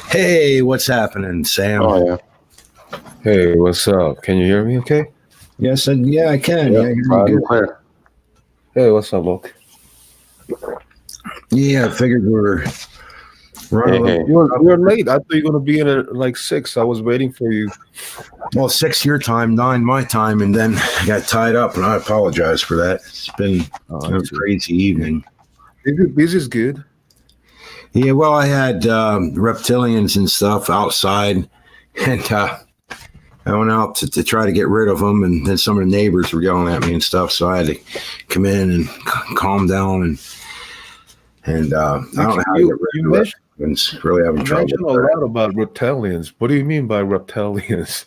Hey, what's happening, Sam? Oh yeah. Hey, what's up? Can you hear me okay? Yes, yeah, I can. Yep. Yeah, you're Loud good. and clear. Hey, what's up, Luke? Yeah, I figured we were running. Hey, hey. You're late. I thought you were gonna be in at like 6. I was waiting for you. Well, 6 your time, 9 my time, and then I got tied up, and I apologize for that. It's been a crazy evening. This is good. Yeah, well, I had reptilians and stuff outside, and I went out to try to get rid of them, and then some of the neighbors were yelling at me and stuff, so I had to come in and calm down, and I don't know how to get rid of reptilians. Really having trouble. You mentioned a lot about reptilians. What do you mean by reptilians?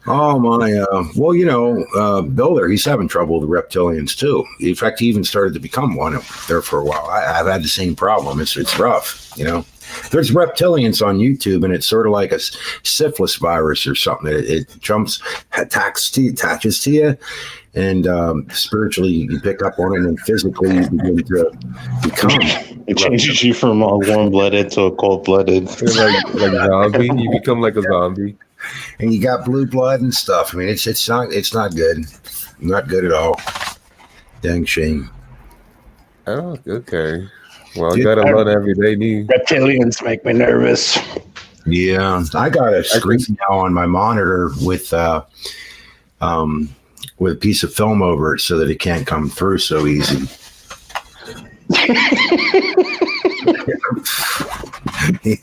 Oh my! Well, Builder, he's having trouble with the reptilians too. In fact, he even started to become one there for a while. I've had the same problem. It's rough, There's reptilians on YouTube, and it's sort of like a syphilis virus or something. It attaches to you, and spiritually you pick up on it, and physically you begin to become. It changes you from a warm-blooded to a cold-blooded. like zombie. You become like a zombie. And you got blue blood and stuff. I mean, it's not good. Not good at all. Dang shame. Oh, okay. Well, I got a lot every day. Reptilians make me nervous. Yeah, I got a screen now on my monitor with a piece of film over it so that it can't come through so easy.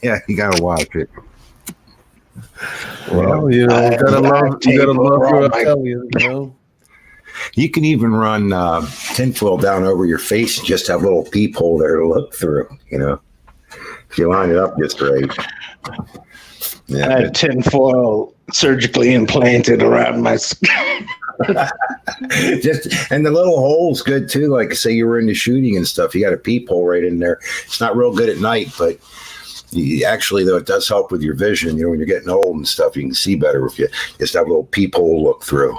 Yeah, you gotta watch it. Well, you gotta love your reptilians, You can even run tinfoil down over your face and just have a little peephole there to look through, if you line it up just right. Yeah, I have tinfoil surgically implanted around my skin. And the little hole's good too. Like say you were into shooting and stuff, you got a peephole right in there. It's not real good at night, but actually though it does help with your vision. When you're getting old and stuff, you can see better if you just have a little peephole look through.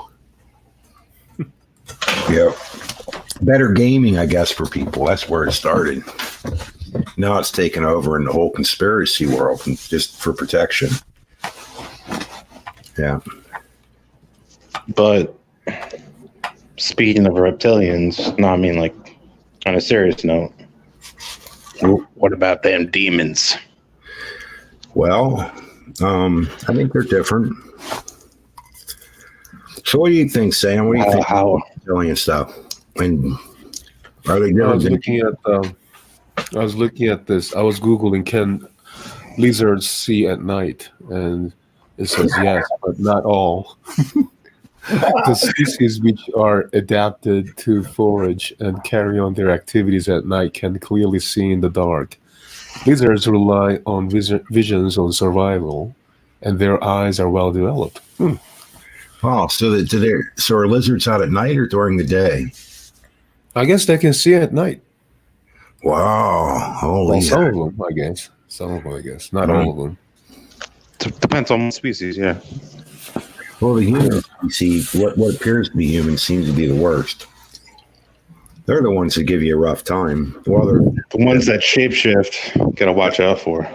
Yeah, better gaming, I guess, for people. That's where it started. Now it's taken over in the whole conspiracy world, and just for protection. Yeah. But speaking of reptilians, no, I mean like on a serious note, what about them demons? Well, I think they're different. So what do you think, Sam? What do you think about reptilian stuff? And are they different? I was looking at this. I was Googling, can lizards see at night? And it says yes, but not all. The species which are adapted to forage and carry on their activities at night can clearly see in the dark. Lizards rely on visions on survival, and their eyes are well developed. Oh, so are lizards out at night or during the day? I guess they can see at night. Wow. Holy some of them, I guess. Some of them, I guess. Not all of them. Depends on what species, yeah. Well, the humans, you see, what appears to be humans seems to be the worst. They're the ones that give you a rough time. Well, the ones that shapeshift, gotta watch out for.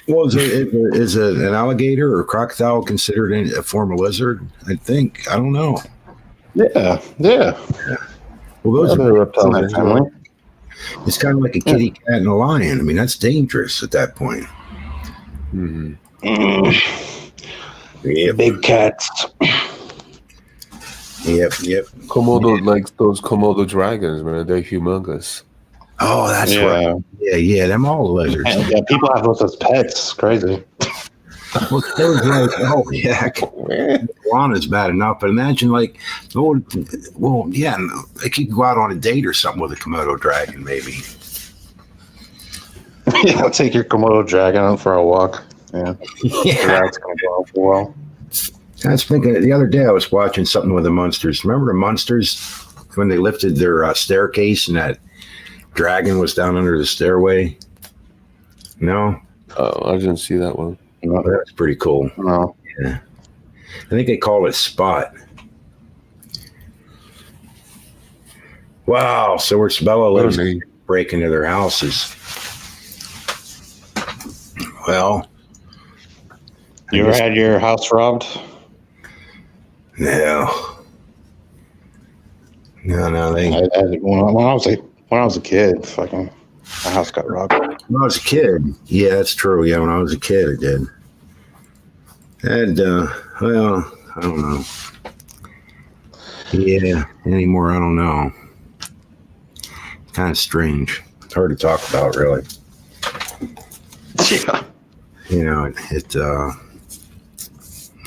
Well, is an alligator or crocodile considered a form of lizard? I think. I don't know. Yeah. Well, those are reptiles. It's kind of like a kitty cat and a lion. I mean, that's dangerous at that point. Mm-hmm. Yep. Big cats. Yep. Komodo, like those Komodo dragons, man. They're humongous. Oh, that's right. Yeah. Them all lizards. Yeah, people have those as pets. It's crazy. Well, iguana's bad enough, but imagine they could go out on a date or something with a Komodo dragon, maybe. Yeah, I'll take your Komodo dragon out for a walk. Yeah. That's gonna go for a while. I was thinking the other day I was watching something with the Munsters. Remember the Munsters when they lifted their staircase and that dragon was down under the stairway? No? Oh, I didn't see that one. No, that's pretty cool. No. Yeah. I think they call it Spot. Wow. So where Sabella lives, break into their houses. Well, You ever had your house robbed? No. No. When I was a kid, fucking my house got robbed. When I was a kid, yeah, that's true. Yeah, when I was a kid, I did. And well, I don't know. Yeah, anymore, I don't know. Kind of strange. It's hard to talk about, really. Yeah. You know,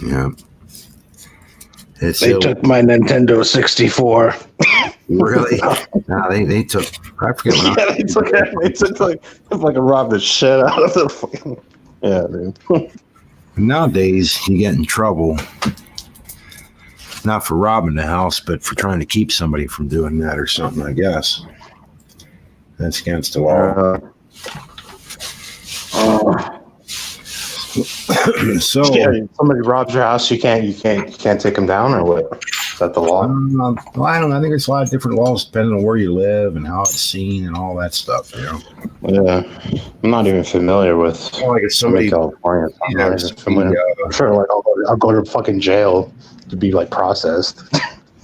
yeah. They took my Nintendo 64. Really? No, they took. I forget. Yeah, they took like robbed the shit out of the fucking. Yeah, dude. Nowadays, you get in trouble. Not for robbing the house, but for trying to keep somebody from doing that or something, I guess. That's against the law. So yeah, somebody robs your house, you can't take them down, or what? Is that the law? Well, I don't know. I think there's a lot of different laws depending on where you live and how it's seen and all that stuff, you know. Yeah, I'm not even familiar with. Well, like if somebody, California, yeah, I'm sure, like I'll go to fucking jail to be like processed.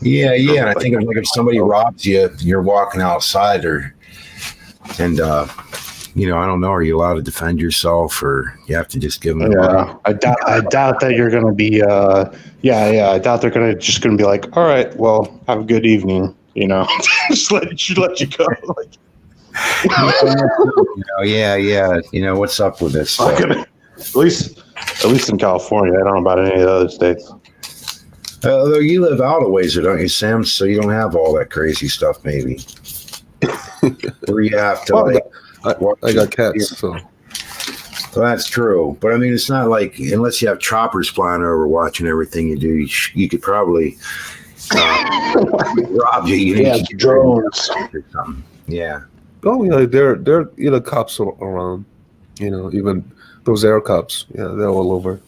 yeah. And I think of, like if somebody robs you, you're walking outside, and you know, I don't know. Are you allowed to defend yourself, or you have to just give them? Yeah, I doubt that you're gonna be. I doubt they're just gonna be like, all right, well, have a good evening. You know, just let you go. Like, yeah. You know, what's up with this? At least in California, I don't know about any of the other states. Although you live out of ways, don't you, Sam? So you don't have all that crazy stuff, maybe. Where you have to I got cats, so. Well, that's true, but I mean, it's not like unless you have choppers flying over watching everything you do, you could probably rob you. Yeah, drones or something. Yeah. Oh yeah, there cops around. You know, even those air cops. Yeah, they're all over.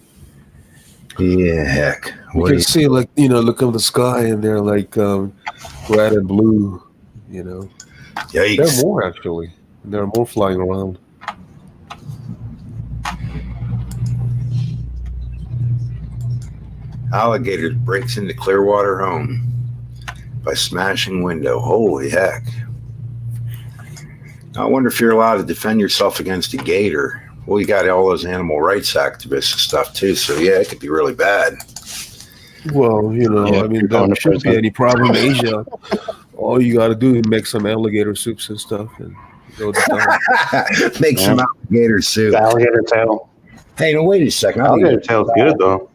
Yeah, heck. You can see, like, you know, look up the sky, and they're like red and blue. You know, Yikes. there are more actually. There are more flying around. Alligator breaks into Clearwater home by smashing window. Holy heck. I wonder if you're allowed to defend yourself against a gator. Well, you got all those animal rights activists and stuff too, so yeah, it could be really bad. Well, you know, Yeah, I mean, there shouldn't be any problem in Asia. All you got to do is make some alligator soups and stuff, and go down. Make some alligator soup. Alligator tail. Hey, no, wait a second. Alligator tail's good though.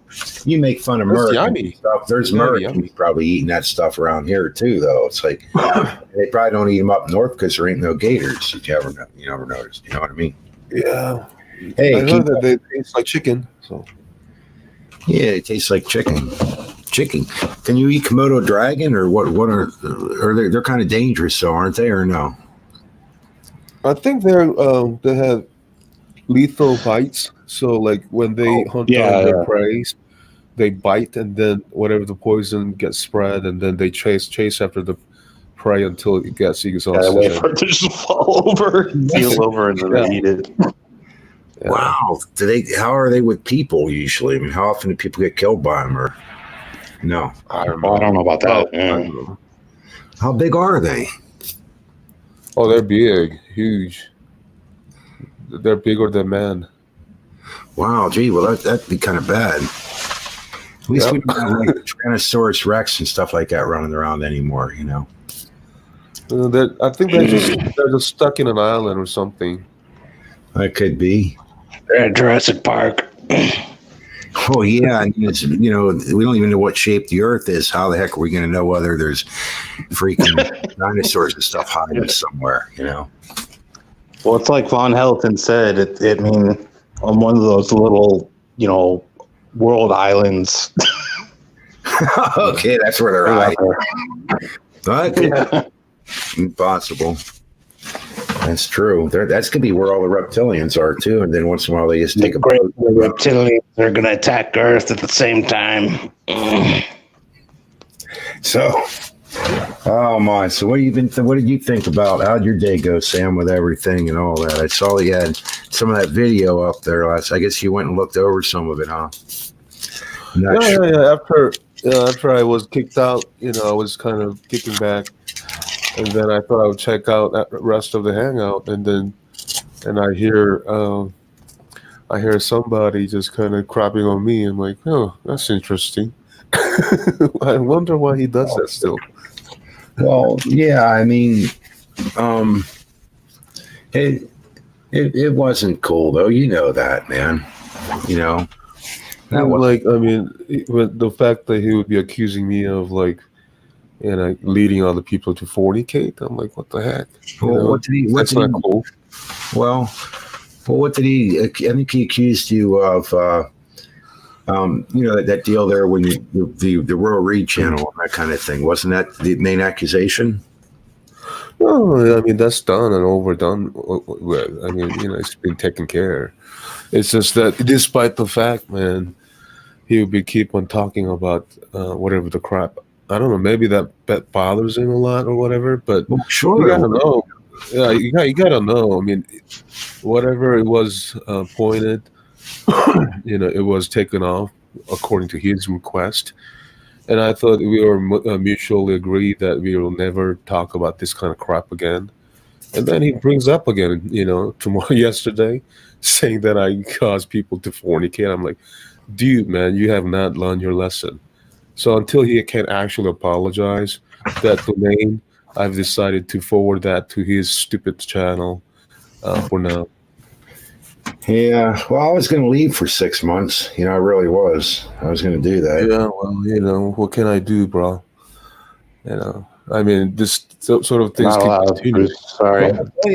You make fun of American stuff. There's Americans probably eating that stuff around here too, though. It's like they probably don't eat them up north because there ain't no gators. You never noticed. You know what I mean? Yeah. Hey, I know that they taste like chicken. So. Yeah, it tastes like chicken. Chicken. Can you eat Komodo dragon or what? What are they're kind of dangerous, so aren't they, or no? I think they have lethal bites. So like when they hunt down their prey, they bite, and then whatever the poison gets spread, and then they chase after the prey until it gets exhausted. Yeah, wait for it to just fall over, keel over, and then they eat it. Yeah. Wow. How are they with people usually? I mean, how often do people get killed by them, or no? I don't know about that. Yeah. How big are they? Oh, they're big, huge. They're bigger than man. Wow, gee, well that'd be kind of bad. At least we don't have like Tyrannosaurus Rex and stuff like that running around anymore, you know. I think they're just stuck in an island or something. That could be. They're at Jurassic Park. Oh yeah, and it's, you know, we don't even know what shape the Earth is. How the heck are we going to know whether there's freaking dinosaurs and stuff hiding somewhere? You know. Well, it's like Von Helton said. It mean on one of those little, you know, world islands. Okay, that's where they're hiding. But impossible. That's true. That's gonna be where all the reptilians are too. And then once in a while they just take a break. The reptilians are gonna attack Earth at the same time. So Oh my! So what do you think? What did you think about how'd your day go, Sam, with everything and all that? I saw you had some of that video up there last. I guess you went and looked over some of it, huh? I'm not Yeah, sure. yeah, yeah. After I was kicked out, I was kind of kicking back, and then I thought I would check out the rest of the hangout, and I hear somebody just kind of crapping on me. I'm like, oh, that's interesting. I wonder why he does that still. Well, yeah. I mean, um, it it wasn't cool though. You know that, man. You know that was. Like, I mean, with the fact that he would be accusing me of like, leading other people to fornicate, I'm like, what the heck? Well, what did he? What That's did not he? cool. Well, what did he? I think he accused you of. That deal there when the Royal Reed channel and that kind of thing. Wasn't that the main accusation? No, I mean that's done and overdone with. I mean, it's been taken care. It's just that, despite the fact, man, he would be keep on talking about whatever the crap. I don't know. Maybe that bothers him a lot or whatever. But Well, you sure. gotta know. Yeah, you gotta know. I mean, whatever it was pointed, it was taken off according to his request. And I thought we were mutually agreed that we will never talk about this kind of crap again. And then he brings up again, tomorrow, yesterday, saying that I caused people to fornicate. I'm like, dude, man, you have not learned your lesson. So until he can actually apologize, that domain, I've decided to forward that to his stupid channel for now. Yeah. Well, I was going to leave for 6 months. I really was. I was going to do that. Yeah, well, what can I do, bro? I mean, this sort of things Not can allowed, continue. Bruce. Sorry. Well, I'll tell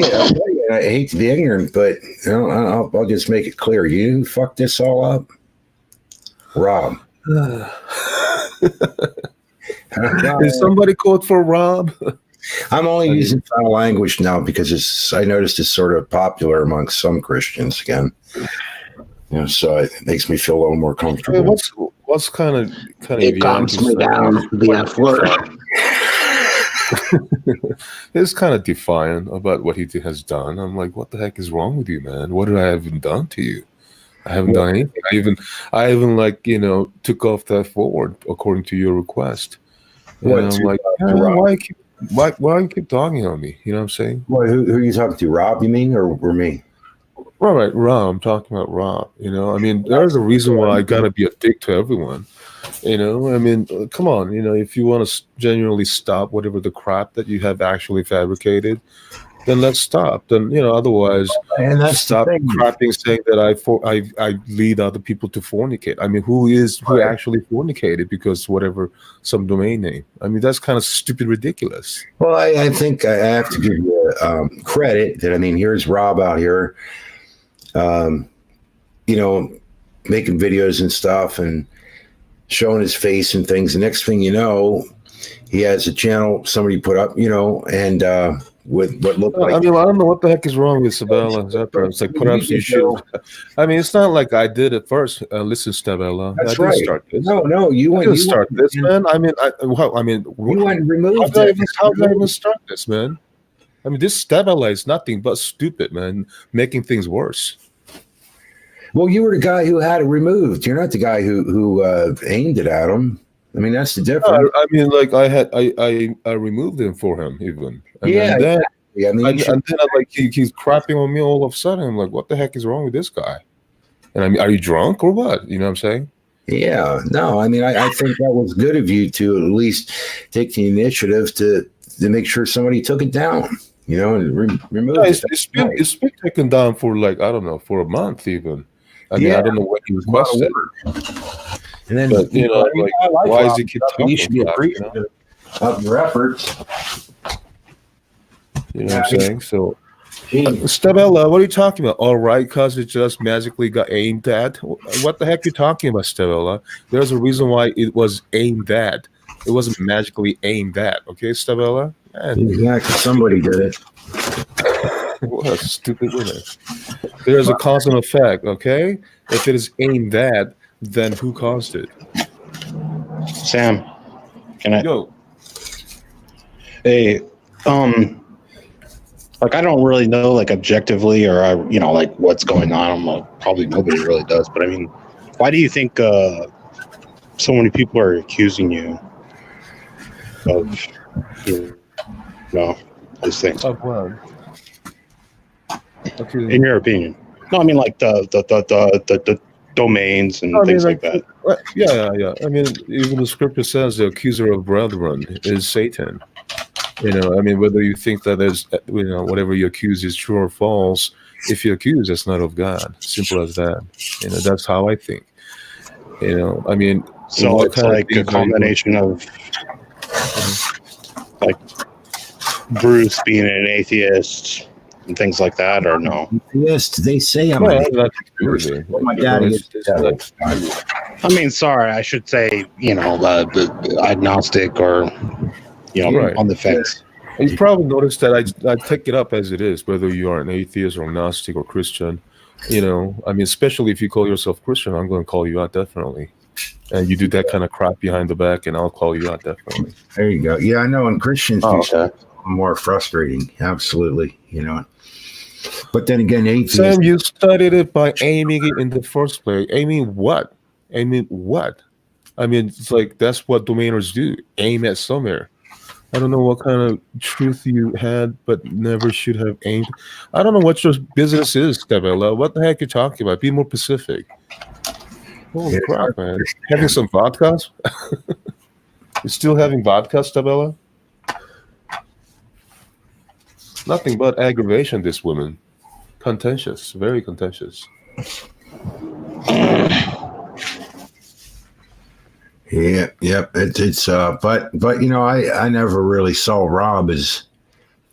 you, I hate to be ignorant, but I'll just make it clear. You fucked this all up, Rob. Is somebody called for Rob? I'm only using foul language now because I noticed it's sort of popular amongst some Christians again. So it makes me feel a little more I mean, comfortable. what's kind of It calms me down, the F word. It's kind of defiant about what he has done. I'm like, what the heck is wrong with you, man? What did I even done to you? I haven't done anything. I even took off that forward according to your request. And What, I'm like, why you keep talking on me? You know what I'm saying? What, who are you talking to? Rob, you mean, or me? Right, Rob. I'm talking about Rob. I mean, there's a reason why I gotta be a dick to everyone. I mean, come on. If you want to genuinely stop whatever the crap that you have actually fabricated, then let's stop. Then otherwise, And that's stop the thing. crapping saying that I lead other people to fornicate. I mean, who actually fornicated because whatever some domain name? I mean, that's kind of stupid, ridiculous. Well, I think I have to give you credit that, I mean, here's Rob out here, making videos and stuff and showing his face and things. The next thing you know, he has a channel somebody put up, and with what looked like. I mean, I don't know what the heck is wrong with Sabella. It's like perhaps you should. I mean, it's not like I did it first. Listen, Stabella, That's I didn't right. start this. No, you I didn't start this, man. I mean, you went and removed how it. did I even start this, man? I mean, this Stabella is nothing but stupid, man, making things worse. Well, you were the guy who had it removed. You're not the guy who aimed it at him. I mean, that's the difference. I mean, like I removed him for him even. And Yeah, then, exactly. I mean, and then he's crapping on me all of a sudden. I'm like, what the heck is wrong with this guy? And I mean, are you drunk or what? You know what I'm saying? yeah, no, I mean, I think that was good of you to at least take the initiative to make sure somebody took it down, and remove Yeah, it. it's been taken down for I don't know, for a month even. I mean, I don't know what he requested. And then, But, why is he keep talking you should be about it, appreciative of your efforts. You know what I'm saying? So, Stabella, what are you talking about? All right, because it just magically got aimed at. What the heck are you talking about, Stabella? There's a reason why it was aimed at. It wasn't magically aimed at. Okay, Stabella? Exactly. Somebody did it. What a stupid winner. There's a cause and effect, okay? If it is aimed at, then who caused it? Sam, can I? Yo. Hey, like I don't really know, like objectively, or like what's going on. Probably nobody really does. But I mean, why do you think so many people are accusing you of, you know, these things? Of what? Okay. In your opinion? No, I mean like the domains and I mean, things like like, that. yeah. I mean, even the scripture says the accuser of brethren is Satan. I mean, whether you think that there's, whatever you accuse is true or false, if you accuse, it's not of God. Simple as that. That's how I think. I mean, So what it's kind of like a things are you doing? combination of like Bruce being an atheist and things like that, or no? Yes, they say I'm No, an it has nothing to do with atheist. it. Well, my daddy is It's the devil. like, I mean, sorry, I should say, agnostic or, Right. on the fence. You probably noticed that I take it up as it is, whether you are an atheist or agnostic or Christian. I mean, especially if you call yourself Christian, I'm going to call you out definitely. And you do that kind of crap behind the back, and I'll call you out definitely. There you go. Yeah, I know. And Christians Oh, do okay. more frustrating. Absolutely. But then again, atheists. Sam, you started it by aiming it in the first place. Aiming what? Aiming what? I mean, it's like that's what domainers do. Aim at somewhere. I don't know what kind of truth you had, but never should have aimed. I don't know what your business is, Stabella. What the heck are you talking about? Be more specific. Holy crap, man. Having some vodkas? You still having vodka, Stabella? Nothing but aggravation, this woman. Contentious, very contentious. Yeah, yep. It's but I never really saw Rob as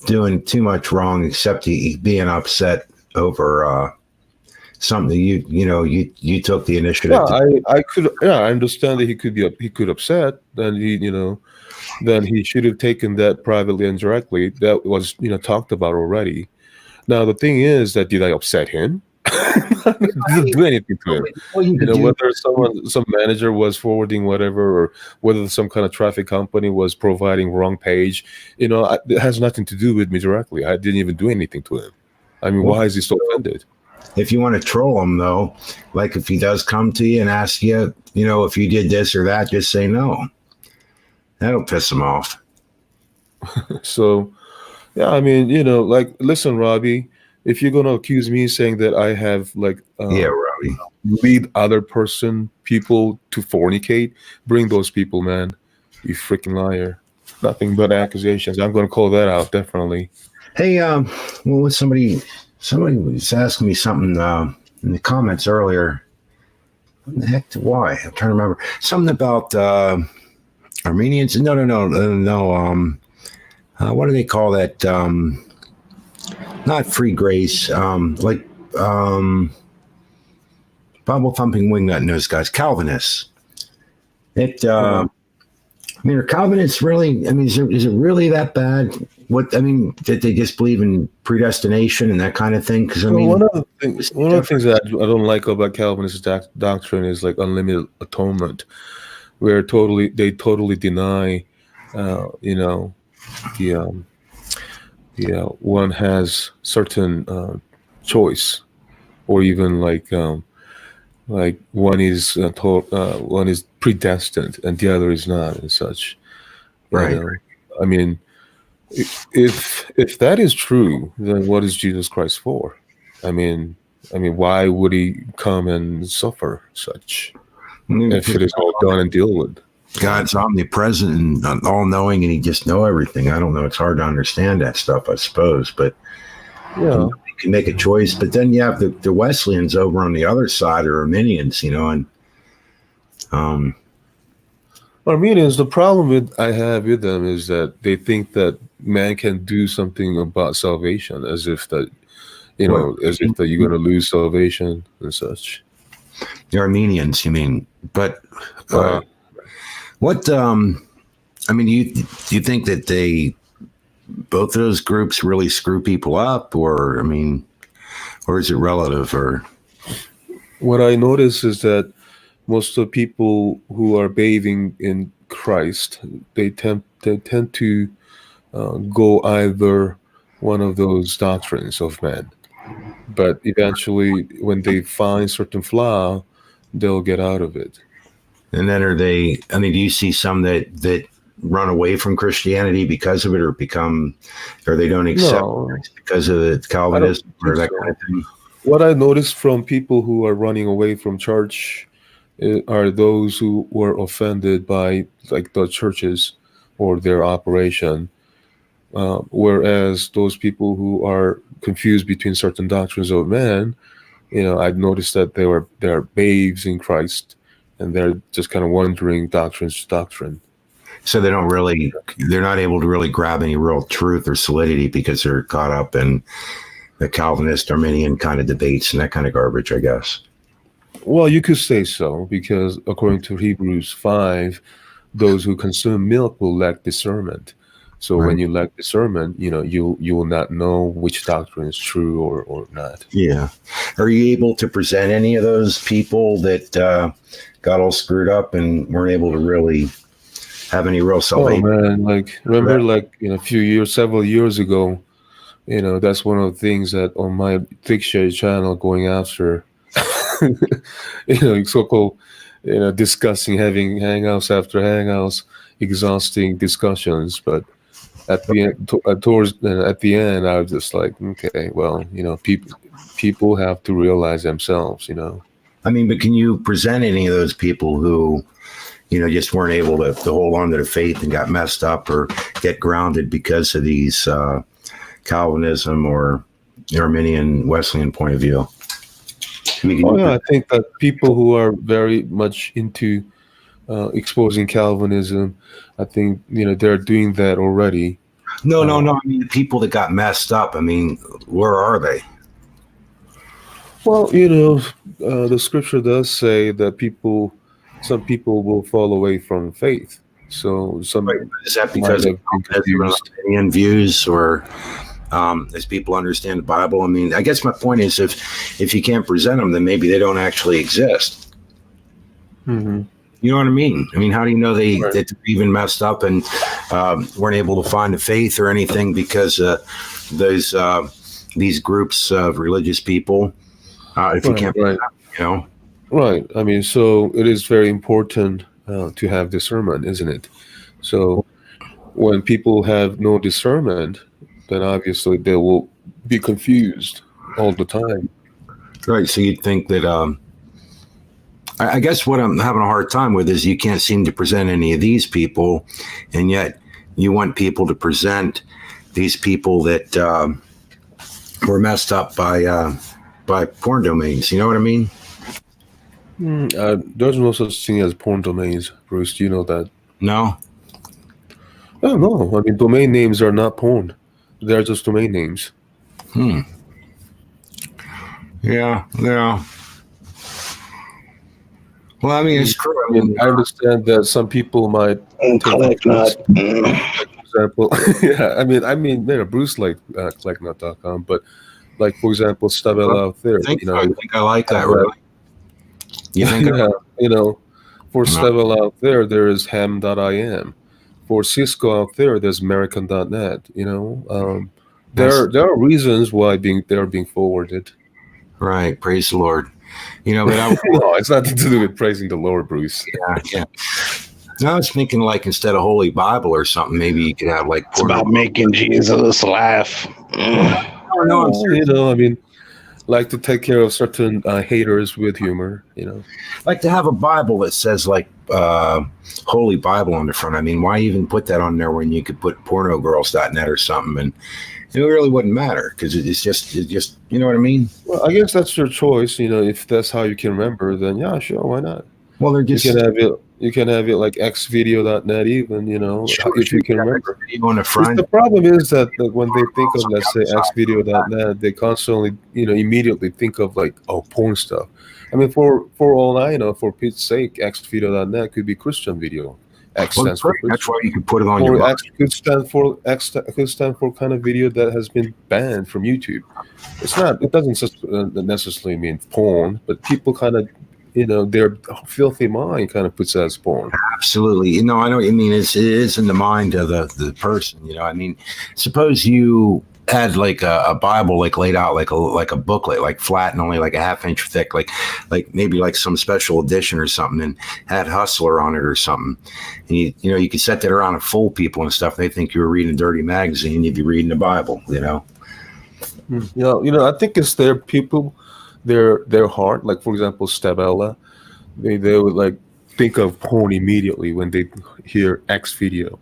doing too much wrong, except he being upset over something that you took the initiative. I understand that he could upset. Then then he should have taken that privately and directly. That was talked about already. Now the thing is that did I upset him? I didn't do anything to him. Whether some manager was forwarding whatever, or whether some kind of traffic company was providing wrong page, it has nothing to do with me directly. I didn't even do anything to him. I mean, why is he so offended? If you want to troll him, though, like if he does come to you and ask you, if you did this or that, just say no. That'll piss him off. So, yeah, I mean, like, listen, Robbie, if you're going to accuse me saying that I have Robbie, lead other people to fornicate, bring those people, man. You freaking liar. Nothing but accusations. I'm going to call that out, definitely. Hey, well, somebody was asking me something in the comments earlier. What the heck? Why? I'm trying to remember. Something about Armenians. No. What do they call that? Not free grace. Like Bible thumping wingnut nose guys, Calvinists. I mean, are Calvinists really? I mean, is it really that bad? That they just believe in predestination and that kind of thing? Because one of the things that I don't like about Calvinist doctrine is like unlimited atonement, where they totally deny, one has certain choice, or even like one is one is predestined and the other is not, and such. Right. I mean, if that is true, then what is Jesus Christ for? I mean, why would he come and suffer such if it is all done and dealt with? God's omnipresent and all-knowing, and he just know everything. I don't know. It's hard to understand that stuff, I suppose, but you can make a choice. But then you have the Wesleyans over on the other side, or Arminians, and Armenians, the problem I have with them is that they think that man can do something about salvation, as if that as if that you're going to lose salvation and such. The Armenians, you mean? But Right. what? I mean, do you think that both of those groups really screw people up, or or is it relative? Or what I notice is that most of the people who are bathing in Christ, they tend to go either one of those doctrines of man. But eventually, when they find certain flaw, they'll get out of it. And then are they? I mean, do you see some that run away from Christianity because of it, or they don't accept No, Christ because of the I don't Calvinism or think that so. kind of thing? What I noticed from people who are running away from church are those who were offended by like the churches or their operation, whereas those people who are confused between certain doctrines of man, I'd noticed that they're babes in Christ, and they're just kind of wondering doctrines to doctrine. So they're not able to really grab any real truth or solidity because they're caught up in the Calvinist Arminian kind of debates and that kind of garbage, I guess. Well, you could say so, because according to Hebrews 5, those who consume milk will lack discernment. So when Right. you lack discernment, you will not know which doctrine is true or not. Yeah. Are you able to present any of those people that got all screwed up and weren't able to really have any real Oh salvation? man, like remember like several years ago, that's one of the things that on my Thick Shade channel going after so-called discussing, having hangouts after hangouts, exhausting discussions, but at the end at the end I was just like, okay, well, people have to realize themselves. I mean, but can you present any of those people who, just weren't able to hold on to the faith and got messed up or get grounded because of these Calvinism or Arminian Wesleyan point of view? I mean, Oh yeah, I think that people who are very much into exposing Calvinism, I think they're doing that already. no. I mean, the people that got messed up. I mean, where are they? Well, the scripture does say that some people will fall away from faith. So some Is that might because of have been Calvinism or confused. Arminian views, or as people understand the Bible? I mean, I guess my point is, if you can't present them, then maybe they don't actually exist. Hmm. You know what I mean? I mean, how do you know Right. that they're even messed up and weren't able to find a faith or anything because these groups of religious people? If you can't, Right. Right. I mean, so it is very important to have discernment, isn't it? So when people have no discernment, then obviously they will be confused all the time. right? So you'd think that. I guess what I'm having a hard time with is you can't seem to present any of these people, and yet you want people to present these people that were messed up by porn domains. You know what I mean? There's no such thing as porn domains, Bruce. Do you know that? No. Oh, no. I mean, domain names are not porn. They're just domain names. Yeah. Well, I mean, it's true. I mean, I understand that some people might Collect not. for example, yeah, I mean, Bruce like collectnut.com, but like for example, Stabel out there, I think I like that. Really? You think? yeah, for No. Stabel out there is ham.im. For Cisco out there's American.net. There are reasons why they're being forwarded. Right. Praise the Lord. But No, it's nothing to do with praising the Lord, Bruce. yeah. I was thinking, like, instead of Holy Bible or something, maybe you could have like. It's about making Jesus laugh. No, I'm serious. I mean, like to take care of certain haters with humor. Like to have a Bible that says like Holy Bible on the front. I mean, why even put that on there when you could put pornogirls.net or something, and it really wouldn't matter because it's just you know what I mean? Well, I guess that's your choice. If that's how you can remember, then yeah, sure, why not? Well, they're just You can have it like xvideo.net even. If you can remember. on the front. The problem is that when they think of, let's say, xvideo.net, they constantly, immediately think of like, oh, porn stuff. I mean, for all I know, for Pete's sake, xvideo.net could be Christian video. X stands for Christian. That's why you could put it on Or your. X could stand for kind of video that has been banned from YouTube. It doesn't necessarily mean porn, but people kind of, their filthy mind kind of puts that as porn. Absolutely. I know what you mean. It is in the mind of the person. I mean, suppose you had like a Bible like laid out like a booklet, like flat and only like a half-inch thick, like maybe like some special edition or something, and had Hustler on it or something. And you could set that around and fool people and stuff. They think you were reading a dirty magazine, you'd be reading the Bible. I think it's their people, their heart. Like for example, Stabella, they would like think of porn immediately when they hear X video.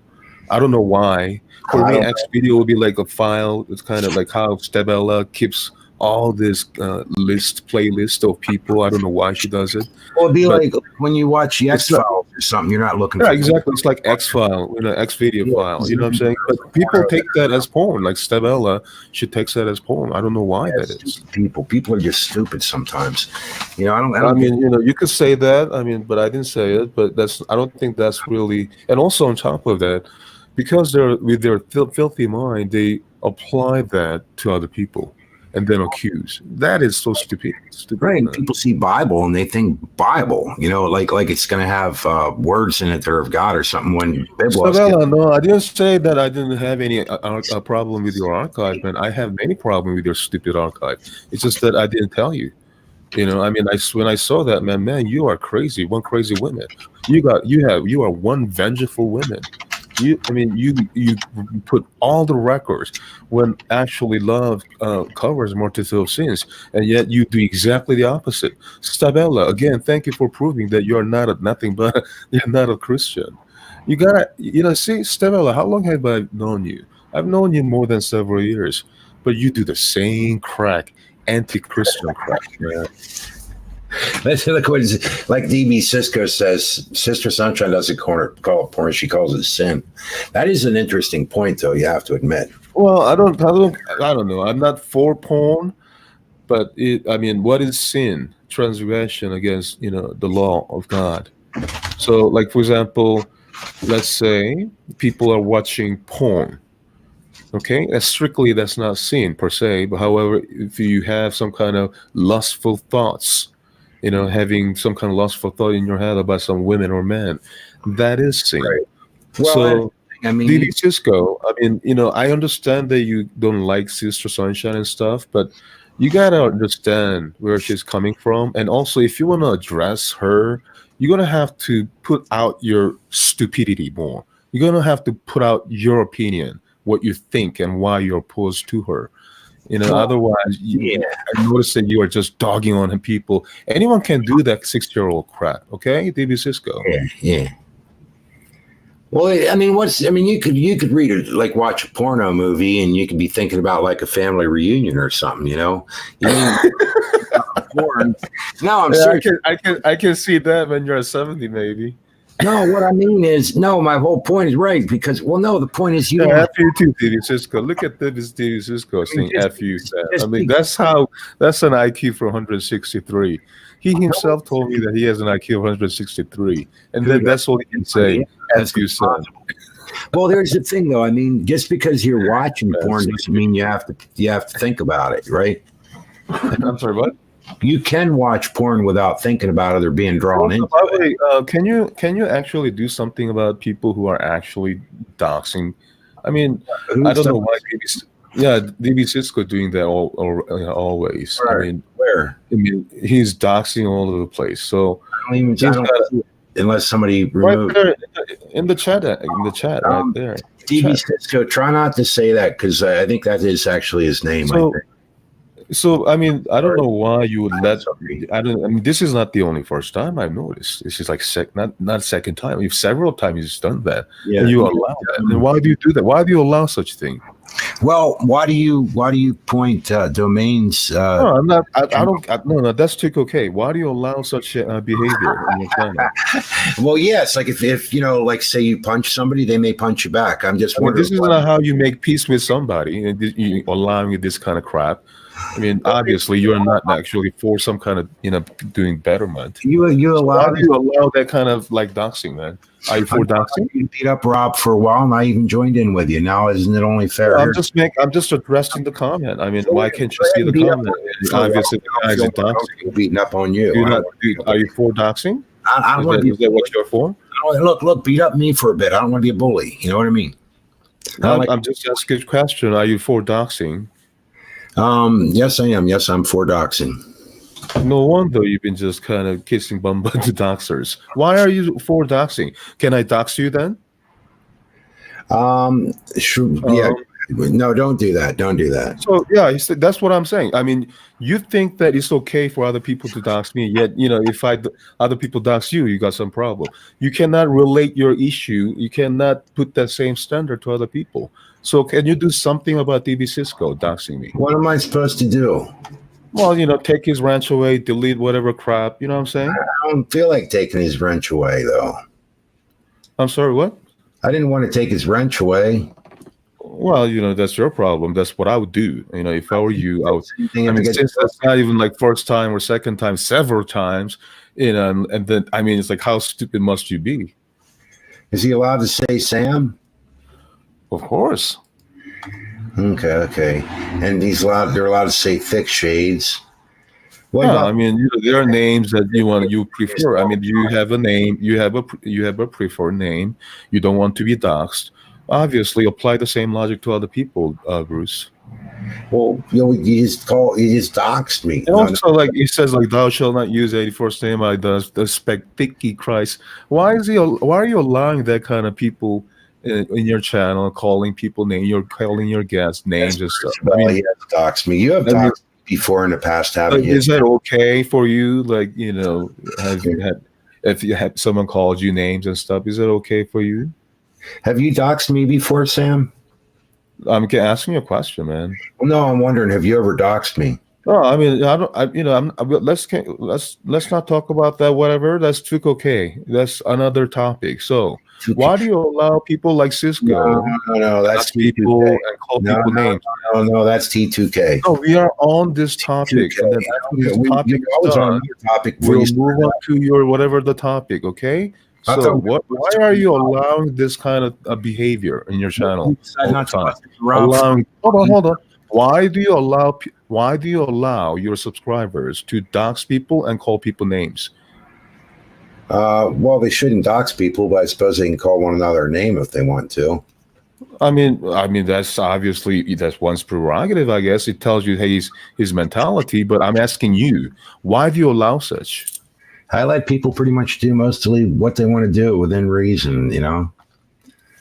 I don't know why. For me, X video would be like a file. It's kind of like how Stabella keeps all this playlist of people. I don't know why she does it. Well, it'd be like when you watch the X Files or something. You're not looking. Yeah, exactly. It's like X file, X video file. You know what I'm saying? But people take that as porn. Like Stabella, she takes that as porn. I don't know why that is. People are just stupid sometimes. I don't. I mean, you could say that. I mean, but I didn't say it. But I don't think that's really. And also on top of that, because they're with their filthy mind, they apply that to other people and then accuse. That is so stupid. Right. And people see Bible and they think Bible, like it's going to have words in it that are of God or something. When Savella, no, I didn't say that I didn't have any a problem with your archive, man. I have many problems with your stupid archive. It's just that I didn't tell you. I mean, when I saw that, man, you are crazy. One crazy woman. You are one vengeful woman. You put all the records when actually love covers multitude of sins, and yet you do exactly the opposite. Stabella, again, thank you for proving that you're not you're not a Christian. You gotta, see, Stabella, how long have I known you? I've known you more than several years, but you do the same crack, anti-Christian crack, man. Look what like DB Cisco says. Sister Sunshine doesn't call it porn; she calls it sin. That is an interesting point, though. You have to admit. Well, I don't know. I'm not for porn, but what is sin? Transgression against the law of God. So, like for example, let's say people are watching porn. Okay, that's not sin per se. But however, if you have some kind of lustful thoughts, having some kind of lustful thought in your head about some women or men, that is sin. Right. Well, so, DB Cisco, I understand that you don't like Sister Sunshine and stuff, but you gotta understand where she's coming from, and also if you want to address her, you're gonna have to put out your stupidity more. You're gonna have to put out your opinion, what you think, and why you're opposed to her. Otherwise, I notice that you are just dogging on people. Anyone can do that 6-year-old crap, okay, DB Cisco? Yeah. Well, you could read it, like watch a porno movie, and you could be thinking about like a family reunion or something, porn. No, I'm serious. I can see that when you're 70, maybe. No, what I mean is, my whole point is right because, the point is you. F you too, DB Cisco. Look at this DB Cisco saying F you. That's an IQ for 163. He himself told me that he has an IQ of 163, and then that's all he can say. F you, son. Well, there's the thing, though. I mean, just because you're watching porn doesn't mean you have to think about it, right? I'm sorry, what? You can watch porn without thinking about it or being drawn into it. Can you actually do something about people who are actually doxing? I mean, I don't know why DB Cisco doing that always. Where? I mean, he's doxing all over the place. So unless somebody removed right there in the chat right there. DB Cisco, try not to say that because I think that is actually his name. So I don't know why you would let. This is not the only first time I've noticed. This is like not second time. You've several times you've done that, and you allow that. And why do you do that? Why do you allow such thing? Well, why do you point domains? No, I'm not. I don't. No, that's too okay. Why do you allow such behavior on your channel? Well, yes. Like if like say you punch somebody, they may punch you back. I'm just wondering. This is not how you make peace with somebody. You allowing this kind of crap. I mean, obviously, you're not actually for some kind of doing betterment. You Why allow do you allow that kind of like doxing, man? Are you for doxing? You beat up Rob for a while, and I even joined in with you. Now, isn't it only fair? I'm just addressing the comment. I mean, why can't you see the Beat up comment? for a while. Obviously, the guy's a doxing. Beating up on you. Are you for doxing? I don't want to be. Is that what you're for? Look, beat up me for a bit. I don't want to be a bully. You know what I mean? I'm just asking a question. Are you for doxing? Yes, I am. Yes, I'm for doxing. No wonder you've been just kind of kissing bum butt to doxers. Why are you for doxing? Can I dox you then? Sure, yeah. No, don't do that. Don't do that. So yeah, that's what I'm saying. I mean, you think that it's okay for other people to dox me, yet if other people dox you, you got some problem. You cannot relate your issue. You cannot put that same standard to other people. So can you do something about DB Cisco doxing me? What am I supposed to do? Well, take his ranch away, delete whatever crap. You know what I'm saying? I don't feel like taking his wrench away, though. I'm sorry, what? I didn't want to take his wrench away. Well, that's your problem. That's what I would do. If I were you, I would. I mean, since that's not even like first time or second time, several times, and then it's like, how stupid must you be? Is he allowed to say Sam? Of course. Okay. And they're allowed to say thick shades. I mean, there are names that you prefer. I mean, you have a name, you have a preferred name. You don't want to be doxxed. Obviously, apply the same logic to other people, Bruce. Well, you just doxed me. And also, like he says, like thou shalt not use 81st name. I does the specticky Christ. Why are you allowing that kind of people in your channel, calling people names? You're calling your guests names and stuff. Well, he has doxed me. You have doxed me before in the past, haven't you? Is that okay for you? Like, if you had someone called you names and stuff, is it okay for you? Have you doxed me before, Sam? I'm asking you a question, man. Well, no, I'm wondering, have you ever doxed me? No, I mean, let's not talk about that. Whatever, that's too okay. That's another topic. So, why do you allow people like Cisco? No, that's people and call people names. No, that's T2K. No, we are on this topic. And then after this topic is done, we'll move on to your whatever the topic. Okay. So why are you allowing this kind of behavior in your channel all the time? Hold on. Why do you allow your subscribers to dox people and call people names? Well, they shouldn't dox people, but I suppose they can call one another a name if they want to. I mean, that's obviously that's one's prerogative. I guess it tells you his mentality. But I'm asking you, why do you allow such? I let people pretty much do mostly what they want to do within reason,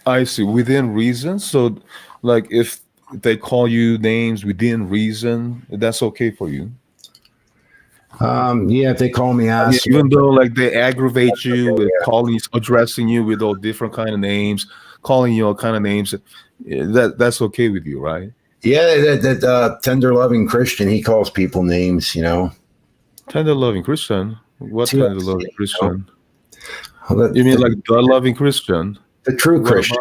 I see, within reason. So, like, if they call you names within reason, that's okay for you. Yeah, if they call me ass, even though like they aggravate you with addressing you with all different kind of names, calling you all kind of names, that's okay with you, right? Yeah, that tender loving Christian, he calls people names, Tender loving Christian. What kind of loving Christian? Well, you mean like the loving Christian? The true Christian,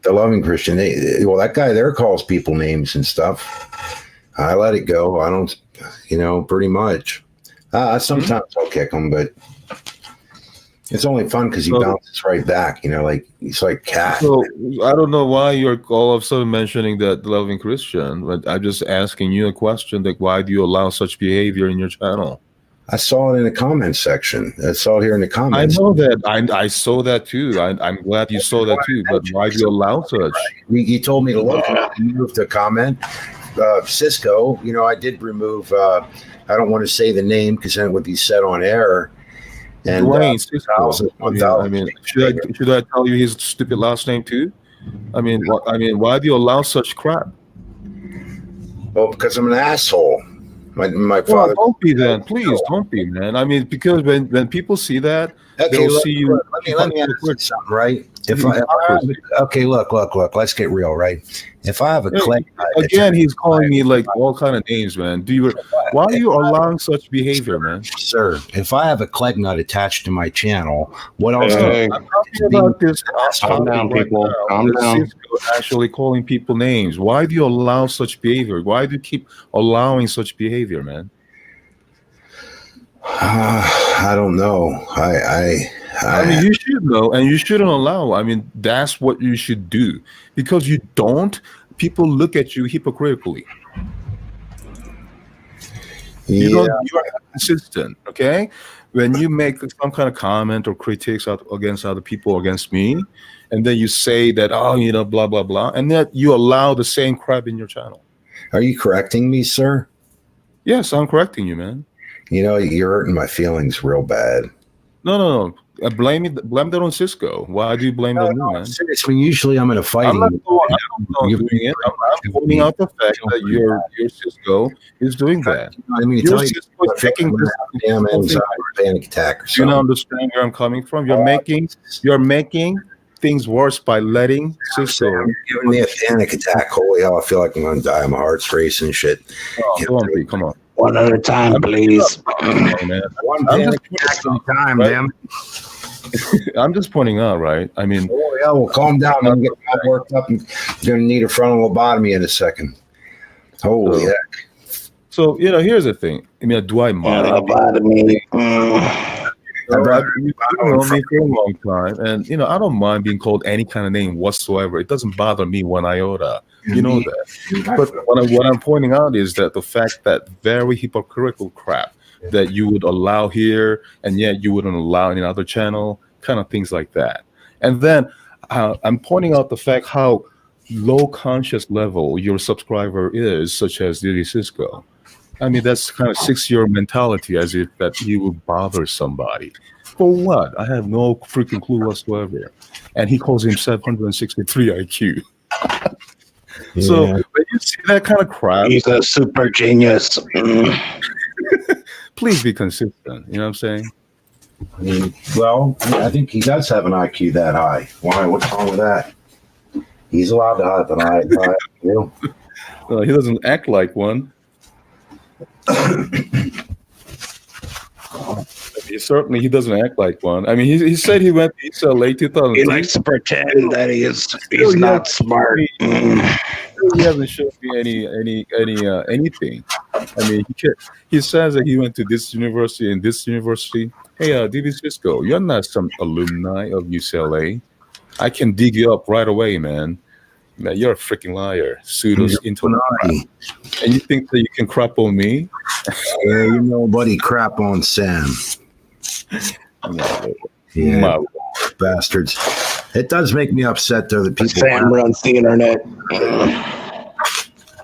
the loving Christian. That guy there calls people names and stuff. I let it go. I don't, pretty much. Sometimes I'll kick him, but it's only fun because he bounces right back. Like he's like cat. So I don't know why you're all of a sudden mentioning that loving Christian, but I'm just asking you a question. Like, why do you allow such behavior in your channel? I saw it in the comments section. I saw it here in the comments. I know that. I saw that too. I'm glad you saw that too. But why do you allow such? You told me to look and move to comment. Cisco, I did remove. I don't want to say the name because then it would be said on air. And Cisco. I mean, should I tell you his stupid last name too? I mean, why do you allow such crap? Well, because I'm an asshole. My father. Don't be then, please. Don't be, man. I mean, because when people see that, they'll see you. Let me ask you something, right? Okay, look. Let's get real, right? If I have a click, again, he's calling me like all kind of names, man. Why are you allowing such behavior, man? Sir, if I have a cleg nut attached to my channel, what else? I'm talking about this. Calm down, people. Calm down. actually calling people names. Why do you allow such behavior? Why do you keep allowing such behavior, man? I don't know. I mean, you should know, and you shouldn't allow. I mean, that's what you should do, because you don't. People look at you hypocritically. You yeah. don't. You are not consistent. Okay, when you make some kind of comment or critiques against other people, against me, and then you say that, oh, blah blah blah, and then you allow the same crap in your channel. Are you correcting me, sir? Yes, I'm correcting you, man. You're hurting my feelings real bad. No. Blame that on Cisco. Why do you blame it on me, man? Seriously, usually I'm in a fighting. I'm not doing it. I'm pointing out the fact that your Cisco is doing that. I mean, Your tell Cisco is taking this. damn anxiety panic attack or Do you something. not understand where I'm coming from? You're making things worse by letting Cisco. You're giving me a panic attack. Holy hell, I feel like I'm going to die. My heart's racing and shit. Come on. One at a time, please. One panic attack at a time, right? damn. I'm just pointing out, right? I mean, Oh yeah, well, calm down. I'm getting all worked up. I'm going to need a frontal lobotomy in a second. Holy heck! So here's the thing. I mean, do I mind? Lobotomy. You've known me for a long time, and I don't mind being called any kind of name whatsoever. It doesn't bother me one iota. You know that. But what I'm pointing out is that the fact that very hypocritical crap that you would allow here, and yet you wouldn't allow in another channel, kind of things like that. And then I'm pointing out the fact how low conscious level your subscriber is, such as Diddy Cisco. I mean, that's kind of 6-year mentality, as if that you would bother somebody. For what? I have no freaking clue whatsoever. And he calls himself 163 IQ. So when you see that kind of crap, He's a super genius. please be consistent. You know what I'm saying? Well, I think he does have an IQ that high. Why? What's wrong with that? He's allowed to have an IQ. He doesn't act like one. He doesn't act like one. I mean, he said he went to UCLA 2000. He likes to pretend that he's not smart. He hasn't shown me anything. I mean, he says that he went to this university and this university. Hey, DB Cisco, you're not some alumni of UCLA. I can dig you up right away, man. Man, you're a freaking liar. Pseudos into crap. And you think that you can crap on me? Yeah, buddy, crap on Sam. Yeah, bastards. It does make me upset, though, that people. Sam runs the internet.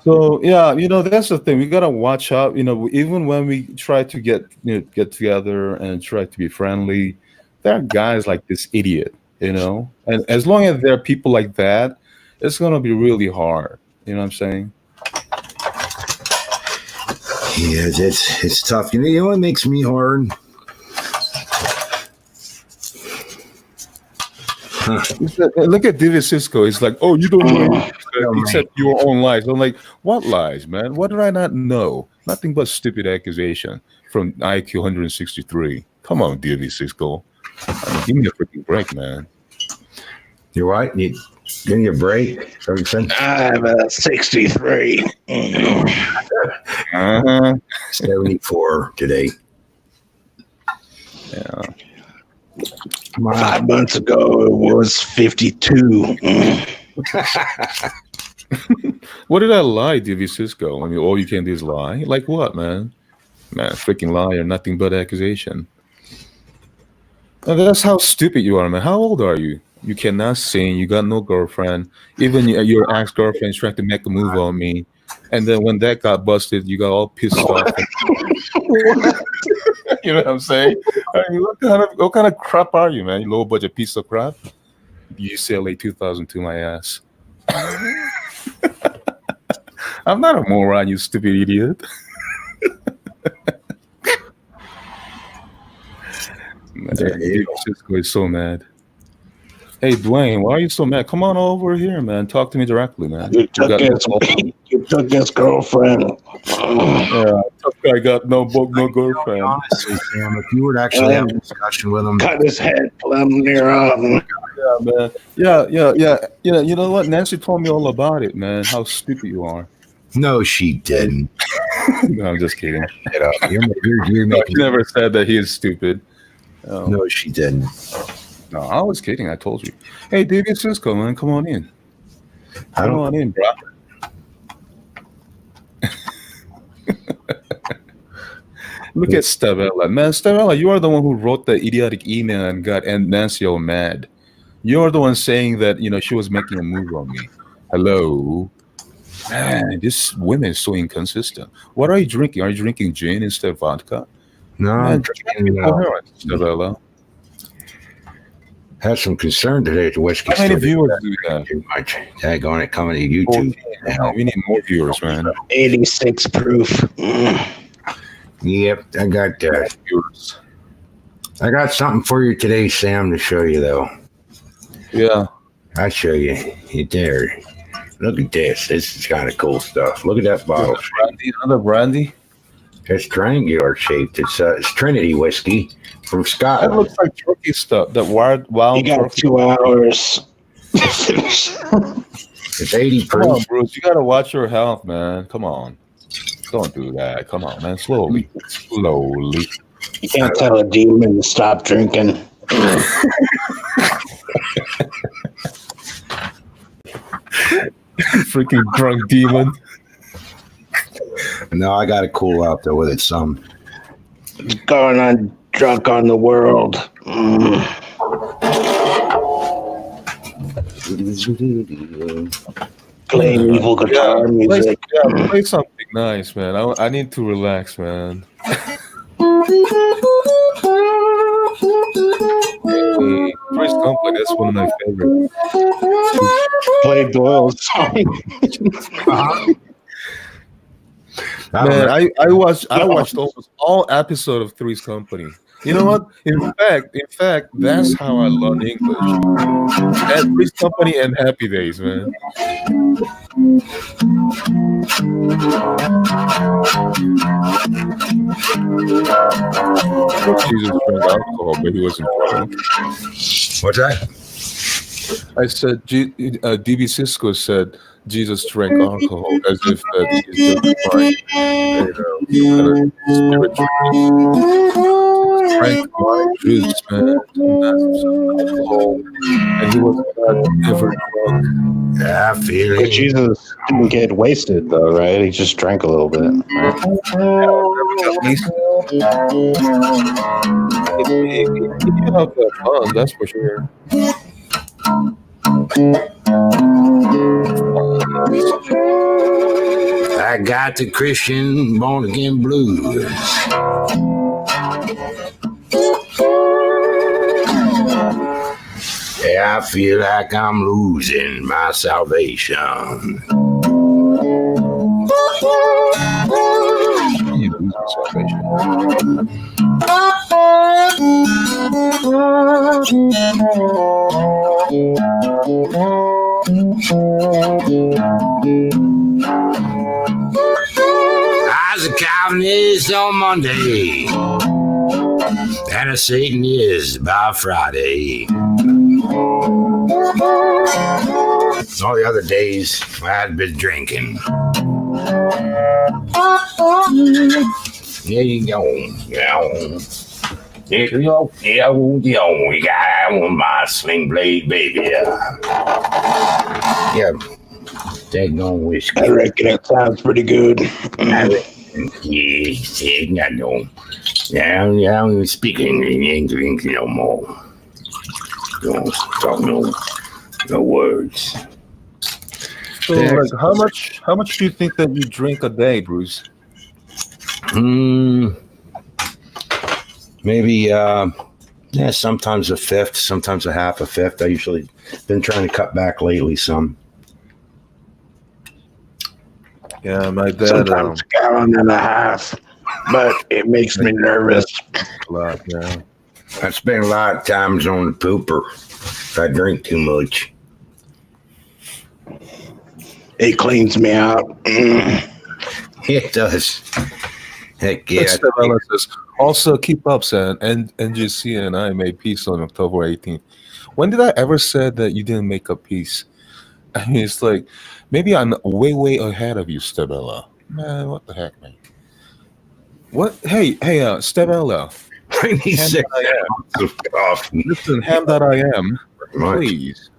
So that's the thing. We gotta watch out. Even when we try to get together and try to be friendly, there are guys like this idiot. And as long as there are people like that, it's gonna be really hard. You know what I'm saying? Yeah, it's tough. You know what makes me hard? Look at David Cisco. It's like, oh, you don't know except your own lies. I'm like, what lies, man? What did I not know? Nothing but stupid accusation from IQ 163. Come on, David Cisco. Give me a freaking break, man. You're right. Give me a break. I'm a 63. 74 today. Yeah. 5 months ago, it was 52. What did I lie, David Cisco? I mean, all you can do is lie. Like what, man? Man, freaking liar. Nothing but accusation. And that's how stupid you are, man. How old are you? You cannot sing. You got no girlfriend. Even your ex-girlfriend is trying to make a move on me. And then when that got busted, you got all pissed off. You know what I'm saying? I mean, what kind of crap are you, man? You low budget piece of crap. UCLA 2002, my ass. I'm not a moron, you stupid idiot. Cisco is so mad. Hey, Dwayne, why are you so mad? Come on over here, man. Talk to me directly, man. You took his You took his girlfriend. Yeah, tough guy got no book, no girlfriend. Honestly, Sam, if you were to actually have a discussion with him, Cut his head plumb near Yeah, man. Yeah. You know what? Nancy told me all about it, man. How stupid you are. no, she didn't. No, I'm just kidding. Get up. You're No, making. she never said that he is stupid. No, she didn't. No, I was kidding. I told you. Hey, David Cisco, man, come on in. I Come don't. on in, bro. Look at Stavella. Man, Stavella, you are the one who wrote the idiotic email and got Nancy all mad. You're the one saying that, she was making a move on me. Hello? Man, this woman is so inconsistent. What are you drinking? Are you drinking gin instead of vodka? No, I'm Man, drinking, coherent, Stavella. had some concern today at the whiskey How many store. viewers do we have? Too much. Tag on it coming to YouTube. Yeah, we need more viewers, man. 86 proof. Yep, I got Viewers. I got something for you today, Sam, to show you though. Yeah. I'll show you. There. Look at this. This is kind of cool stuff. Look at that bottle. Brandy, another brandy. It's triangular shaped. It's Trinity whiskey from That Scotland. looks like turkey stuff. That wild You got turkey. 2 hours. It's 80 Come on, proof. Bruce. You gotta watch your health, man. Come on. Don't do that. Come on, man. Slowly. Slowly. You can't tell a demon to stop drinking. Freaking drunk demon. No, I got to cool out though with it some. Going on drunk on the world. Playing evil guitar music. Play something nice, man. I need to relax, man. Chris Company, that's one of my favorites. Play Doyle's song. Man, I watched almost all episode of Three's Company. You know what? In fact, that's how I learned English. At Three's Company and Happy Days, man. Jesus drank alcohol, but he wasn't drunk. What's that? I said, DB Cisco said Jesus drank alcohol as if that he's drank wine juice, man, alcohol, and he was not ever drunk. Yeah, I feel But it. Jesus didn't get wasted, though, right? He just drank a little bit. Right? You have that fun, that's for sure. I got the Christian born again blues. Yeah, I feel like I'm losing my salvation. You lose your salvation. I was a Calvinist on Monday and a Satanist by Friday. All the other days I'd been drinking. Yeah, you go. Yeah. Yeah, you got my sling blade, baby. Yeah. Daggone whiskey. I reckon it sounds pretty good. Yes, I know. Yeah, I don't even speak English no more. Don't talk no words. So, like, how much do you think that you drink a day, Bruce? Maybe sometimes a fifth, sometimes a half a fifth. I usually been trying to cut back lately some. Yeah, my dad. Sometimes a gallon and a half, but it makes me nervous. A lot, yeah. I spend a lot of times on the pooper if I drink too much. It cleans me out. It does. Heck yeah. Stebella says, also keep up, Sam. And NGC and I made peace on October 18th. When did I ever said that you didn't make a peace? I mean, it's like maybe I'm way ahead of you, Stebella. Man, what the heck, man? What? Hey, Stebella. I need Ham 6 that I am. ounces of coffee. Listen, ham that I am. Much. Please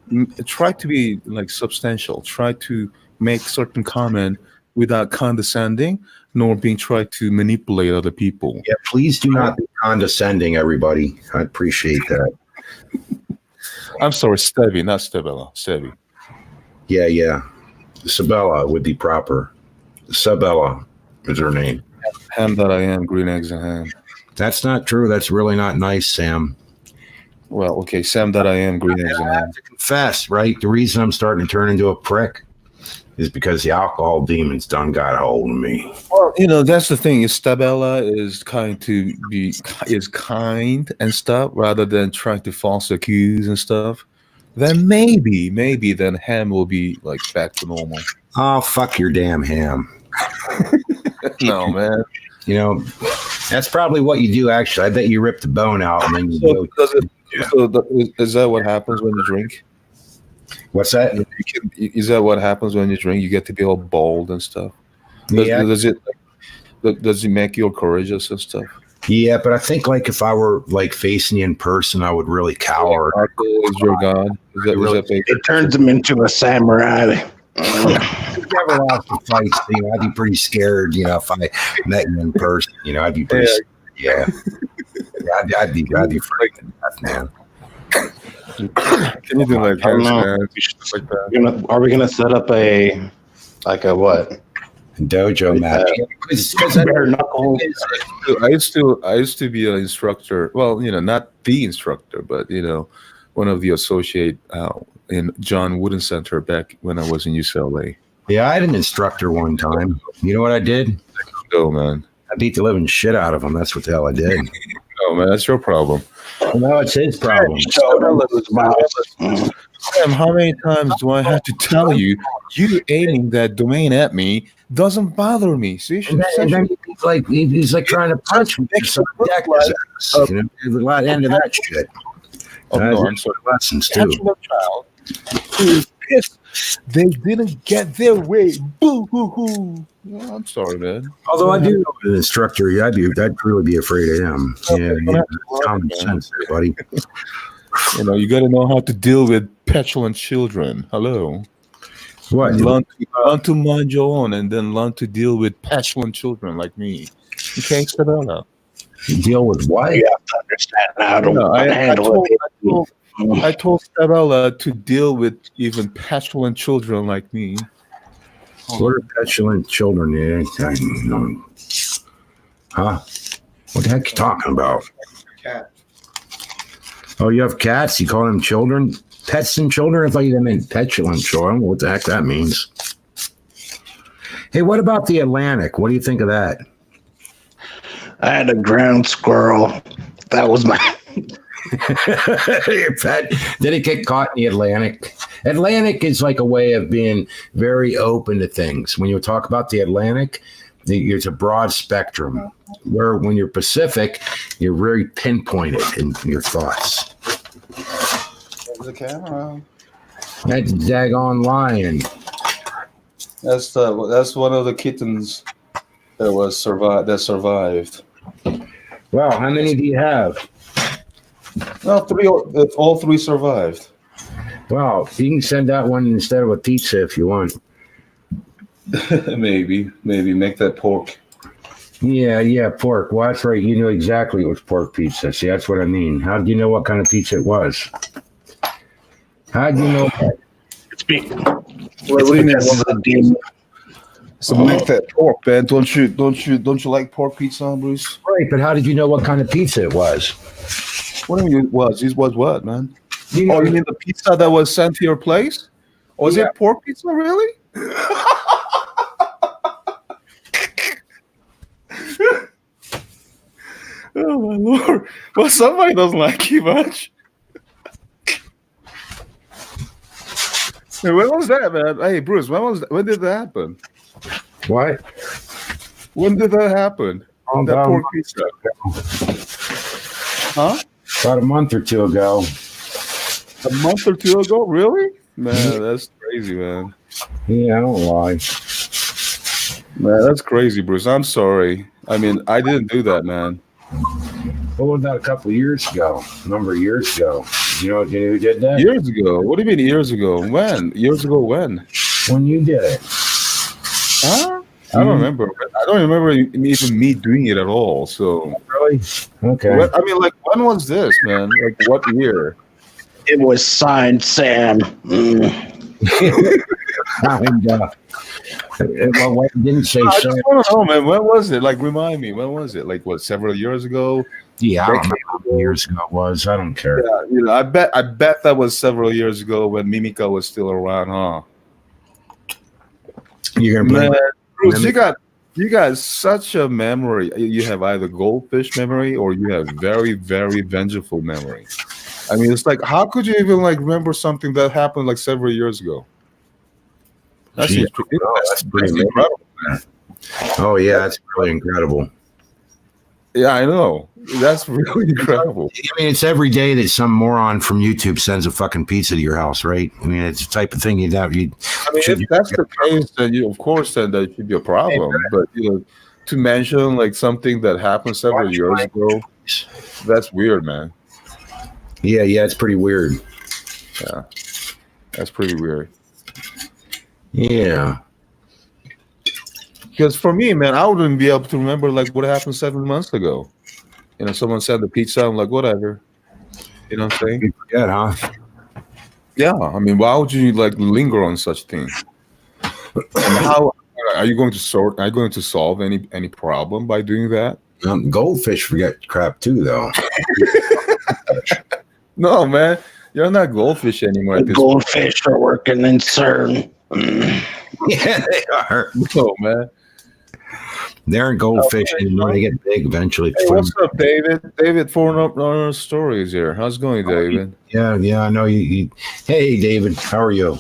try to be like substantial. Try to make certain comment without condescending, nor being tried to manipulate other people. Yeah, please do not be condescending, everybody. I appreciate that. I'm sorry, Stevie, not Stebella. Stevie. Yeah. Sabella would be proper. Sabella is her name. Ham that I am, green eggs and ham. That's not true. That's really not nice, Sam. Well, okay, Sam that I am, green eggs and I ham. have to confess, right? The reason I'm starting to turn into a prick is because the alcohol demons done got a hold of me. Well, you know, that's the thing. Is Stebella is kind and stuff, rather than trying to false accuse and stuff. Then maybe then ham will be like back to normal. Oh, fuck your damn ham. No, man. You know, that's probably what you do, actually. I bet you rip the bone out and then you So, go. is that what happens when you drink? What's that? Is that what happens when you drink? You get to be all bold and stuff. Yeah. Does it make you courageous and stuff? Yeah, but I think like if I were like facing you in person, I would really cower. Alcohol is your god. It turns him into a samurai. If you ever lost a fight, I'd be pretty scared, if I met you in person. I'd be pretty scared. Yeah. I'd be freaking death, man. Can you do like I don't know. handstands, like that? Are we gonna set up a what? Dojo match. I used to be an instructor. Well, not the instructor, but one of the associate in John Wooden Center back when I was in UCLA. Yeah, I had an instructor one time. You know what I did? Go, man. I beat the living shit out of him. That's what the hell I did. Oh, man, that's your problem. No, it's his problem. Sam, how many times do I have to tell you aiming that domain at me doesn't bother me? See, and then he's like trying to punch me. So there's a lot into that shit. Oh, no, I'm sorry. Lessons too. Child who is pissed they didn't get their way. Boo hoo hoo. Well, I'm sorry, man. Although I do know an instructor, I'd really be afraid of him. Yeah, common sense there, buddy. You got to know how to deal with petulant children. Hello. What? Learn to mind your own, and then learn to deal with petulant children like me. You can't set that up. Deal with what? You have to understand how to handle it. I told Stebella to deal with even petulant children like me. What are petulant children? Huh? What the heck are you talking about? Cat. Oh, you have cats? You call them children? Pets and children? I thought you meant petulant children. What the heck that means? Hey, what about the Atlantic? What do you think of that? I had a ground squirrel. That was my... Your pet, did it get caught in the Atlantic? Atlantic is like a way of being very open to things. When you talk about the Atlantic, it's a broad spectrum. Where when you're Pacific, you're very pinpointed in your thoughts. There's a camera. That daggone lion. That's one of the kittens that survived. Wow, how many do you have? No, all three survived. Wow, you can send that one instead of a pizza if you want. maybe make that pork. Yeah, pork. Well, that's right. You knew exactly it was pork pizza. See, that's what I mean. How did you know what kind of pizza it was? How did you know that? What do you mean? So make that pork, man. Don't you like pork pizza, Bruce? Right, but how did you know what kind of pizza it was? What do you mean it was? It was what, man? You You mean the pizza that was sent to your place? Was it pork pizza, really? Oh my lord! Well, somebody doesn't like you much. Hey, when was that, man? Hey, Bruce, when did that happen? What? When did that happen? Oh, That about, pork pizza. Huh? about a month or two ago. A month or two ago? Really? Man, that's crazy, man. Yeah, I don't lie. Man, that's crazy, Bruce. I'm sorry. I mean, I didn't do that, man. What was that a couple of years ago? A number of years ago. You know who did that? Years ago? What do you mean years ago? When? Years ago when? When you did it. Huh? I don't remember. I don't remember even me doing it at all. So, Really? Okay. I mean, like, when was this, man? Like, what year? It was signed Sam. And, well, it didn't say I so. just want to know, man. When was it? Like, remind me. When was it? Like, what? Several years ago? Yeah, I don't know how many years ago it was. I don't care. Yeah, you know, I bet that was several years ago when Mimika was still around, huh? You're gonna blame Man, it? Bruce, you got such a memory. You have either goldfish memory or you have very, very vengeful memory. I mean, it's like, how could you even like remember something that happened like several years ago? That Gee, seems pretty, that's pretty amazing. incredible. Oh yeah, that's really incredible. Yeah, I know. That's really incredible. I mean, it's every day that some moron from YouTube sends a fucking pizza to your house, right? I mean, it's the type of thing you'd have. I mean, if that's the case, then you, of course, then that should be a problem. But you know, to mention like something that happened several years ago, that's weird, man. Yeah, it's pretty weird. Yeah, that's pretty weird. Yeah. Because for me, man, I wouldn't be able to remember like what happened 7 months ago. You know, someone sent the pizza. I'm like, whatever. You know what I'm saying? You forget, huh? Yeah. I mean, why would you like linger on such things? And how are you going to sort? Are you going to solve any problem by doing that? Goldfish forget crap too, though. No, man. You're not goldfish anymore. The goldfish are working in CERN. Yeah, they are. No, man. They aren't goldfish anymore. They get big eventually. Hey, what's up, David? David, for stories here. How's it going, David? Yeah, I know you. Hey, David, how are you?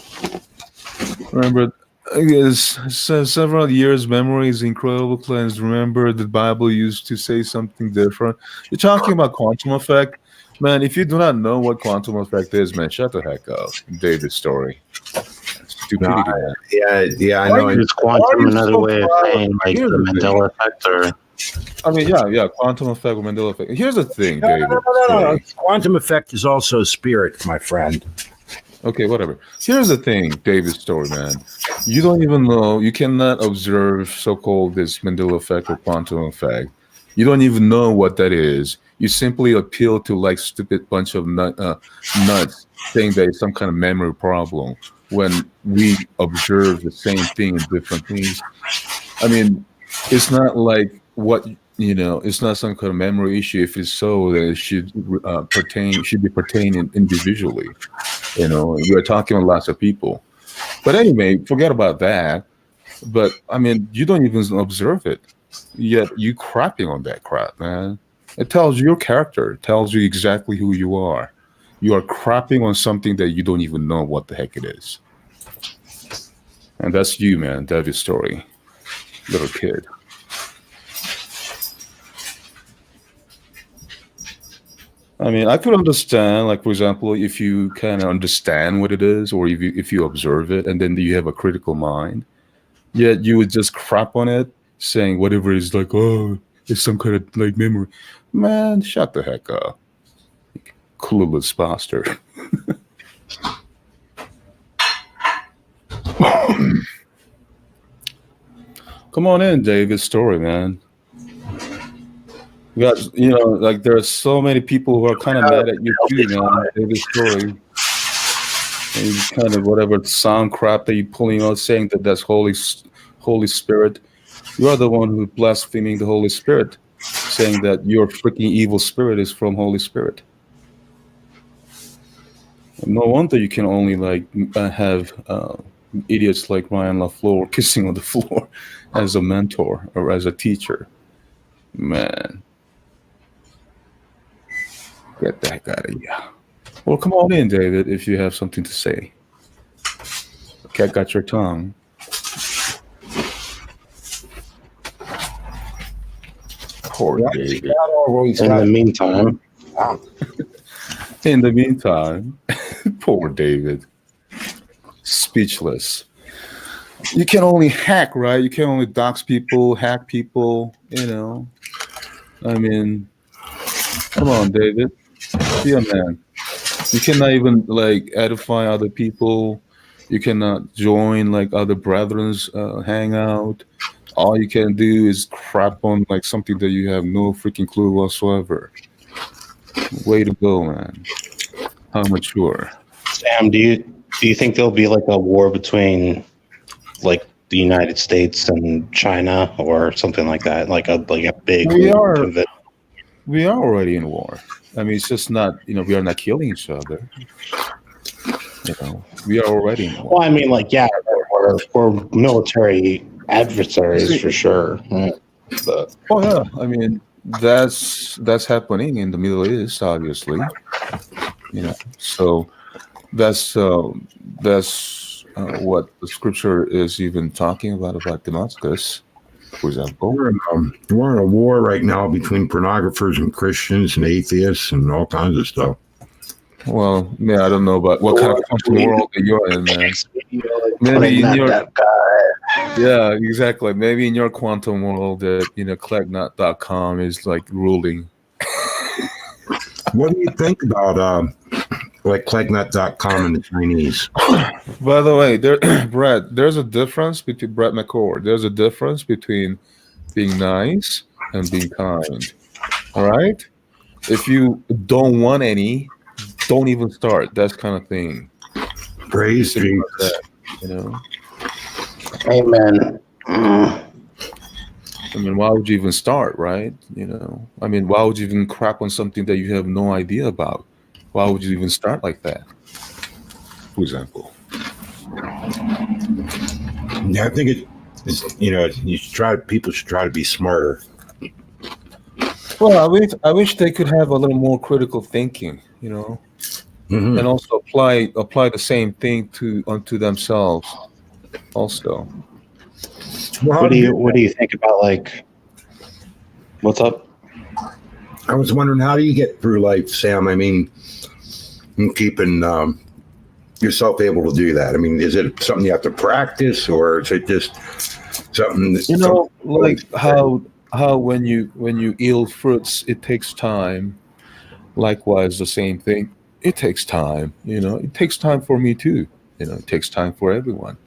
Remember, I guess several years memories, incredible cleanse. Remember, the Bible used to say something different. You're talking about quantum effect, man. If you do not know what quantum effect is, man, shut the heck up. David's story. Stupidity. Man. Yeah, I know. Is quantum another way of saying like the Mandela effect, or? I mean, yeah, quantum effect, Mandela effect. Here's the thing, David. No. Quantum effect is also spirit, my friend. Okay, whatever. Here's the thing, David's story, man. You don't even know, you cannot observe so-called this Mandela effect or quantum effect. You don't even know what that is. You simply appeal to like stupid bunch of nuts saying that it's some kind of memory problem when we observe the same thing in different things. I mean, it's not like what, you know, it's not some kind of memory issue. If it's so, then it should be pertaining individually. You know, we're talking with lots of people. But anyway, forget about that. But I mean, you don't even observe it, yet you crapping on that crap, man. It tells you your character. It tells you exactly who you are. You are crapping on something that you don't even know what the heck it is. And that's you, man. David's story. Little kid. I mean, I could understand, like, for example, if you kind of understand what it is, or if you observe it, and then you have a critical mind, yet you would just crap on it, saying whatever is like, oh, it's some kind of like memory. Man, shut the heck up, clueless bastard. Come on in, David's story, man. You got, you know, like there are so many people who are kind of mad at you too, man. David's story. And kind of whatever sound crap that you're pulling out, saying that that's Holy Spirit. You are the one who's blaspheming the Holy Spirit, saying that your freaking evil spirit is from Holy Spirit. And no wonder you can only like have idiots like Ryan LaFleur kissing on the floor as a mentor or as a teacher. Man. Get the heck out of here. Well, come on in, David, if you have something to say. Cat got your tongue. Poor Well, David. In the meantime, In the meantime, poor David. Speechless. You can only hack, right? You can only dox people, hack people, I mean, come on, David. Be a man. You cannot even like edify other people. You cannot join like other brethren's hangout. All you can do is crap on like something that you have no freaking clue whatsoever. Way to go, man. How mature. Sam, do you think there'll be like a war between like the United States and China or something like that? Like a big We are we are already in war. I mean, it's just not, we are not killing each other. We are already in war. Well, I mean, like, yeah, we're military adversaries for sure. Right? But Oh yeah, I mean that's happening in the Middle East, obviously. So that's what the scripture is even talking about Damascus, for example. We're in a war right now between pornographers and Christians and atheists and all kinds of stuff. Well, yeah, I don't know about what kind of quantum world that you're in, man. Maybe in your yeah, exactly. Maybe in your quantum world that Cleggnut.com is like ruling. What do you think about like Cleggnut.com and the Chinese? By the way, Brett, there's a difference between Brett McCord. There's a difference between being nice and being kind. All right? If you don't want any, don't even start. That kind of thing. Praise Jesus. That, amen. I mean, why would you even start, right? I mean, why would you even crap on something that you have no idea about? Why would you even start like that? For example. Yeah, I think people should try to be smarter. Well, I wish they could have a little more critical thinking, Mm-hmm. and also apply the same thing unto themselves, also. Well, What do you think about like what's up? I was wondering, how do you get through life, Sam? I mean, keeping yourself able to do that. I mean, is it something you have to practice, or is it just something that, like how when you yield fruits, it takes time. Likewise, the same thing. It takes time. It takes time for me too. It takes time for everyone.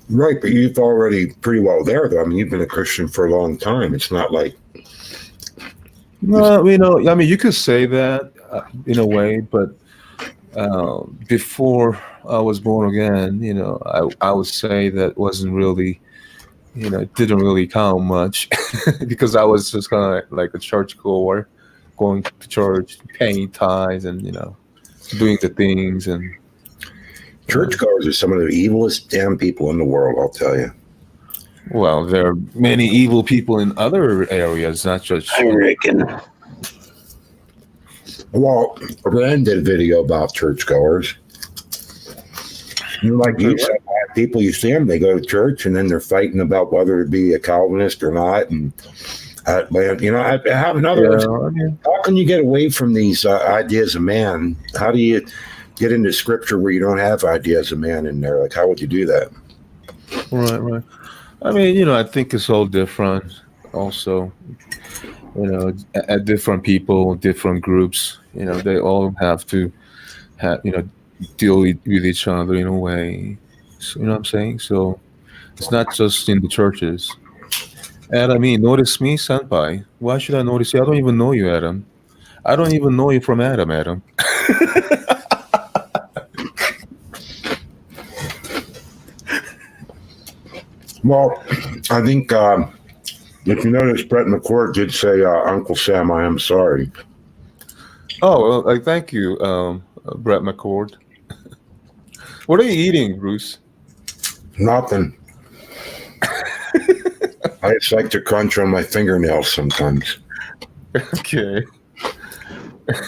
right? But you've already pretty well there, though. I mean, you've been a Christian for a long time. It's not like No, I mean, you could say that in a way, but before I was born again, I would say that wasn't really, it didn't really count much because I was just kind of like a churchgoer, going to church, paying tithes, and doing the things. And churchgoers are some of the evilest damn people in the world. I'll tell you. well, there are many evil people in other areas, not just. I reckon. Well, Rand did a video about churchgoers. Like you said, people, you see them, they go to church, and then they're fighting about whether to be a Calvinist or not. And I have another. How can you get away from these ideas of man? How do you get into scripture where you don't have ideas of man in there? Like, how would you do that? Right. I mean, I think it's all different. Also, at different people, different groups, they all have to deal with each other in a way. So, you know what I'm saying? So it's not just in the churches. And I mean, notice me, senpai. Why should I notice you? I don't even know you, Adam. I don't even know you from Adam. Well, I think if you notice, Brett McCord did say, Uncle Sam, I am sorry. Oh, well, thank you, Brett McCord. What are you eating, Bruce? Nothing. I just like to crunch on my fingernails sometimes. Okay.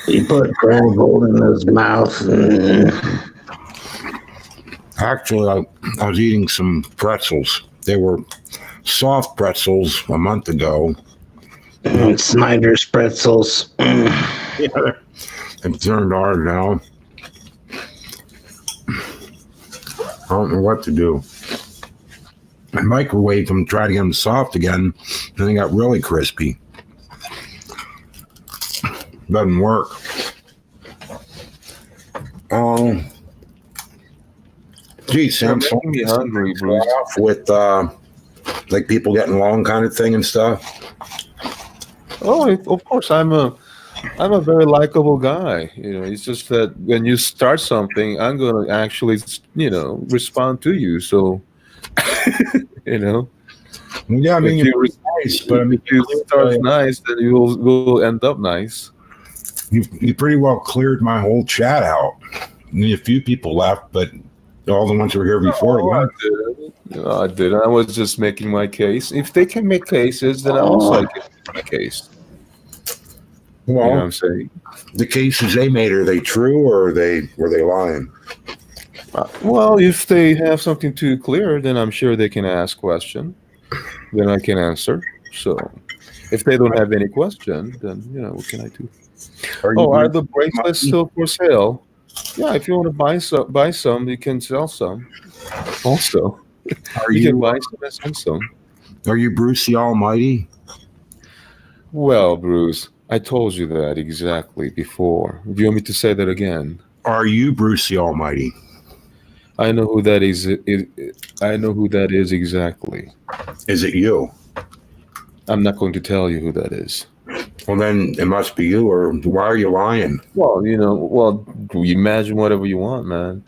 He put gravel in his mouth. Actually, I was eating some pretzels. They were soft pretzels a month ago. Snyder's pretzels. Yeah. It turned hard now. I don't know what to do. I microwaved them, tried to get them soft again, and they got really crispy. Doesn't work. Gee, Sam, You're making me hungry, Bruce. off with like people getting along kind of thing and stuff. Oh, of course, I'm a very likable guy. It's just that when you start something, I'm gonna actually, respond to you. So, you know, Yeah, I mean, if you you're nice, but I mean, if you start nice, then you will end up nice. you pretty well cleared my whole chat out. I mean, a few people left, but all the ones who were here before. No, I didn't. No, I didn't. I was just making my case. If they can make cases, then I can make my case. You know what Well, I'm saying? the cases they made, are they true or were they lying? Well, if they have something to clear, then I'm sure they can ask question. Then I can answer. So, if they don't have any question, then what can I do? Are the bracelets still for sale? Yeah, if you want to buy some, you can sell some. Also, Are you can you buy some and sell some. are you Bruce the Almighty? Well, Bruce, I told you that exactly before. Do you want me to say that again? Are you Bruce the Almighty? I know who that is. I know who that is exactly. Is it you? I'm not going to tell you who that is. Well, then it must be you. Or why are you lying? Well, you imagine whatever you want, man.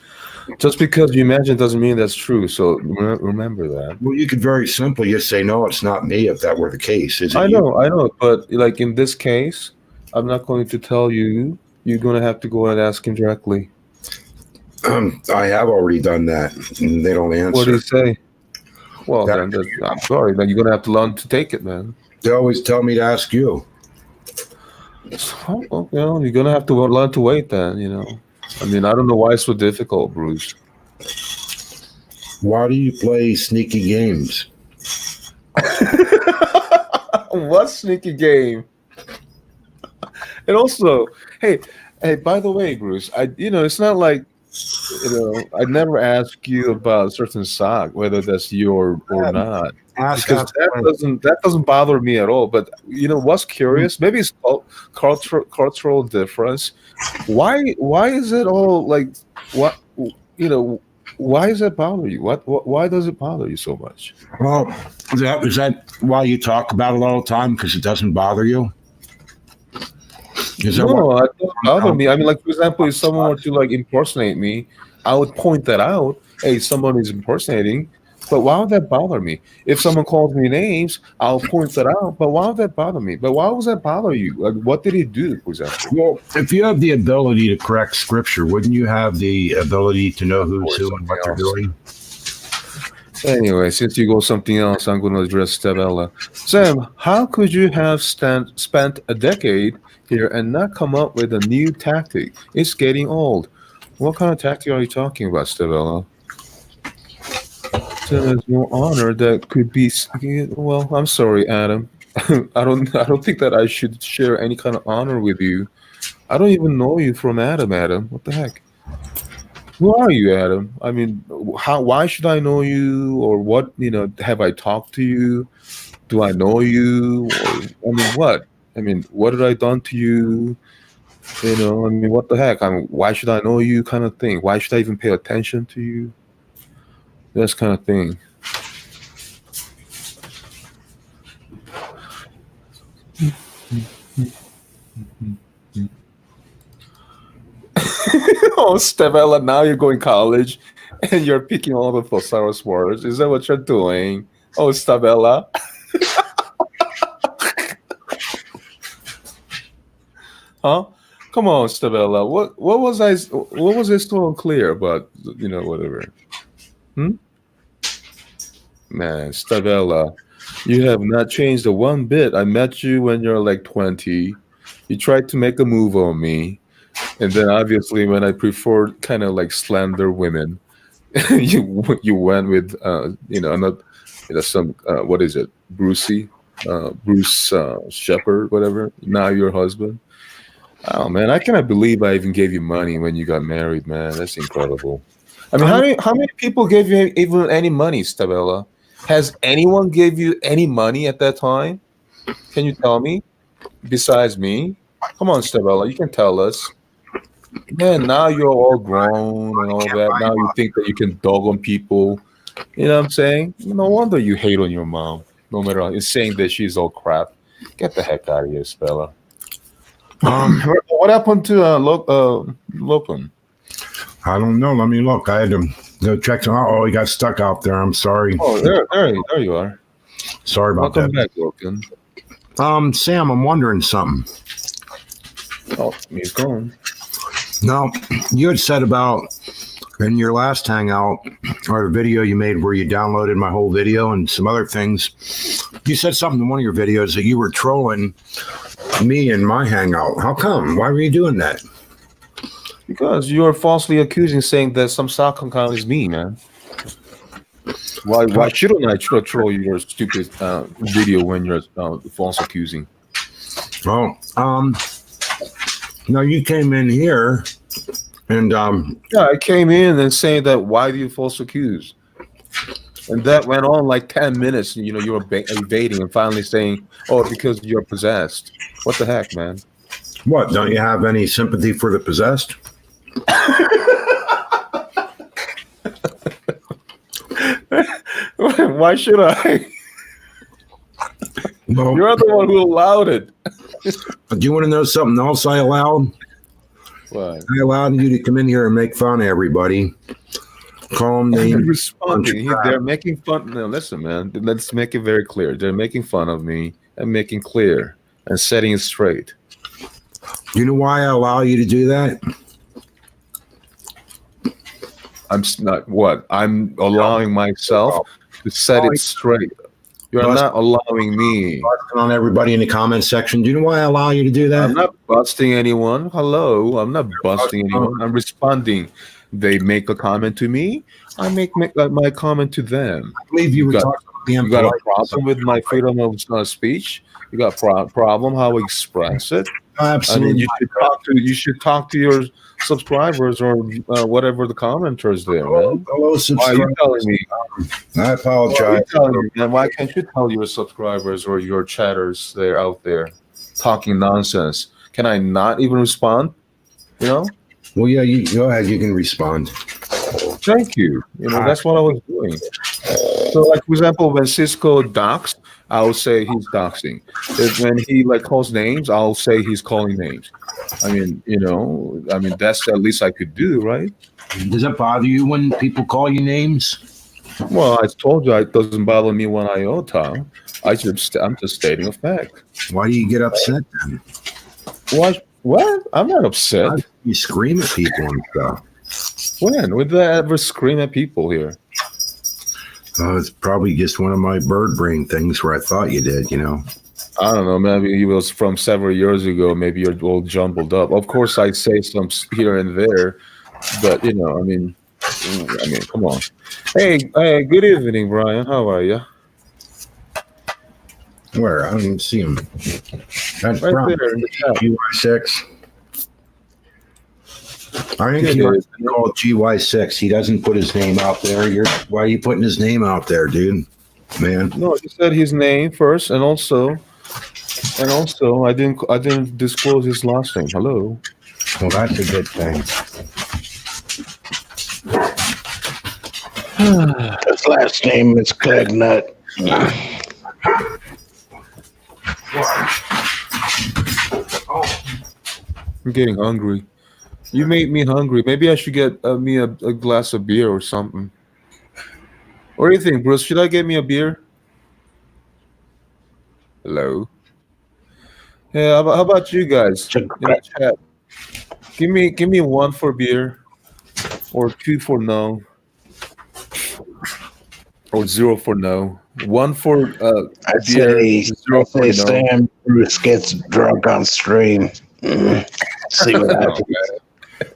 Just because you imagine doesn't mean that's true. So remember that. Well, you could very simply just say, "No, it's not me." If that were the case, is it I you? know, but like in this case, I'm not going to tell you. You're going to have to go and ask him directly. I have already done that, and they don't answer. What did he say? Well, That- then I'm sorry. Then you're going to have to learn to take it, man. They always tell me to ask you. So, well, you're going to have to learn to wait then, I mean, I don't know why it's so difficult, Bruce. Why do you play sneaky games? What sneaky game? And also, hey, by the way, Bruce, it's not like, I never ask you about a certain sock, whether that's you or not. Because that doesn't bother me at all. But what's curious? Maybe it's cultural difference. Why is it all like what Why does that bother you? Why does it bother you so much? Well, is that why you talk about it all the time? Because it doesn't bother you? Is that No, what, it doesn't bother me. I mean, like for example, if someone were to like impersonate me, I would point that out. Hey, someone is impersonating. But why would that bother me? If someone calls me names, I'll point that out. But why would that bother me? But why would that bother you? Like, what did he do, for example? well, if you have the ability to correct scripture, wouldn't you have the ability to know who's who and what they're doing? Anyway, since you go something else, I'm going to address Stabella. Sam, how could you have spent a decade here and not come up with a new tactic? It's getting old. What kind of tactic are you talking about, Stabella? There's no honor that could be. Well, I'm sorry, Adam. I don't think that I should share any kind of honor with you. I don't even know you from Adam. Adam, what the heck? Who are you, Adam? I mean, why should I know you, or what? Have I talked to you? Do I know you? Or, I mean, what? I mean, what did I done to you? I mean, what the heck? I mean, why should I know you? Kind of thing. Why should I even pay attention to you? This kind of thing. Oh, Stabella, now you're going college and you're picking all the thesaurus words. Is that what you're doing? Oh, Stabella. Huh? Come on, Stabella. What was I so unclear about, whatever? Man, Stabella, you have not changed a one bit. I met you when you're like 20. You tried to make a move on me. And then obviously when I preferred kind of like slender women, you went with not some what is it, Bruce Shepherd, whatever. Now your husband. Oh man, I cannot believe I even gave you money when you got married, man. That's incredible. I mean, how many people gave you even any money, Stabella? Has anyone gave you any money at that time? Can you tell me? Besides me? Come on, Stabella, you can tell us. Man, now you're all grown and all that. Now you think that you can dog on people. You know what I'm saying? No wonder you hate on your mom. No matter what, it's saying that she's all crap. Get the heck out of here, Stella. What happened to Lopan? I don't know. Let me look. I had to go check. Oh, he got stuck out there. I'm sorry. Oh, there you are. Sorry about Welcome that. back, Lopan. Sam, I'm wondering something. Oh, he's gone. No, you had said about in your last hangout or the video you made where you downloaded my whole video and some other things. You said something in one of your videos that you were trolling me in my hangout. How come? Why were you doing that? Because you're falsely accusing, saying that some stock account is me, man. Why shouldn't I troll your stupid video when you're false accusing? Oh, no, you came in here and yeah, I came in and saying that why do you false accuse? And that went on like 10 minutes. You know, you were evading and finally saying, "Oh, because you're possessed." What the heck, man? What? Don't you have any sympathy for the possessed? Why should I? No. You're the one who allowed it. Do you want to know something else I allowed? What? I allowed you to come in here and make fun of everybody. Call them names. Responding. They're making fun. No, listen, man. Let's make it very clear. They're making fun of me and making clear and setting it straight. Do you know why I allow you to do that? I'm not what? I'm allowing myself to set it straight. You're not allowing me. Busting on everybody in the comment section. Do you know why I allow you to do that? I'm not busting anyone. Hello. I'm not busting anyone. I'm responding. They make a comment to me. I make my comment to them. I believe you were talking about you got a problem with my freedom of speech? You got a problem how I express it? Absolutely. I mean, you should talk to your subscribers or whatever the commenters there, man. Hello, Why are you telling me? I apologize. Why can't you tell your subscribers or your chatters there out there talking nonsense? Can I not even respond? You know? Well, yeah, you go ahead. You can respond. Thank you. You know, that's what I was doing. So, like, for example, when Cisco docs, I'll say he's doxing. When he calls names, I'll say he's calling names. I mean, that's the least I could do, right? Does that bother you when people call you names? Well, I told you it doesn't bother me one iota. I'm just stating a fact. Why do you get upset then? What? I'm not upset. You scream at people and stuff. When? When did I ever scream at people here? It's probably just one of my bird brain things where I thought you did, you know. I don't know. Maybe it was from several years ago. Maybe you're all jumbled up. Of course, I say some here and there, but I mean, come on. Hey, good evening, Brian. How are you? Where? I don't even see him. That's right there in the chat. GY6. I think he was called GY6. He doesn't put his name out there. Why are you putting his name out there, dude? Man. No, he said his name first, and also, I didn't disclose his last name. Hello. Well, that's a good thing. His last name is Clagnut. I'm getting hungry. You made me hungry. Maybe I should get me a glass of beer or something. What do you think, Bruce? Should I get me a beer? Hello. Yeah. How about you guys? In the chat. Give me one for beer, or two for no, or zero for no. One for I'd beer. say, Zero for no. Sam Bruce gets drunk on stream. See what happens.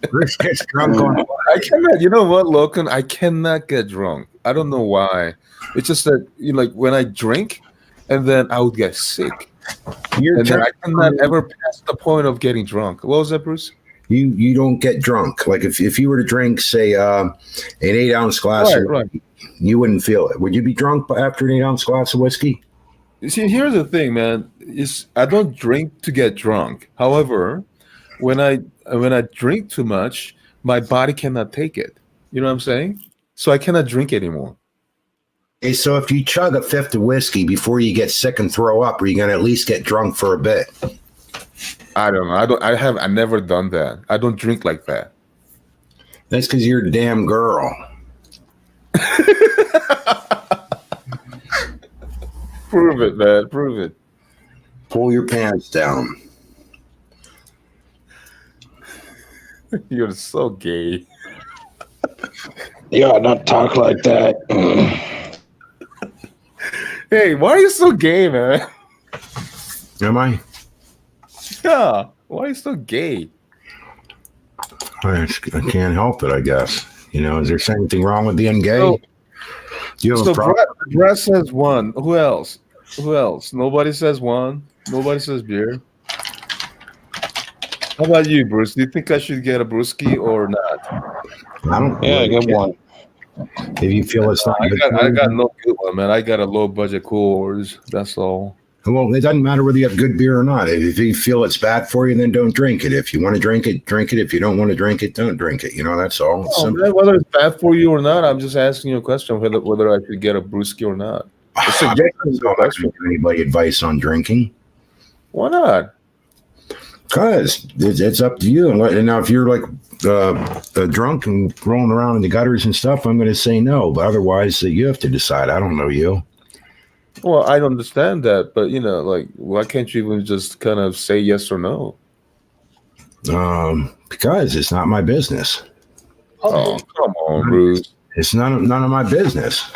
Bruce gets drunk on. I cannot. You know what, Logan? I cannot get drunk. I don't know why. It's just that like when I drink, and then I would get sick, You're and then I telling cannot me ever pass the point of getting drunk. What was that, Bruce? you don't get drunk. Like if you were to drink, say, an 8-ounce glass, of Right. whiskey, you wouldn't feel it. Would you be drunk after an 8-ounce glass of whiskey? You see, here's the thing, man. Is I don't drink to get drunk. However, when I drink too much, my body cannot take it. You know what I'm saying? So I cannot drink anymore. Hey, so if you chug a fifth of whiskey before you get sick and throw up, are you going to at least get drunk for a bit? I don't know. I never done that. I don't drink like that. That's because you're a damn girl. Prove it, man. Prove it. Pull your pants down. You're so gay. Yeah, not talk like that. Hey, why are you so gay, man? Am I? Yeah. Why are you so gay? I can't help it, I guess. You know, is there anything wrong with being gay? So- Do you have So a problem? Brett says one. Who else? Who else? Nobody says one. Nobody says beer. How about you, Bruce? Do you think I should get a brewski or not? I don't. Yeah, really get care. one. If you feel it's not good, I got no good one, man. I got a low budget Coors. That's all. well, it doesn't matter whether you have good beer or not. If you feel it's bad for you, then don't drink it. If you want to drink it, drink it. If you don't want to drink it, don't drink it. You know, that's all. It's Oh, simple. man, whether it's bad for you or not, I'm just asking you a question whether I should get a brewski or not. It's a I'm yes or not no gonna question. give anybody advice on drinking. Why not? Because it's up to you. And now, if you're like drunk and rolling around in the gutters and stuff, I'm going to say no. But otherwise, you have to decide. I don't know you. Well, I understand that, but like, why can't you even just kind of say yes or no? Because it's not my business. Oh, come on, Bruce. It's none of my business.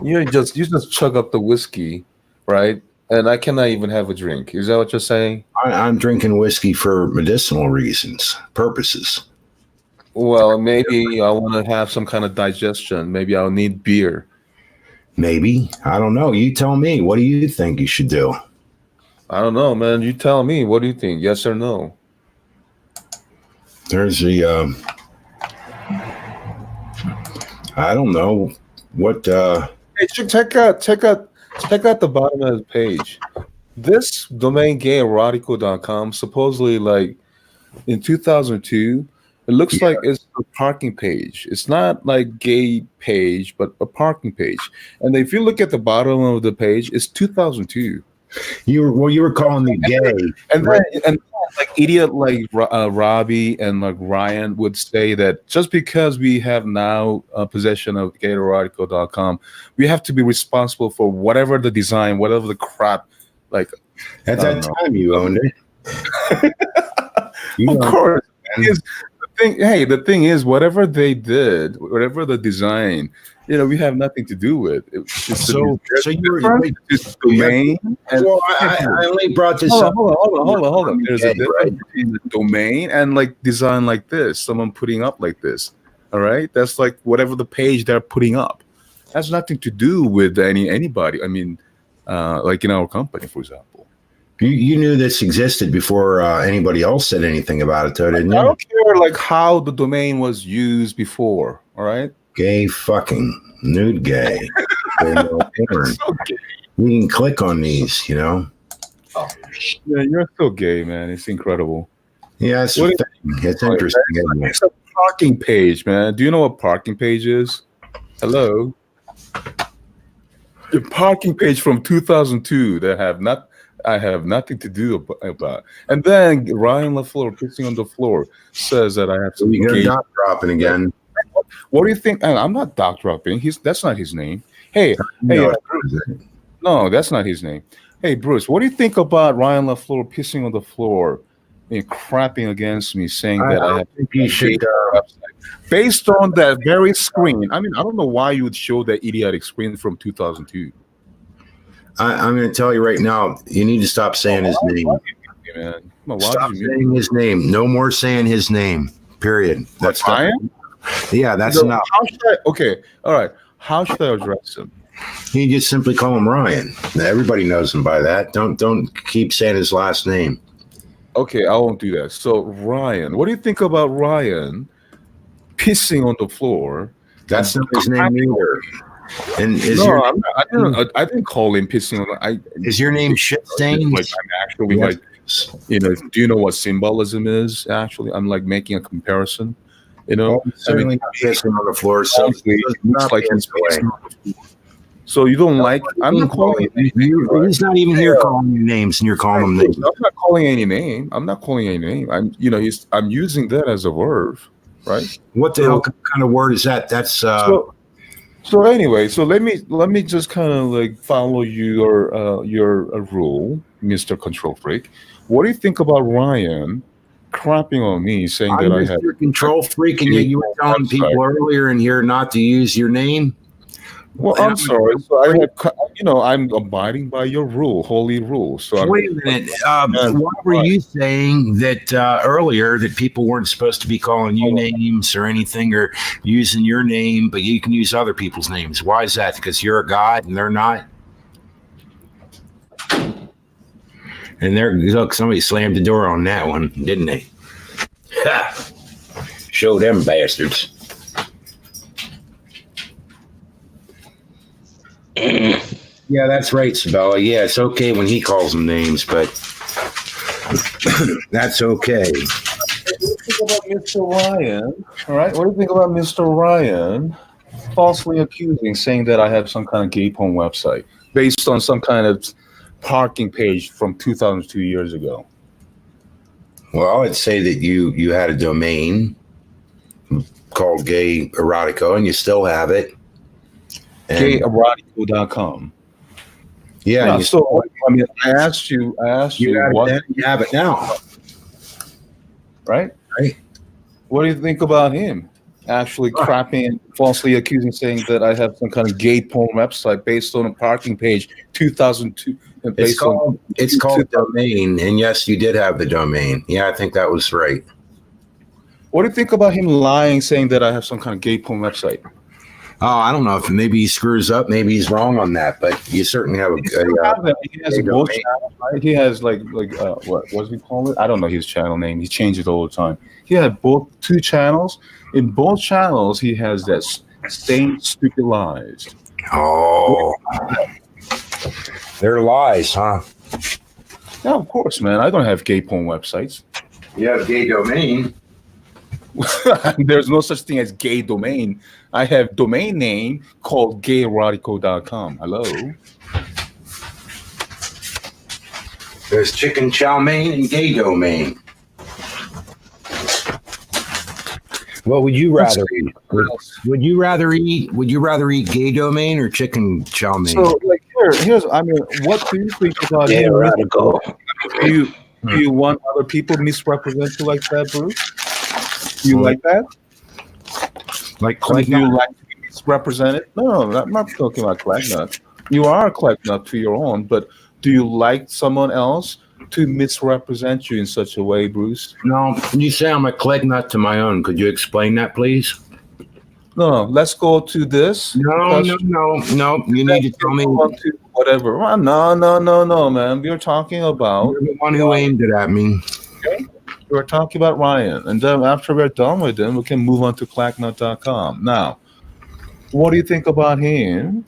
You just chug up the whiskey, right? And I cannot even have a drink. Is that what you're saying? I'm drinking whiskey for medicinal reasons, purposes. Well, maybe I want to have some kind of digestion. Maybe I'll need beer. Maybe. I don't know. You tell me. What do you think you should do? I don't know, man. You tell me. What do you think? Yes or no? There's the I don't know what Hey, check out the bottom of the page. This domain gayerotico.com supposedly, like, in 2002, it looks like it's a parking page. It's not like gay page, but a parking page. And if you look at the bottom of the page, it's 2002. you were calling me gay. And then, and like idiot like Robbie and like Ryan would say that just because we have now possession of gayerotico.com, we have to be responsible for whatever the design, whatever the crap. Like, At I that don't know. time you owned it. You Of owned course. it. The thing is, whatever they did, whatever the design, we have nothing to do with. It's just So you were different. It's domain. And, well, I only brought this hold up. on. There's a Okay, difference right. between the domain and like design like this, someone putting up like this. All right, that's like whatever the page they're putting up. Has nothing to do with anybody. I mean, like in our company, for example. You knew this existed before anybody else said anything about it, though, didn't I you? don't care like how the domain was used before. All right. Gay fucking nude gay. No porn. So gay. You can click on these, you know. Yeah, you're so gay, man. It's incredible. Yeah, it's a What thing. It's interesting. Isn't it? It's a parking page, man. Do you know what parking page is? Hello. The parking page from 2002 that I have nothing to do about. And then Ryan LaFleur pissing on the floor says that I have So to you're gay. not dropping again. What do you think? And I'm not doc dropping. That's not his name. Hey, No, no, that's not his name. Hey, Bruce, what do you think about Ryan LaFleur pissing on the floor and crapping against me, saying that I have think you should. based on that very screen? I mean, I don't know why you would show that idiotic screen from 2002. I'm going to tell you right now. You need to stop saying his name. man. Come on, why Stop did you mute saying his name. No more saying his name. Period. That's Ryan? yeah. That's So enough. how should I? Okay, all right. How should I address him? You just simply call him Ryan. Everybody knows him by that. Don't keep saying his last name. Okay, I won't do that. So Ryan, what do you think about Ryan pissing on the floor? That's and not his name either. And is No, your I didn't call him pissing on. is your name shit stain? Like I'm actually Yes. like, do you know what symbolism is? Actually, I'm like making a comparison. Oh, certainly not pissing on the floor. So Honestly, it looks not like the he's way. pissing on the floor. So you don't like? I'm not calling him. He's not even here calling you names, and you're calling him names. I'm not calling any name. I'm not calling any name. I'm using that as a verb, right? What the hell kind of word is that? That's So anyway, so let me just kind of like follow your rule, Mr. Control Freak. What do you think about Ryan crapping on me, saying I'm that I just have your control freak, and yet you were telling people earlier in here not to use your name. Well, I'm sorry. So I'm abiding by your rule, holy rule. So Wait a minute. Why were you saying that earlier that people weren't supposed to be calling you names or anything or using your name, but you can use other people's names? Why is that? Because you're a god and they're not? And look, somebody slammed the door on that one, didn't they? Ha! Show them bastards. Yeah, that's right, Sabella. Yeah, it's okay when he calls them names, but that's okay. what do you think about Mr. Ryan? All right. What do you think about Mr. Ryan falsely accusing, saying that I have some kind of gay porn website based on some kind of parking page from 2002 years ago? Well, I'd say that you had a domain called Gay Erotico, and you still have it. GayErotico.com. Yeah. So I mean, I asked you what you have it now, right? Right. What do you think about him actually crapping, falsely accusing, saying that I have some kind of gay porn website based on a parking page 2002? It's called domain, and yes, you did have the domain. Yeah, I think that was right. What do you think about him lying, saying that I have some kind of gay porn website? Oh, I don't know if maybe he screws up, maybe he's wrong on that, but you certainly have He has both channels, right? He has like what does he call it? I don't know his channel name. He changes it all the time. He had two channels. In both channels, he has that same stupid lies. Oh, they're lies, huh? Yeah, of course, man. I don't have gay porn websites. You have gay domain. There's no such thing as gay domain. I have domain name called GayErotico.com. Hello. There's chicken chow mein and gay domain. What would you rather eat? Would you rather eat gay domain or chicken chow mein? So like here's I mean, what do you think about Gay Erotico. Do you want other people misrepresent you like that, Bruce? Do you like that? Like Do you like to be misrepresented? No, I'm not talking about Clagnut. You are a Clagnut to your own, but do you like someone else to misrepresent you in such a way, Bruce? No, you say I'm a clegg nut to my own. Could you explain that, please? No, let's go to this. No. You need to tell me. Whatever. Oh, no, man. We're talking about. You're the one who aimed it at me. Okay. We're talking about Ryan. And then after we're done with him, we can move on to clacknut.com. Now, what do you think about him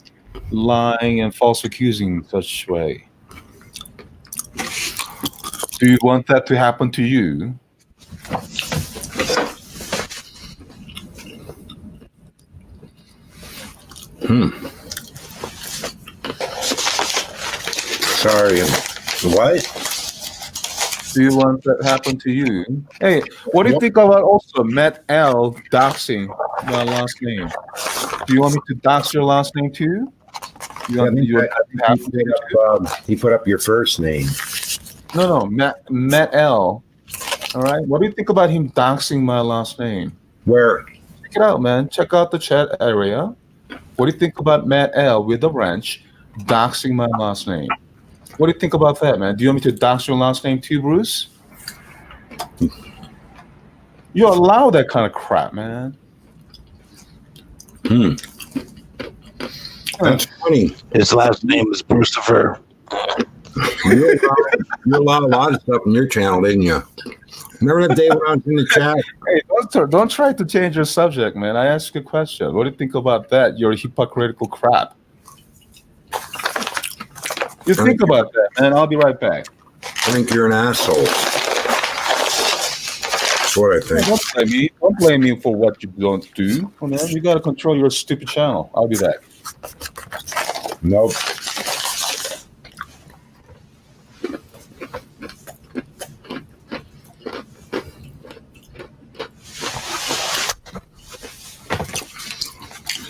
lying and false accusing in such a way? Do you want that to happen to you? Sorry. What? Do you want that happen to you? Hey, what do you think about also Matt L doxing my last name? Do you want me to dox your last name too? He put up your first name. No, Matt L. All right. What do you think about him doxing my last name? Where? Check it out, man. Check out the chat area. What do you think about Matt L with the wrench doxing my last name? What do you think about that, man? Do you want me to dox your last name too, Bruce? You allow that kind of crap, man. That's funny. His last name is Brucifer. You allow a lot of stuff on your channel, didn't you? Remember that day when I was in the chat? Hey, don't try to change your subject, man. I asked you a question. What do you think about that? Your hypocritical crap. You think about that, man. I'll be right back. I think you're an asshole. That's what I think. Don't blame me. Don't blame me for what you don't do. Man, you got to control your stupid channel. I'll be back. Nope.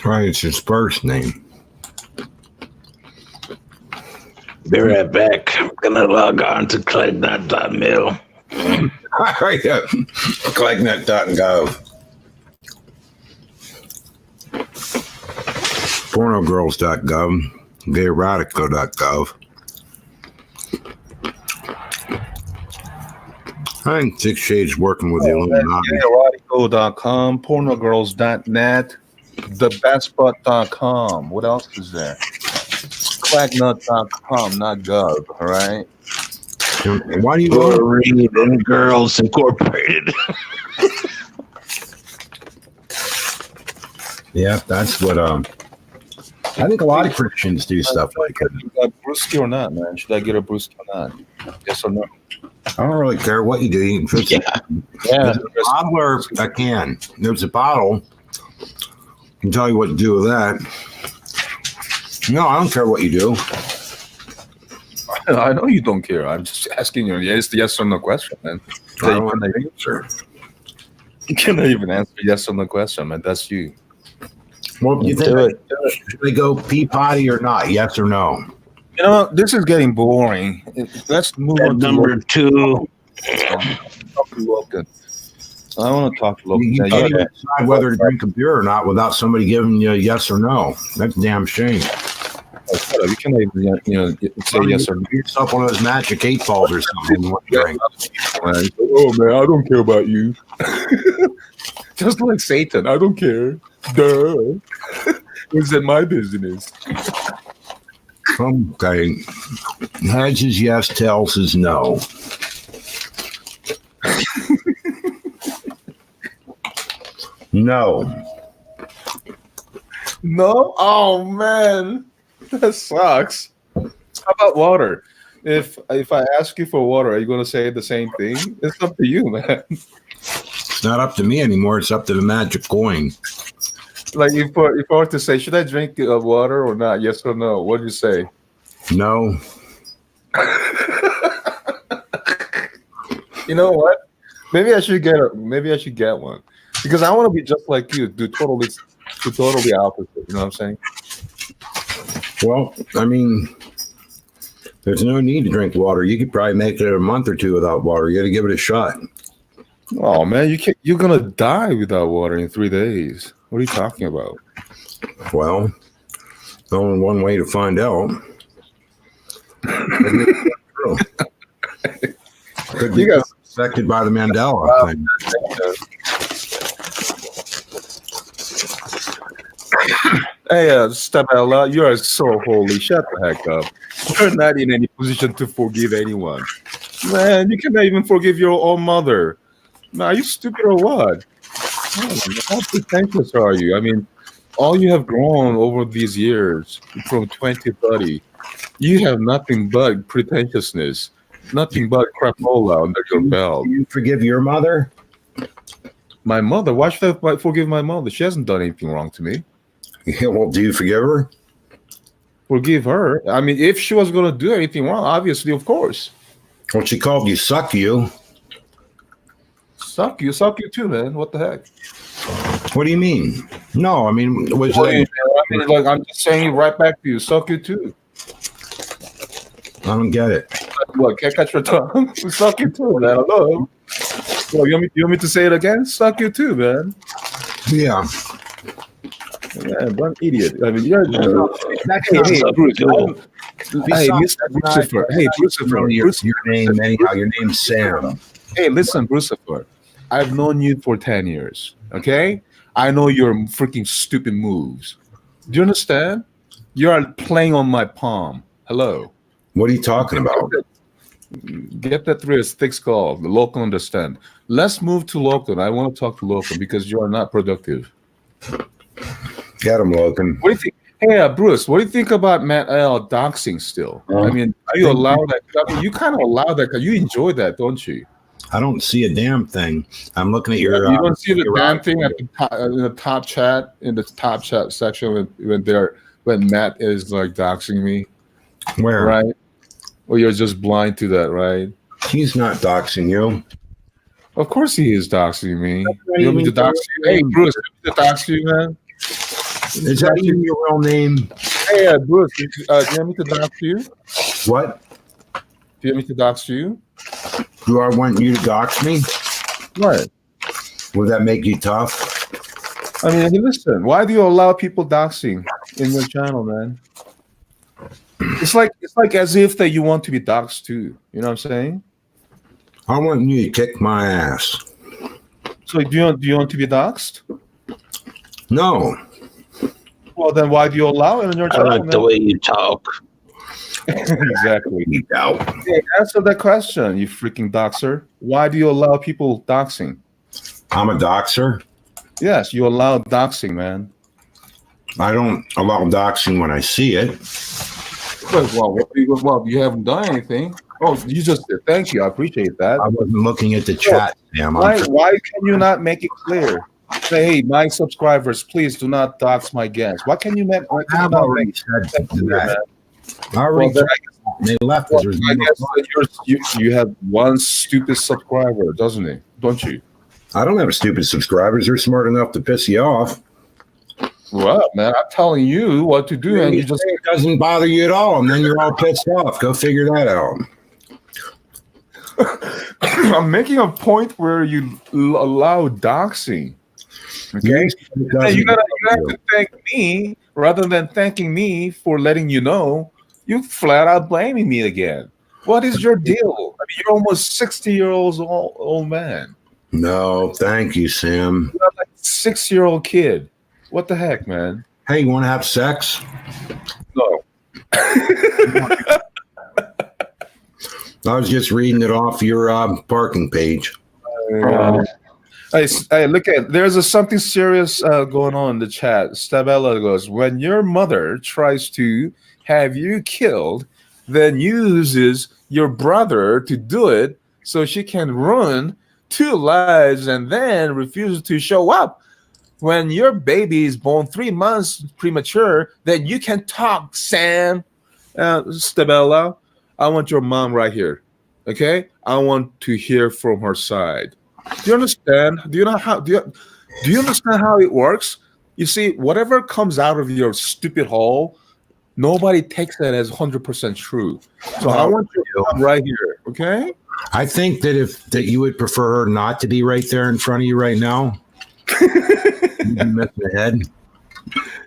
Right, it's his first name. Be right back. I'm gonna log on to clegnet.mil. Right, yeah. Clegnet.gov. Pornogirls.gov. Gayerotica.gov. I think Six Shades working with the Illuminati. Gayerotica.com, pornogirls.net, thebestbutt.com. What else is there? Clagnut.com, not gov, all right? Why do you Read and Girls Incorporated. Yeah, that's what I think a lot of Christians do stuff like that. You got brewski or not, man? Should I get a brewski or not? Yes or no? I don't really care what you do. You can fix it. Yeah. Bottle or I can. There's a bottle. I can tell you what to do with that. No, I don't care what you do. I know you don't care. I'm just asking you. It's the yes or no question, man. I don't want to answer. You cannot even answer yes or no question, man. That's you. Well, you think should they go pee potty or not? Yes or no? You know, this is getting boring. Let's move on to number 2. Talk to Logan. I want to talk to Logan. You can't even decide whether to drink a beer or not without somebody giving you a yes or no. That's a damn shame. You cannot even, say yes or no. Give yourself one of those magic 8 balls or something. Oh man, I don't care about you. Just like Satan, I don't care. Duh. It's in my business. Okay. Heads is yes, tails is no. No. No? Oh man. That sucks. How about water? If I ask you for water, are you gonna say the same thing? It's up to you, man. It's not up to me anymore. It's up to the magic coin. Like if I were to say, should I drink water or not? Yes or no? What do you say? No. You know what? Maybe I should get one because I want to be just like you. Do totally opposite. You know what I'm saying? Well, I mean, there's no need to drink water. You could probably make it a month or two without water. You got to give it a shot. Oh man, you're gonna die without water in 3 days. What are you talking about? Well, there's only one way to find out. Could be affected by the Mandela thing. Hey, Stabella, you are so holy. Shut the heck up. You're not in any position to forgive anyone. Man, you cannot even forgive your own mother. Man, are you stupid or what? How pretentious are you? I mean, all you have grown over these years from 2030, you have nothing but pretentiousness, nothing but crapola under your belt. Do you forgive your mother? My mother? Why should I forgive my mother? She hasn't done anything wrong to me. Yeah, well, do you forgive her? Forgive her? I mean, if she was going to do anything wrong, obviously, of course. Well, she called you suck you. Suck you too, man. What the heck? What do you mean? No, I mean, was like I'm just saying right back to you. Suck you too. I don't get it. What? Can't catch your tongue? Suck you too, man. Hello. Well, you want me to say it again? Suck you too, man. Yeah. Man, what an idiot. I mean, you're That's not Hey, Besides, Mr. Lucifer. Hey, Lucifer. your name anyhow. Your name's Sam. Hey, listen, Lucifer. I've known you for 10 years. Okay, I know your freaking stupid moves. Do you understand? You are playing on my palm. Hello. What are you talking about? Get that through a thick skull. The local understand. Let's move to local. I want to talk to local because you are not productive. Get him, Logan. What do you think? Hey, Bruce, what do you think about Matt L doxing still? I mean, are you allowed that? I mean, you kind of allow that because you enjoy that, don't you? I don't see a damn thing. I'm looking at your. You don't see the your damn thing at the top, in the top chat section when Matt is like doxing me, Where? right? Or you're just blind to that, right? He's not doxing you. Of course he is doxing me. Right, You want me to dox you? Hey, Bruce, you want me to dox you, man? Is that even your real name? Hey, Bruce, do you want me to dox you? What? Do you want me to dox you? Do I want you to dox me? Right. Will that make you tough? I mean, hey, listen, why do you allow people doxing in your channel, man? It's like as if that you want to be doxed too. You know what I'm saying? I want you to kick my ass. So do you want to be doxed? No. Well, then why do you allow it in your I channel? like the way you talk. Exactly. No. Hey, answer that question, you freaking doxer. Why do you allow people doxing? I'm a doxer. Yes, you allow doxing, man. I don't allow doxing when I see it. Well, you haven't done anything. Oh, you just did. Thank you. I appreciate that. I wasn't looking at the chat, Sam. Why can you not make it clear? Say, hey, my subscribers, please do not dox my guests. Why can you not I've already make said clear, man? that. I already Well, they left. Well, There's I no- guess that you have one stupid subscriber, doesn't he? Don't you? I don't have stupid subscribers. They're smart enough to piss you off. Well, man, I'm telling you what to do, and you just it doesn't bother you at all, and then you're all pissed off. Go figure that out. I'm making a point where you allow doxing. Okay, and you gotta have to thank me rather than thanking me for letting you know. You flat out blaming me again. What is your deal? I mean, you're almost 60-year-old old man. No, thank you, Sam. You're like a 6-year-old kid. What the heck, man? Hey, you want to have sex? No. I was just reading it off your parking page. Hey, look at there's something serious going on in the chat. Stabella goes, when your mother tries to have you killed, then uses your brother to do it so she can ruin 2 lives and then refuses to show up. When your baby is born 3 months premature, then you can talk, Sam. Stabella, I want your mom right here. Okay? I want to hear from her side. Do you understand? Do you understand how it works? You see, whatever comes out of your stupid hole, nobody takes that as 100% true. So I want your mom right here. Okay? I think that you would prefer her not to be right there in front of you right now. You'd be messing ahead.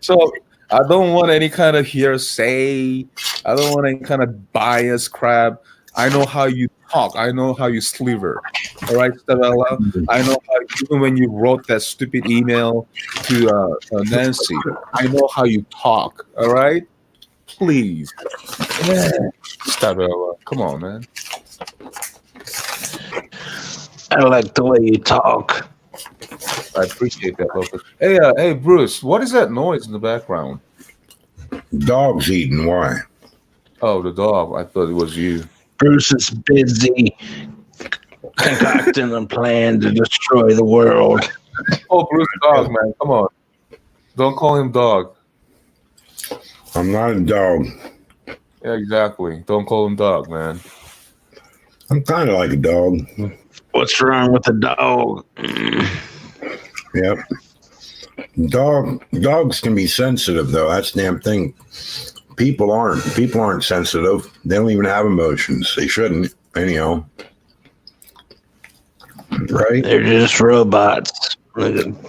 So I don't want any kind of hearsay. I don't want any kind of bias crap. I know how you talk. I know how you sliver. All right, Stella? I know how, even when you wrote that stupid email to Nancy, I know how you talk. All right? Please. Yeah. Stella, come on, man. I like the way you talk. I appreciate that, Lopez. Hey, hey, Bruce, what is that noise in the background? Dog's eating. Why? Oh, the dog. I thought it was you. Bruce is busy concocting a plan to destroy the world. Oh, Bruce, dog, man. Come on. Don't call him dog. I'm not a dog. Yeah, exactly. Don't call him dog, man. I'm kind of like a dog. What's wrong with the dog? Yep. Dogs can be sensitive though. That's the damn thing. People aren't. People aren't sensitive. They don't even have emotions. They shouldn't. Anyhow. Right? They're just robots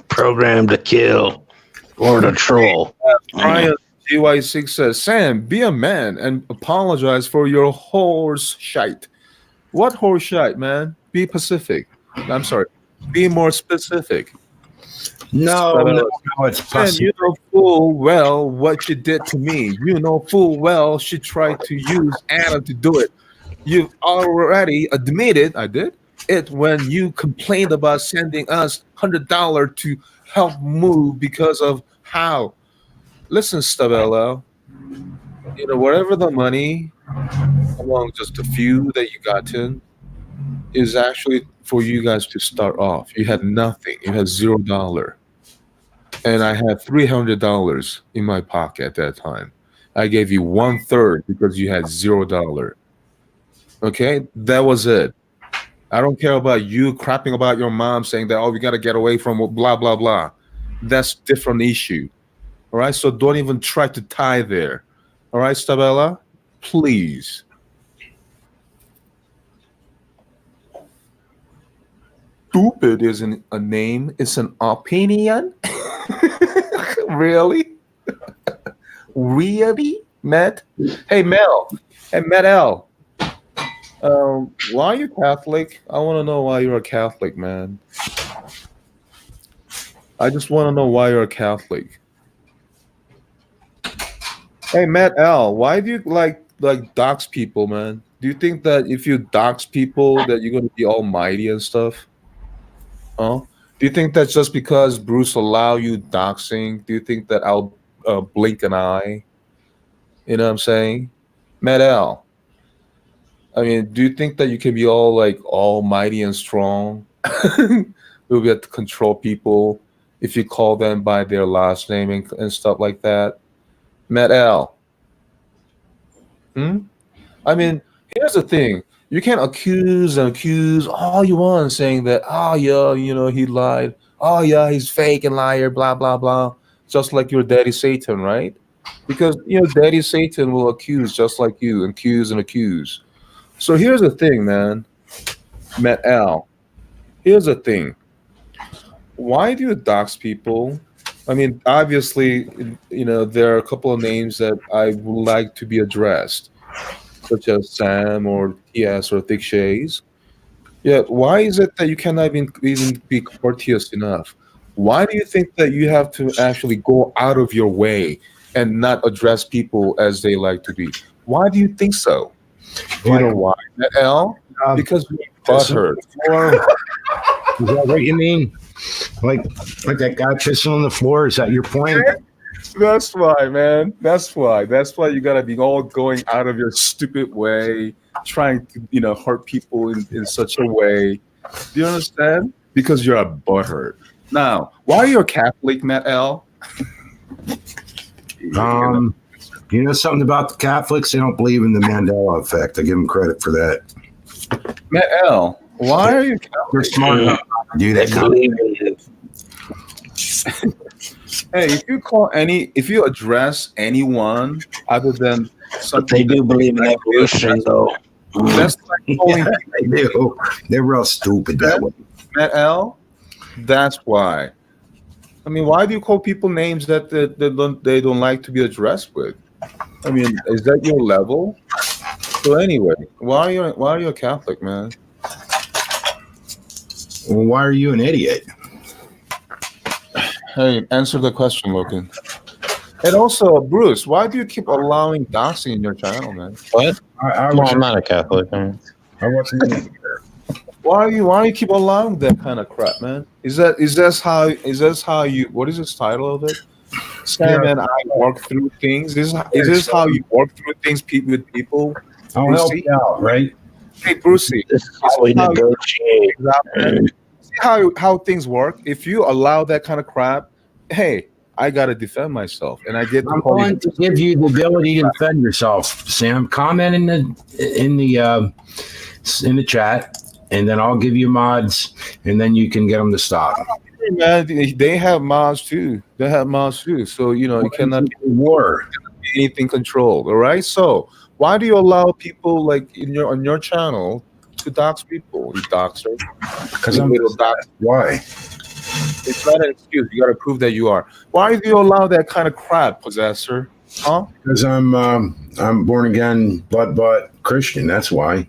programmed to kill or to troll. Brian GY6 says, Sam, be a man and apologize for your horse shite. What horse shite, man? Be specific. I'm sorry. Be more specific. No, But, no, no, it's Sam, you know full well what she did to me. You know full well she tried to use Anna to do it. You've already admitted I did it when you complained about sending us $100 to help move because of how. Listen, Stabella, whatever the money among just a few that you gotten is actually for you guys to start off. You had nothing. You had $0. And I had $300 in my pocket at that time. I gave you 1/3 because you had $0. Okay, that was it. I don't care about you crapping about your mom saying that, oh, we got to get away from blah blah blah. That's different issue. All right, so don't even try to tie there. All right, Stabella, please. Stupid isn't a name; it's an opinion. Really? Really, Matt? Hey, Mel. Hey, Matt L. Why are you Catholic? I want to know why you're a Catholic, man. I just want to know why you're a Catholic. Hey, Matt L. Why do you like dox people, man? Do you think that if you dox people that you're gonna be almighty and stuff? Huh? Do you think that's just because Bruce allow you doxing? Do you think that I'll blink an eye? You know what I'm saying? Matt L. I mean, do you think that you can be all like almighty and strong? You'll be able to control people if you call them by their last name and stuff like that. Matt L. Hmm? I mean, here's the thing. You can accuse and accuse all you want, saying that, oh, yeah, he lied. Oh, yeah, he's fake and liar, blah, blah, blah. Just like your daddy Satan, right? Because, daddy Satan will accuse just like you, accuse and accuse. So here's the thing, man. Matt L. Here's the thing. Why do you dox people? I mean, obviously, there are a couple of names that I would like to be addressed, such as Sam or TS or Thick Shays. Yeah, why is it that you cannot even be courteous enough? Why do you think that you have to actually go out of your way and not address people as they like to be? Wwhy do you think so? You know why, L? Because you're butthurt. Is that what you mean? Like that guy pissing on the floor? Is that your point? That's why, man. That's why. That's why you gotta be all going out of your stupid way, trying to, hurt people in such a way. Do you understand? Because you're a butthurt. Now, why are you a Catholic, Matt L? You know something about the Catholics? They don't believe in the Mandela effect. I give them credit for that. Matt L, why are you Catholic? They're smart enough to do that. Hey, if you address anyone other than But they do believe in evolution, though. that's like calling They do. They're real stupid that way. Matt L. That's why. I mean, why do you call people names that they don't like to be addressed with? I mean, is that your level? So anyway, why are you a Catholic, man? Well, why are you an idiot? Hey, answer the question, Logan. And also, Bruce, why do you keep allowing doxing in your channel, man? What? I No, I'm not a Catholic. I wasn't even there. Why you keep allowing that kind of crap, man? Is this how you what is this title of it? Sam and I work through things. Is this how you work through things with people? I'll help you out, right? Hey, Brucey, This is how we negotiate. see how things work. If you allow that kind of crap, hey, I gotta defend myself, and I get to I'm call going to give you the ability to defend yourself, Sam. Comment in the chat, and then I'll give you mods, and then you can get them to stop. Man, they have mods too. They have mods too. So you cannot War. be anything controlled. All right. So why do you allow people like on your channel to dox people? You doxer. Because I'm dox. why? It's not an excuse. You got to prove that you are. Why do you allow that kind of crap, possessor? Huh? Because I'm born again, blood bought Christian. That's why.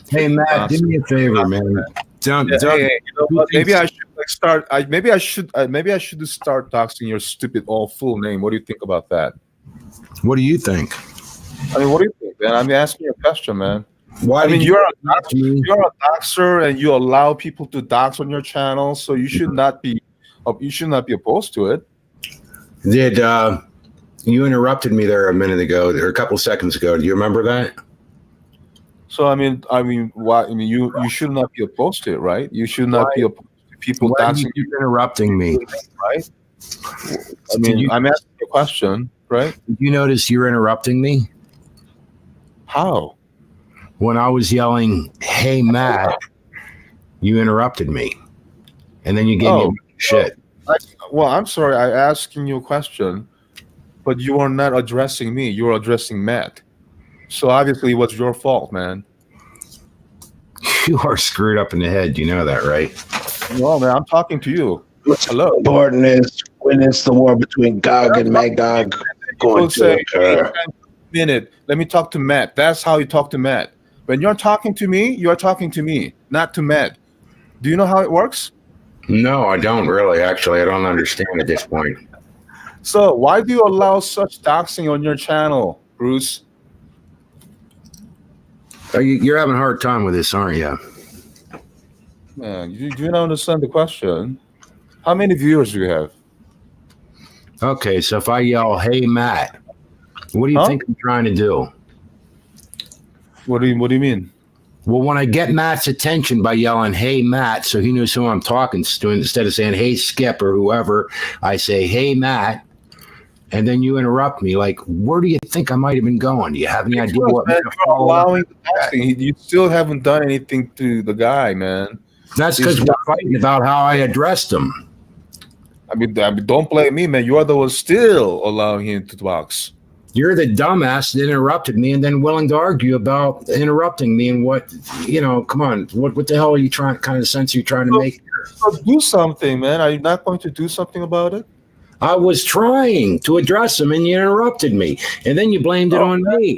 Hey Matt, do me a favor, man. Don't, Yeah, don't, hey, you know what? Maybe I should like start. Maybe I should just start doxing your stupid all full name. What do you think about that? What do you think? I mean, what do you think, man? I'm asking you a question, man. Why I mean, did you're you? you're a doxer, and you allow people to dox on your channel, so you should not be opposed to it. Did you interrupted me there a minute ago, or a couple seconds ago? Do you remember that? So I mean, why? I mean, you should not be opposed to it, right? You should not be opposed to people Why do doxing you keep interrupting me? right? I mean, I'm asking you a question, right? Did you notice you're interrupting me How? when I was yelling, "Hey Matt"? You interrupted me, and then you gave me shit. Well, I'm sorry. I asking you a question, but you are not addressing me. You are addressing Matt. So obviously, it was your fault, man. You are screwed up in the head. You know that, right? No, man. I'm talking to you. Hello. Important is when is the war between Gog and Magog going People to say, occur? minute, let me talk to Matt. That's how you talk to Matt. When you're talking to me, you're talking to me, not to Matt. Do you know how it works? No, I don't really. Actually, I don't understand at this point. So why do you allow such doxing on your channel, Bruce? You're having a hard time with this, aren't you? Man, you do not understand the question. How many viewers do you have? Okay, so if I yell, "Hey Matt," what do you think I'm trying to do? What do you mean? Well, when I get Matt's attention by yelling, "Hey Matt," so he knows who I'm talking to, instead of saying, "Hey Skip" or whoever, I say, "Hey Matt," and then you interrupt me. Like, where do you think I might have been going? Do you have any idea what? Man, you're allowing the doxing. You still haven't done anything to the guy, man. That's because we're fighting about how I addressed him. I mean, don't blame me, man. You are the one still allowing him to dox. You're the dumbass that interrupted me and then willing to argue about interrupting me and what, come on. What the hell are you trying, kind of sense you're trying to make? So do something, man. Are you not going to do something about it? I was trying to address him and you interrupted me. And then you blamed it on me.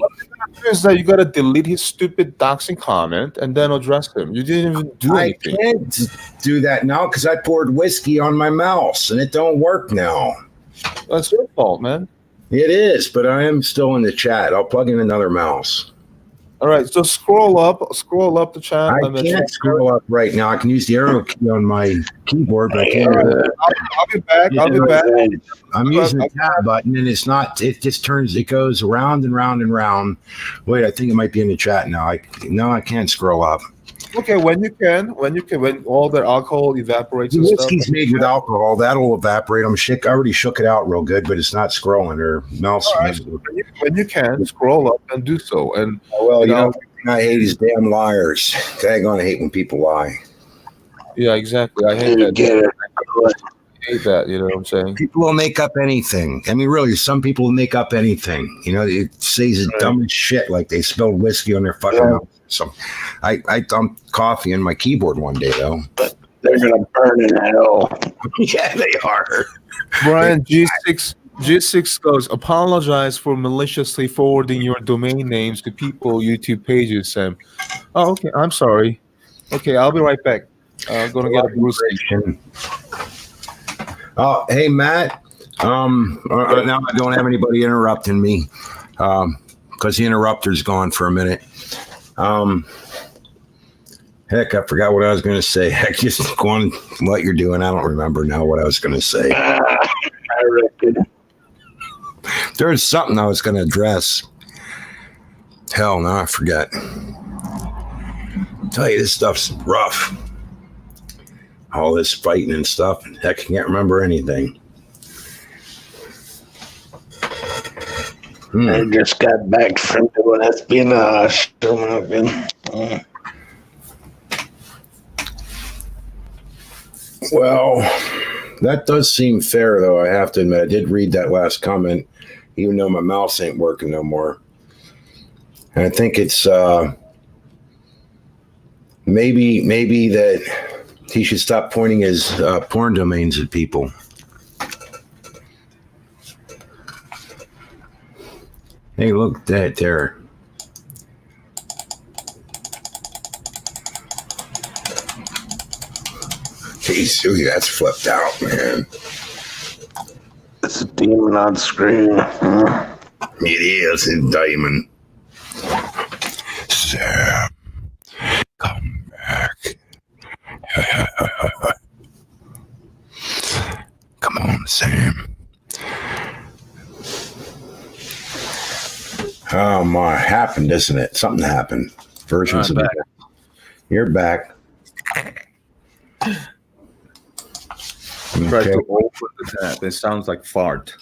Is that you got to delete his stupid doxing comment and then address him. You didn't even do anything. I can't do that now because I poured whiskey on my mouse and it don't work now. That's your fault, man. It is, but I am still in the chat. I'll plug in another mouse. All right, so scroll up the chat. I can't scroll up right now. I can use the arrow key on my keyboard, but I can't. I'll be back. I'll be back. I'm using the tab button, and it's not. It just turns. It goes round and round and round. Wait, I think it might be in the chat now. I can't scroll up. Okay, when all the alcohol evaporates. The and whiskey's stuff. made with alcohol. That'll evaporate. I already shook it out real good, but it's not scrolling or mouse. Right. When you can scroll up and do so, and well, you know, I hate is damn liars. I gonna hate when people lie. Yeah, exactly. I hate that. I hate that. You know what I'm saying? People will make up anything. I mean, really, some people will make up anything. You know, it says the dumbest shit, like they spilled whiskey on their fucking mouth. So, I dumped coffee in my keyboard one day though. But they're gonna burn in hell. Yeah, they are. Brian G6 goes, apologize for maliciously forwarding your domain names to people YouTube pages, Sam. Oh, okay. I'm sorry. Okay, I'll be right back. I'm gonna get a brewski. Oh, hey Matt. Now I don't have anybody interrupting me, because the interrupter's gone for a minute. Heck, I forgot what I was going to say. Heck, just go on what you're doing. I don't remember now what I was going to say. I reckon. There's something I was going to address. Hell, now I forgot. Tell you, this stuff's rough. All this fighting and stuff. Heck, I can't remember anything. I just got back from doing espionage. Well, that does seem fair, though. I have to admit, I did read that last comment, even though my mouse ain't working no more. And I think it's maybe that he should stop pointing his porn domains at people. Hey, look at that there. Jeez, look, that's flipped out, man. It's a demon on screen. It is a diamond. Sam, come back. Come on, Sam. Oh my, happened, isn't it? Something happened. Versions of I'm it. You're back. Try Okay. to open the tab. It sounds like fart.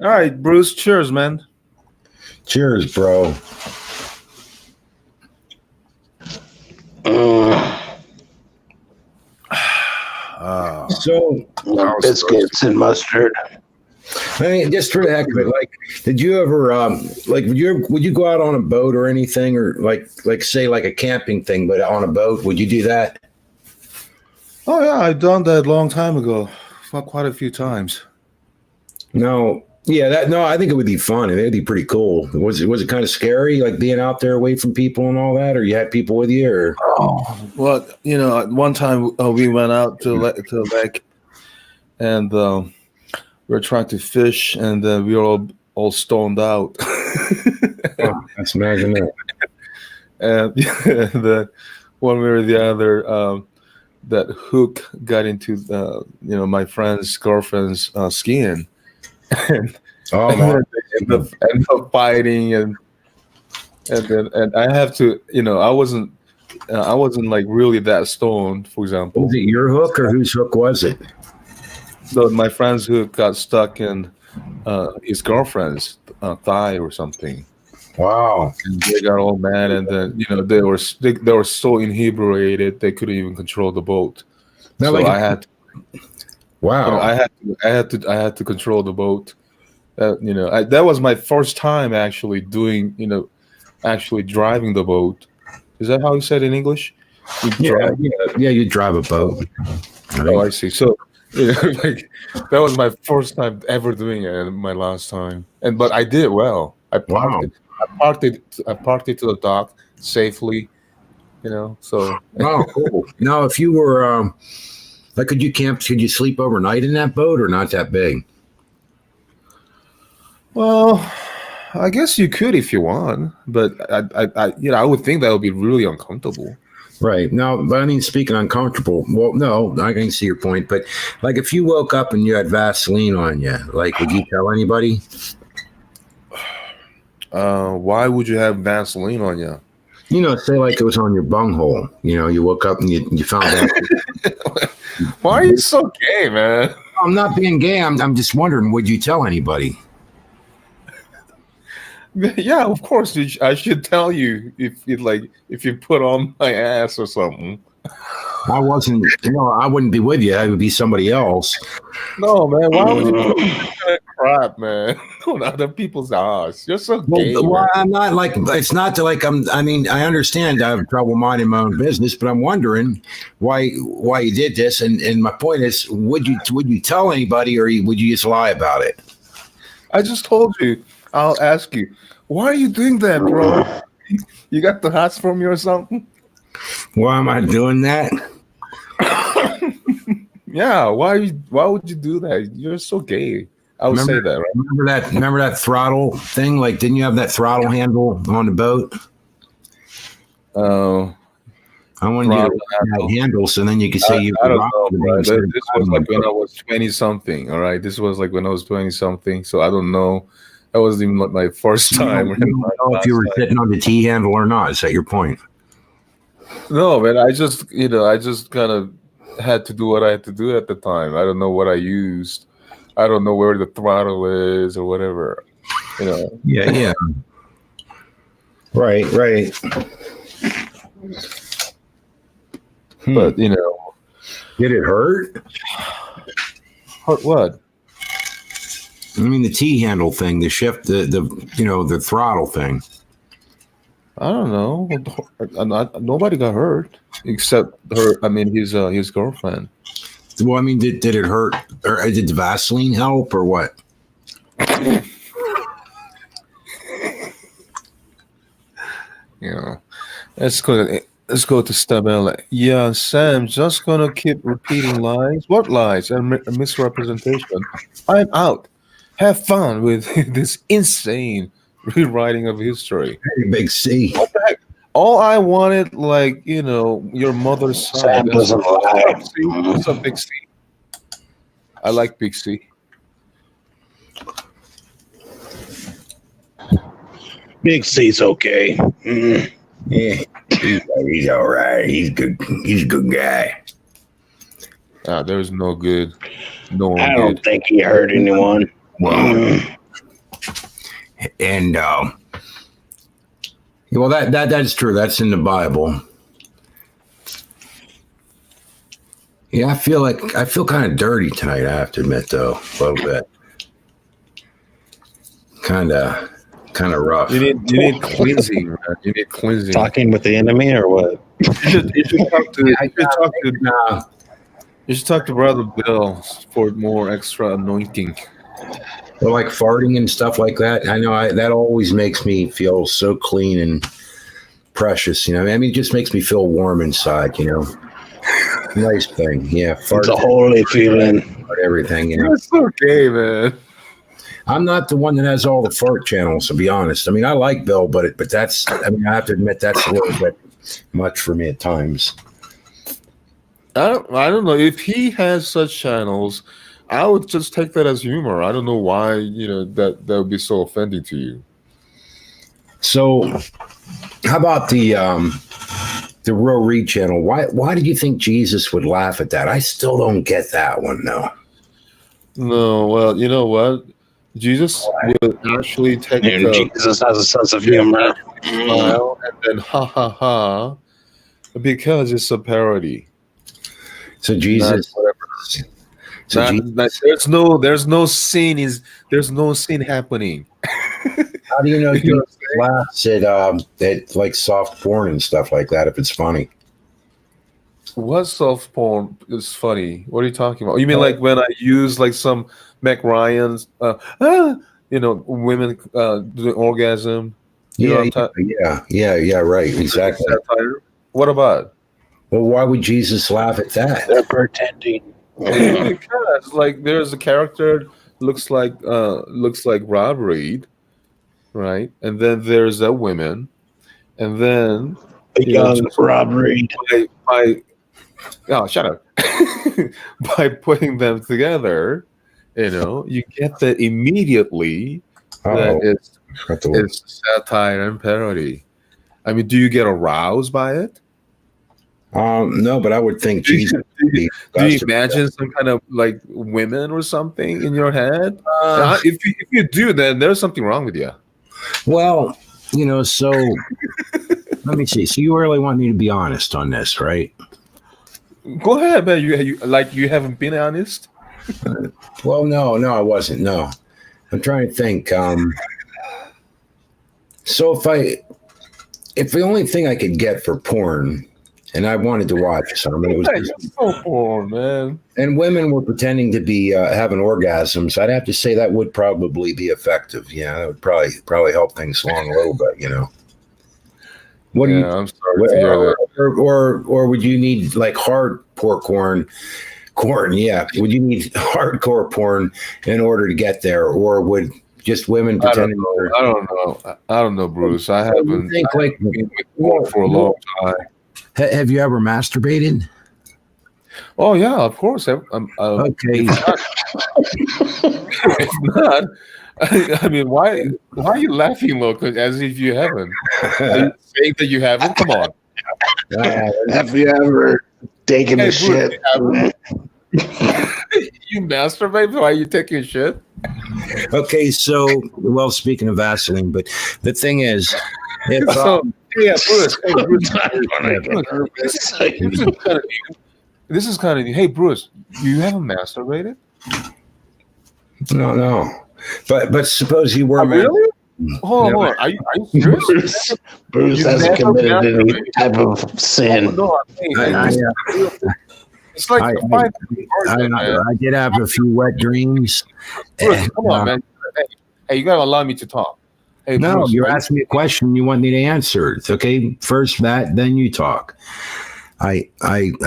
All right, Bruce. Cheers, man. Cheers, bro. So, Biscuits and mustard. I mean, just for the heck of it, like, did you ever, like, would you go out on a boat or anything, or like, say, like a camping thing, but on a boat? Would you do that? Oh yeah, I've done that a long time ago, quite a few times. No, yeah, no, I think it would be fun. It'd be pretty cool. Was it kind of scary, like being out there away from people and all that, or you had people with you, or? Oh, well, at one time we went out to the lake, and we were trying to fish, and we were all stoned out. Oh, let's imagine that. And one way or the other, that hook got into my friend's girlfriend's skin, and Oh, and my. then they ended up fighting, and I have to, I wasn't like really that stoned, for example. Was it your hook, or whose hook was it? So my friend's hook got stuck in his girlfriend's thigh or something. Wow. And they got all mad, and then they were so inebriated they couldn't even control the boat. Now, So like, I had, wow. I had to control the boat. That was my first time actually doing, actually driving the boat. Is that how you said in English? Yeah, you drive a boat. Oh, I see. So, like that was my first time ever doing it, and my last time. But I did it well. I parked it. I parked it to the dock safely. So. Oh, cool. Now, if you were, like, could you sleep overnight in that boat, or not that big? Well, I guess you could if you want, but I would think that would be really uncomfortable. Right. No, but I mean, speaking uncomfortable, well, no, I can see your point, but like if you woke up and you had Vaseline on you, like, would you tell anybody? Why would you have Vaseline on you? Say like it was on your bunghole. You woke up and you found out. Why are you so gay, man? I'm not being gay. I'm just wondering, would you tell anybody? Yeah, of course. I should tell you if you put on my ass or something. I wasn't, I wouldn't be with you. I would be somebody else. No, man. Why would you put that kind of crap, man, on other people's ass? You're so gay. Well, I'm not like, it's not to like, I understand I have trouble minding my own business, but I'm wondering why you did this. And my point is, would you tell anybody, or would you just lie about it? I just told you. I'll ask you, why are you doing that, bro? You got the hots from me or something? Why am I doing that? Yeah, why would you do that? You're so gay. I would say that, right? Remember that throttle thing? Like, didn't you have that throttle handle on the boat? Oh, I wanted you to have that handle, so then you could say you. I don't know, bro. This was like when I was 20 something. All right, this was like when I was 20 something. So I don't know. That wasn't even like my first time. You don't know if you were sitting on the T handle or not. Is that your point? No, man. I just kind of had to do what I had to do at the time. I don't know what I used. I don't know where the throttle is or whatever. Yeah. Right. But did it hurt? Hurt what? I mean, the T handle thing, the shift, the throttle thing. I don't know. Nobody got hurt except her. I mean, his girlfriend. Well, I mean, did it hurt, or did the Vaseline help, or what? You know, let's go. Let's go to Stabella. Yeah, Sam, just gonna keep repeating lies. What lies and misrepresentation? I'm out. Have fun with this insane rewriting of history. Hey, Big C. What the heck? All I wanted, like, your mother's side. Sam doesn't lie. What's up, Big C? I like Big C. Big C's okay. Yeah, he's all right. He's good. He's a good guy. There's no good. No one I don't good. think he hurt anyone. Well, and well, that's true. That's in the Bible. Yeah, I feel kind of dirty tonight. I have to admit, though, a little bit. Kind of rough. You need cleansing, man. You need cleansing. Talking with the enemy or what? You should talk to Brother Bill for more extra anointing. Well, like farting and stuff like that. I know that always makes me feel so clean and precious. I mean, it just makes me feel warm inside. Nice thing. Yeah, fart. It's a holy feeling. Everything. That's okay, man. I'm not the one that has all the fart channels, to be honest. I mean, I like Bill, but that's. I mean, I have to admit that's a little bit much for me at times. I don't know if he has such channels. I would just take that as humor. I don't know why that would be so offending to you. So, how about the Real Read channel? Why did you think Jesus would laugh at that? I still don't get that one, though. No, well, you know what? Jesus would actually take Jesus has a sense of humor. smile and then ha ha ha, because it's a parody. So Jesus. There's no scene happening. How do you know he laughs at like soft porn and stuff like that if it's funny? What soft porn is funny? What are you talking about? You mean like when I use like some Mac Ryan's, women doing orgasm? Yeah, right, exactly. Satire? What about? Well, why would Jesus laugh at that? They're pretending. Because like there's a character looks like Rob Reed, right? And then there's a woman, and then Young Rob Reed. Shut up. By putting them together, you get that immediately that it's satire and parody. I mean, do you get aroused by it? No, but I would think Do Jesus. you imagine some kind of like women or something in your head? If you do, then there's something wrong with you. Well, so let me see. So you really want me to be honest on this, right? Go ahead, man. You haven't been honest. Well, no, I wasn't. No, I'm trying to think. So if the only thing I could get for porn, and I wanted to watch some, and it was so porn, man. And women were pretending to be having orgasms, I'd have to say that would probably be effective. Yeah, that would probably help things along a little bit. What do you? I'm sorry to hear that. Or would you need like hardcore corn? Yeah, would you need hardcore porn in order to get there, or would just women pretending? I don't know, Bruce. I haven't think like been with porn for a long time. Have you ever masturbated? Oh yeah, of course. Okay. If not, I mean, why are you laughing, Loco? As if you haven't. Are you saying that you haven't? Come on. Have you ever taken a shit? You masturbate while you take your shit? Okay, so speaking of Vaseline, but the thing is, if Bruce. Hey, Bruce. This is kind of new. Hey, Bruce, you haven't masturbated? No. But suppose you were really? Hold on. Are you serious? Bruce hasn't committed any type of sin. It's like I did have a few wet dreams. Bruce, come on, man. Hey, you gotta allow me to talk. Hey, No, Bruce, you're are you- asking me a question. You want me to answer. It's okay. First that, then you talk. I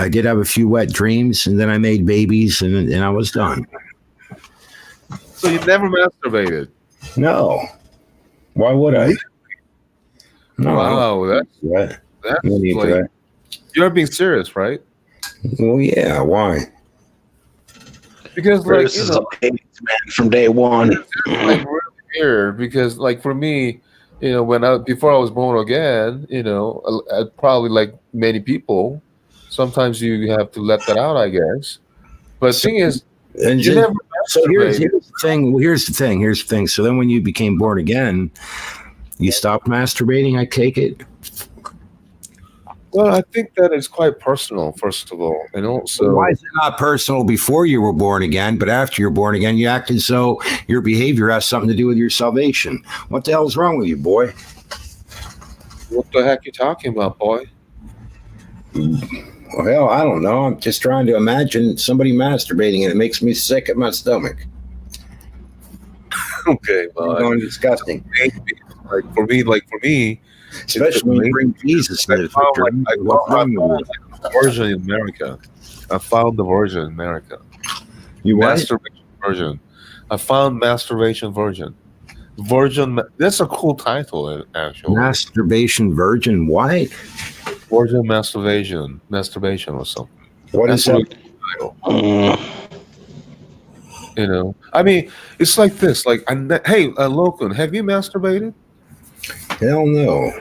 did have a few wet dreams, and then I made babies, and I was done. so you never masturbated? No, why would I? No, I don't Wow, do that. that's No need for like that. you're being serious, right? Well, yeah. Why? Because like Bruce you is know, a ladies man from day one. like really weird. Because like for me, you know, before I was born again, you know, probably like many people, sometimes you have to let that out, I guess. But the thing is, And you never so here's masturbated. the thing. Well, here's the thing. Here's the thing. So then, when you became born again, you stopped masturbating. I take it. Well, I think that is quite personal, first of all, and also Why is it not personal before you were born again, but after you're born again, you act as though your behavior has something to do with your salvation? What the hell's wrong with you, boy? what the heck you talking about, boy? Well, I don't know. I'm just trying to imagine somebody masturbating, and it makes me sick at my stomach. Okay, It's well, going disgusting. like for me, Especially when you bring Jesus into the picture. What's wrong with you? version in America. I found the version in America. You what? Masturbation version. I found masturbation version. That's a cool title, actually. Masturbation virgin? Why? Virgin masturbation or something. What is That's that? what title. You know, I mean, it's like this. Like, hey, Logan, have you masturbated? Hell no.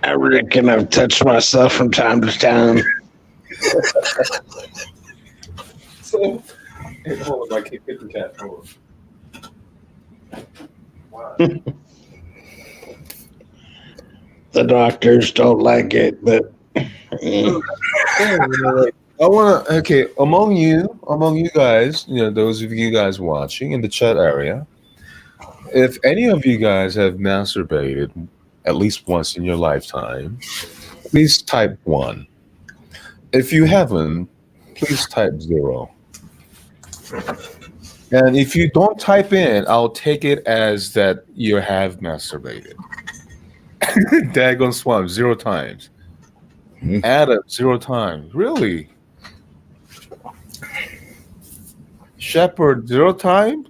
I reckon I've touched myself from time to time. So, hey, hold on, I can't get the cat. Hold on. Wow. The doctors don't like it, but I want to. Okay, among you guys, you know, those of you guys watching in the chat area, if any of you guys have masturbated at least once in your lifetime, please type 1. If you haven't, please type 0. And if you don't type in, I'll take it as that you have masturbated. Dagon Swamp, 0 times. Adam, 0 times. Really? Shepherd, 0 times?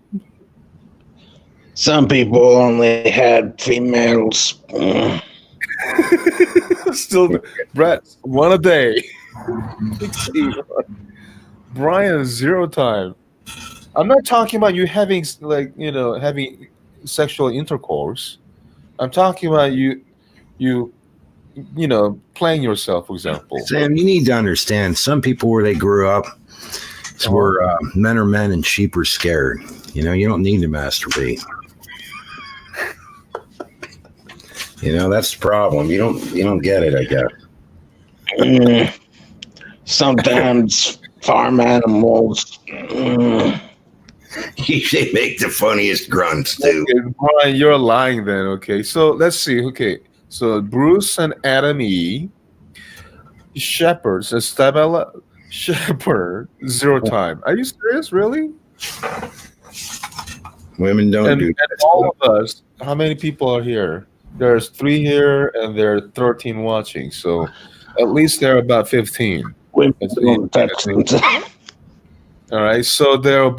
some people only had females. Still, Brett, 1 a day. Brian, 0 times. I'm not talking about you having, like, you know, having sexual intercourse. I'm talking about you know, playing yourself, for example. Sam, you need to understand some people where they grew up where men are men and sheep are scared. You know, you don't need to masturbate. You know, that's the problem. You don't get it, I guess. Sometimes farm animals. They make the funniest grunts too. Okay, Brian, you're lying then. Okay, so let's see. Okay, so Bruce and Adam E. Shepherd, so Stabella Shepherd, 0 time. Are you serious, really? Women don't And do all of us, how many people are here? There's 3 here, and there are 13 watching. So at least there are about 15. Women That's don't touch them. All right, so there are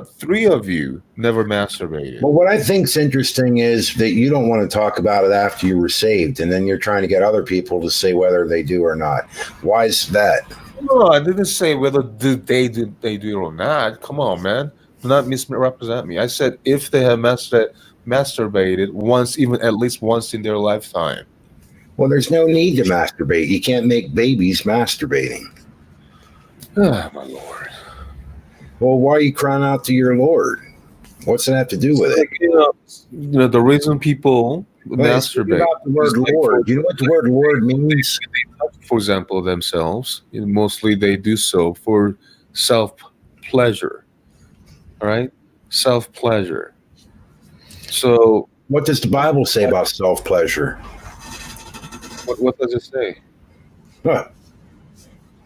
3 of you never masturbated. Well, what I think's interesting is that you don't want to talk about it after you were saved, and then you're trying to get other people to say whether they do or not. Why is that? No, I didn't say whether they do it or not. Come on, man. Do not misrepresent me. I said if they have masturbated once, even at least once in their lifetime. Well, there's no need to masturbate. You can't make babies masturbating. Ah, my lord. Well, why are you crying out to your Lord? What's that have to do with it? Like, you know, the reason people masturbate. About the word Lord. You know what the word Lord means? For example, themselves. You know, mostly they do so for self-pleasure. All right? Self-pleasure. So What does the Bible say about self-pleasure? what does it say? Huh.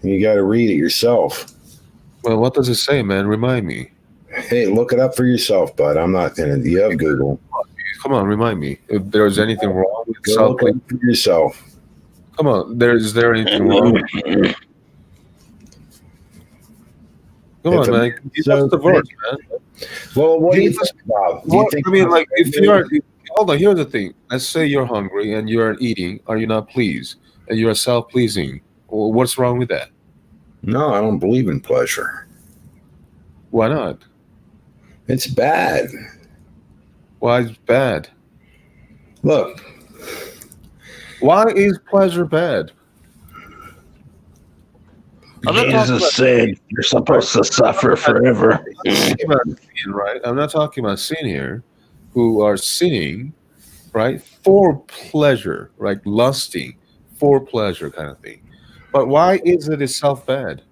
You got to read it yourself. Well, what does it say, man? Remind me. Hey, look it up for yourself, bud. I'm not gonna. You have Google. Come on, remind me if there's anything wrong with Go self look it up for yourself. Come on, is there anything wrong? Come If on, a man. man Give so us the verse, man. Well, what do you Jesus- think about? Do you What, think I mean, like, if you're, hold on, here's the thing. Let's say you're hungry and you're eating. Are you not pleased? And you're self-pleasing. Well, what's wrong with that? No, I don't believe in pleasure. Why not? It's bad. Why is bad? Look, Why is pleasure bad? I'm not talking Jesus about said you're supposed to suffer forever. sin, right? I'm not talking about sin here, who are sinning, right, for pleasure, right, lusting for pleasure, kind of thing. But why is it itself bad?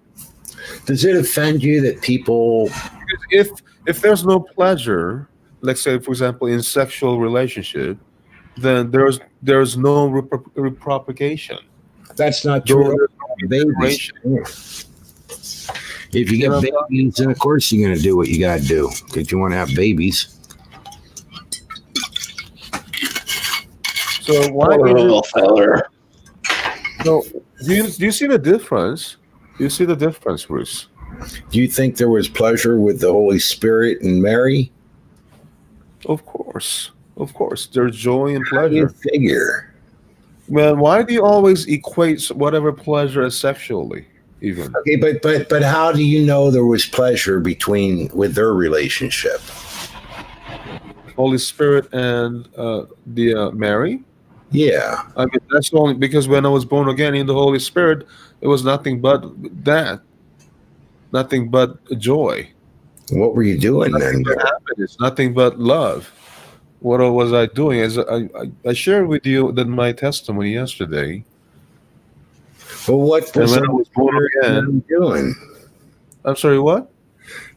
does it offend you that people? Because if there's no pleasure, let's say, for example, in sexual relationship, then there's no repropagation. That's not Though true. there's no Babies. generation. If you You know get what I'm babies, then of course you're going to do what you got to do because you want to have babies. So why Poor is little feller. so do you see the difference? Do you see the difference, Bruce? Do you think there was pleasure with the Holy Spirit and Mary? Of course. Of course. There's joy and How do you pleasure. figure? Man, why do you always equate whatever pleasure as sexually, even? Okay, but how do you know there was pleasure with their relationship? Holy Spirit and the Mary? Yeah. I mean, that's only because when I was born again in the Holy Spirit, it was nothing but that. Nothing but joy. What were you doing then? Nothing but happiness. Nothing but love. What was I doing? As I shared with you that my testimony yesterday. Well, what And was when the I Holy was born Spirit and again, Mary doing? I'm sorry, what?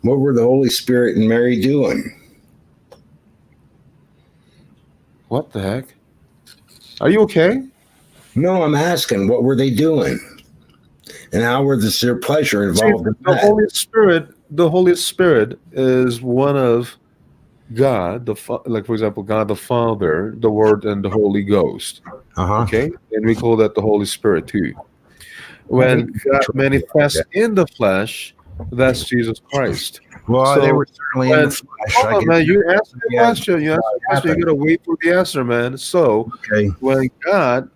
What were the Holy Spirit and Mary doing? What the heck? Are you okay? No, I'm asking, what were they doing? And how were their pleasure involved in The that? Holy Spirit is one of God, like for example, God the Father, the Word, and the Holy Ghost. Uh-huh. Okay, and we call that the Holy Spirit too. When God manifests in the flesh, that's Jesus Christ. Well, So they were certainly in the flesh. hold I on, guess man, you asked the Yeah. question. You asked the question. You gotta wait for the answer, man. So Okay. when God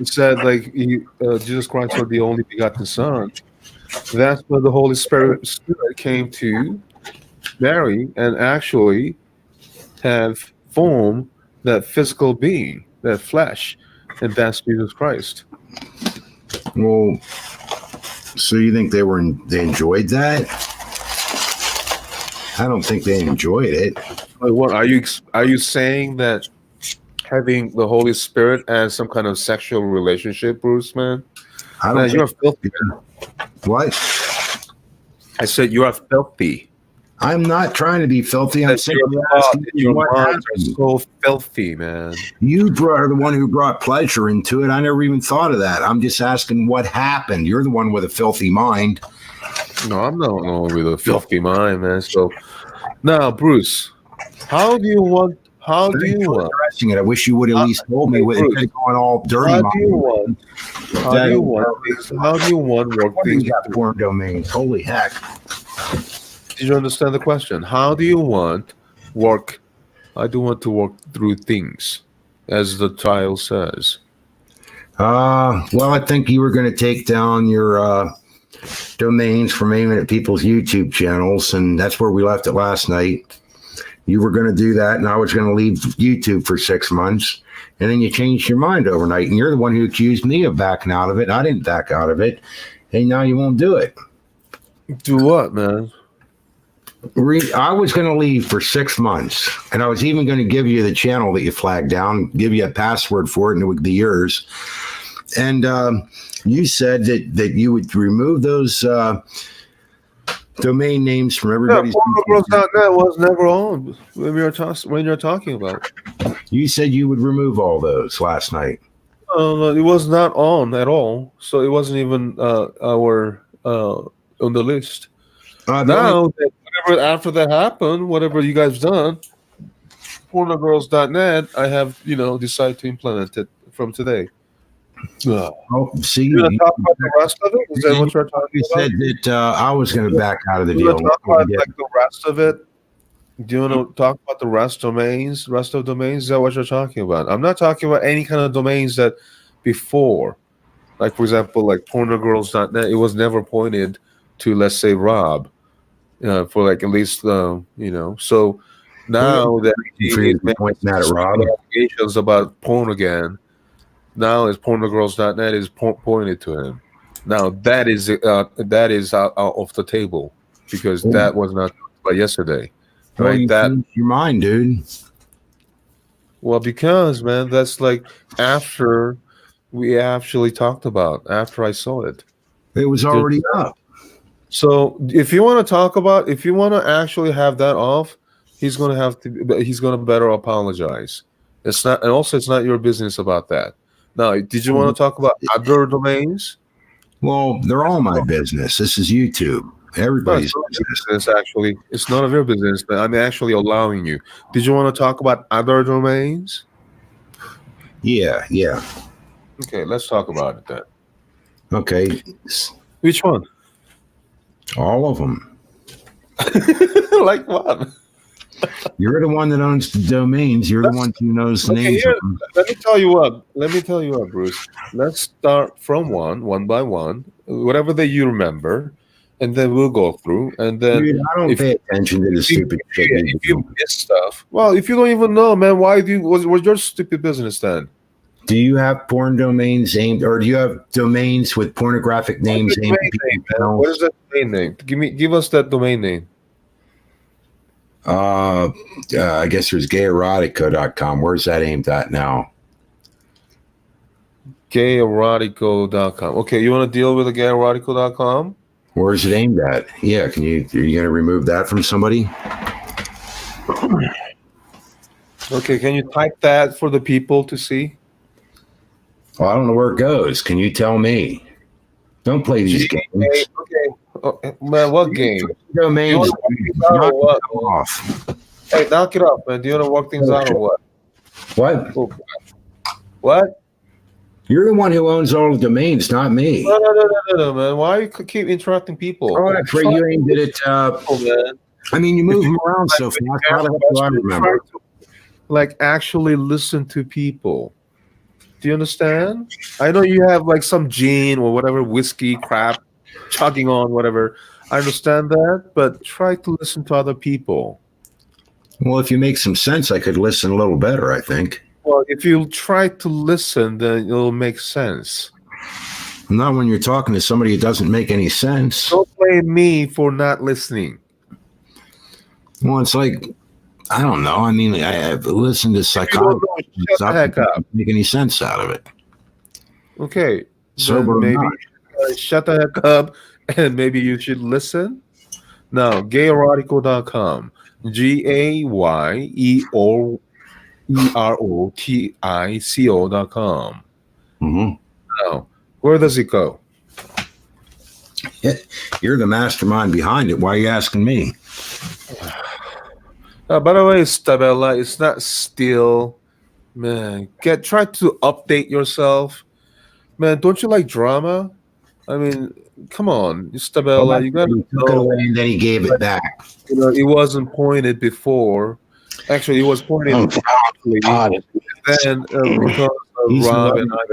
said like Jesus Christ was the only begotten Son, that's when the Holy Spirit came to Mary and actually have formed that physical being, that flesh, and that's Jesus Christ. Well, so you think they enjoyed that? I don't think they enjoyed it. Like, what are you saying that having the Holy Spirit as some kind of sexual relationship, Bruce, man? I don't Man, think. you are filthy. What? I said you are filthy. I'm not trying to be filthy. I'm That simply your asking you your what minds are happened. so filthy, man. You are the one who brought pleasure into it. I never even thought of that. I'm just asking what happened. You're the one with a filthy mind. No, I'm not going with a filthy mind, man. So now, Bruce, how do you want? Addressing it. I wish you would at least told me Bruce, instead of going all dirty. How do you want? How do you want work What do things? you got porn domains? Holy heck! Did you understand the question? How do you want work? I do want to work through things, as the title says. Well, I think you were going to take down your domains from aiming at people's YouTube channels, and that's where we left it last night. You were going to do that, and I was going to leave YouTube for 6 months, and then you changed your mind overnight, and you're the one who accused me of backing out of it. I didn't back out of it, and now you won't do it. Do what, man? I was going to leave for 6 months, and I was even going to give you the channel that you flagged down, give you a password for it, and it would be yours. And you said that you would remove those domain names from everybody's. Pornogirls.net was never on when you're talking about. You said you would remove all those last night. No, it was not on at all. So it wasn't even our on the list. The only- Now, that whatever after that happened, whatever you guys done, pornogirls.net, I have decided to implement it from today. see, You want to talk about the rest of it? Is that what you're you talking about? said that I was going to back out of the You deal. want to talk about like the rest of it? Do you want to talk about the rest of domains? Is that what you're talking about? I'm not talking about any kind of domains that before, like for example, like pornogirls.net. It was never pointed to, let's say, Rob, for like at least So now that For you to be pointing that at Rob. allegations about porn again, now is pornogirls.net is pointed to him. Now that is out off the table because that was not by yesterday. Well, Right, you changed your mind, dude. well, because man, that's like after we actually talked about, after I saw it. It was already up. So if you want to actually have that off, he's going to better apologize. It's not, and also it's not your business about that. Now, did you want to talk about other domains? Well, they're all my business. This is YouTube. Everybody's business. Actually, it's none of your business. But I'm actually allowing you. Did you want to talk about other domains? Yeah. Okay, let's talk about it then. Okay. Which one? All of them. Like what? You're the one that owns the domains. You're the one who knows the names of them. Let me tell you what, Bruce. Let's start from one by one, whatever that you remember, and then we'll go through. And then Dude, I don't pay attention to the stupid shit. if you miss stuff, well, if you don't even know, man, why do you? What's your stupid business then? Do you have porn domains aimed, or do you have domains with pornographic names aimed at people? What is that domain name? Give us that domain name. I guess there's gayerotica.com. Where's that aimed at now? Gayerotico.com. Okay, you want to deal with the gayerotico.com? Where's it aimed at? Yeah, are you going to remove that from somebody? Okay, can you type that for the people to see? Well, I don't know where it goes. Can you tell me? Don't play these games. Okay. Oh, man, what game? Domains. Knock Knock it off. Hey, knock it off, man. Do you want to work things out or what? What? Oh, what? You're the one who owns all the domains, not me. No, man. Why you keep interrupting people? Oh, that's right. You aimed it at. Man. I mean, you move them around so fast. How the hell do I remember? Like, actually listen to people. Do you understand? I know you have like some gin or whatever whiskey crap chugging on, whatever. I understand that, but try to listen to other people. Well, if you make some sense, I could listen a little better, I think. Well, if you try to listen, then it'll make sense. Not when you're talking to somebody who doesn't make any sense. Don't blame me for not listening. Well, it's like, I don't know. I mean, I've listened to psychology. Shut the heck up. Make any sense out of it. Okay. Sober or maybe not. shut the heck up and maybe you should listen. Now, gayerotico.com. GAYEROTICO.com. Mm-hmm. Now, where does it go? You're the mastermind behind it. Why are you asking me? By the way, Stabella, it's not still. Man, try to update yourself. Man, don't you like drama? I mean, come on, Stabella, you gotta took it away and then he gave it back. You know, it wasn't pointed before. Actually, it was pointed properly. Then because of Rob and I, at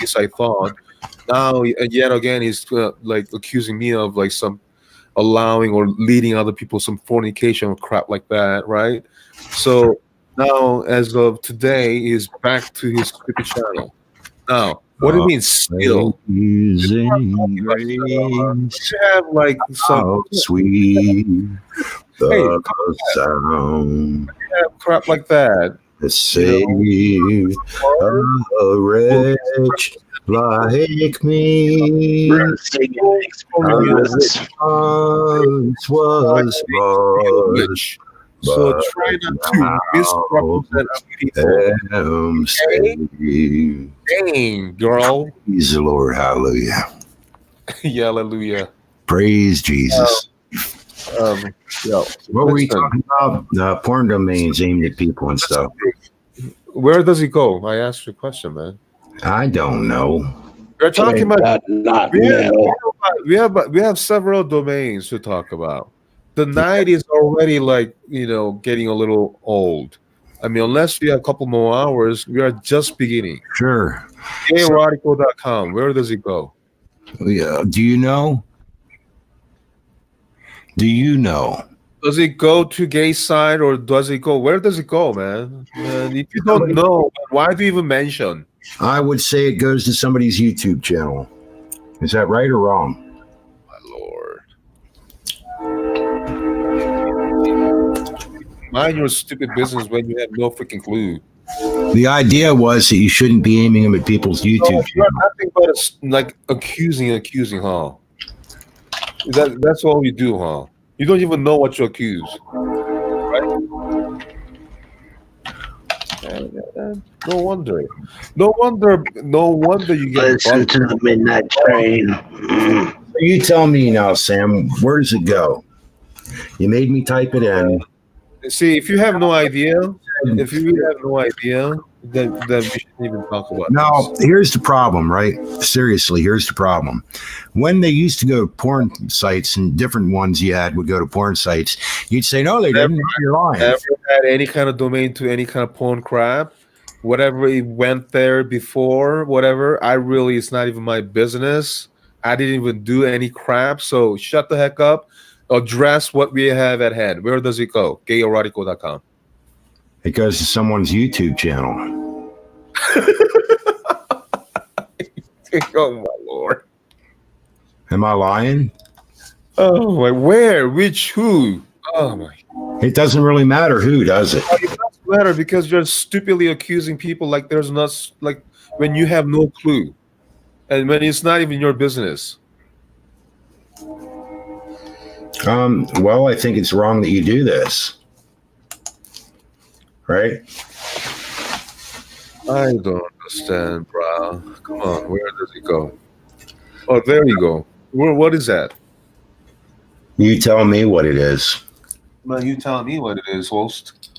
least I thought. Now, yet again, he's like accusing me of like some allowing or leading other people some fornication or crap like that, right? So now, as of today, he's back to his stupid channel. Now, what do you mean still? You have like some sweet the sound. You have crap like that. To save a wretch like me. Once was large. So try not to misrepresent people. Dang, girl. Praise the Lord, hallelujah. Hallelujah. Praise Jesus. Yeah. What were you Listen, talking about? Porn domains aimed at people and stuff. where does he go? I asked you a question, man. I don't know. We're talking about Not we have, metal. we have several domains to talk about. The night is already like getting a little old. I mean, unless we have a couple more hours, we are just beginning. Sure. Gayerotico.com. Where does it go? Yeah. Do you know? Do you know? Does it go to gay side or does it go? Where does it go, man? And if you don't know, why do you even mention? I would say it goes to somebody's YouTube channel. Is that right or wrong? My Lord. Mind your stupid business when you have no freaking clue. The idea was that you shouldn't be aiming them at people's YouTube No, you're channel. nothing but like accusing, huh? That's all you do, huh? You don't even know what you accuse, right? No wonder you get Listen to the midnight train. You tell me now, Sam, where does it go? You made me type it in. See, if you have no idea, then we shouldn't even talk about Now, this. here's the problem, right? Seriously, here's the problem. When they used to go to porn sites and different ones you had would go to porn sites, you'd say, no, they didn't. You're lying. Never had any kind of domain to any kind of porn crap. Whatever it went there before, whatever, it's not even my business. I didn't even do any crap. So shut the heck up. Address what we have at hand. Where does it go? Gayerotico.com. It goes to someone's YouTube channel. Oh my Lord. Am I lying? Oh my, where? Which who? Oh my. It doesn't really matter who does it. It doesn't matter because you're stupidly accusing people like there's not, like when you have no clue. And when it's not even your business. Well, I think it's wrong that you do this. Right? I don't understand, bro. Come on, where does it go? Oh, there you go. What is that? You tell me what it is. Well, you tell me what it is, host.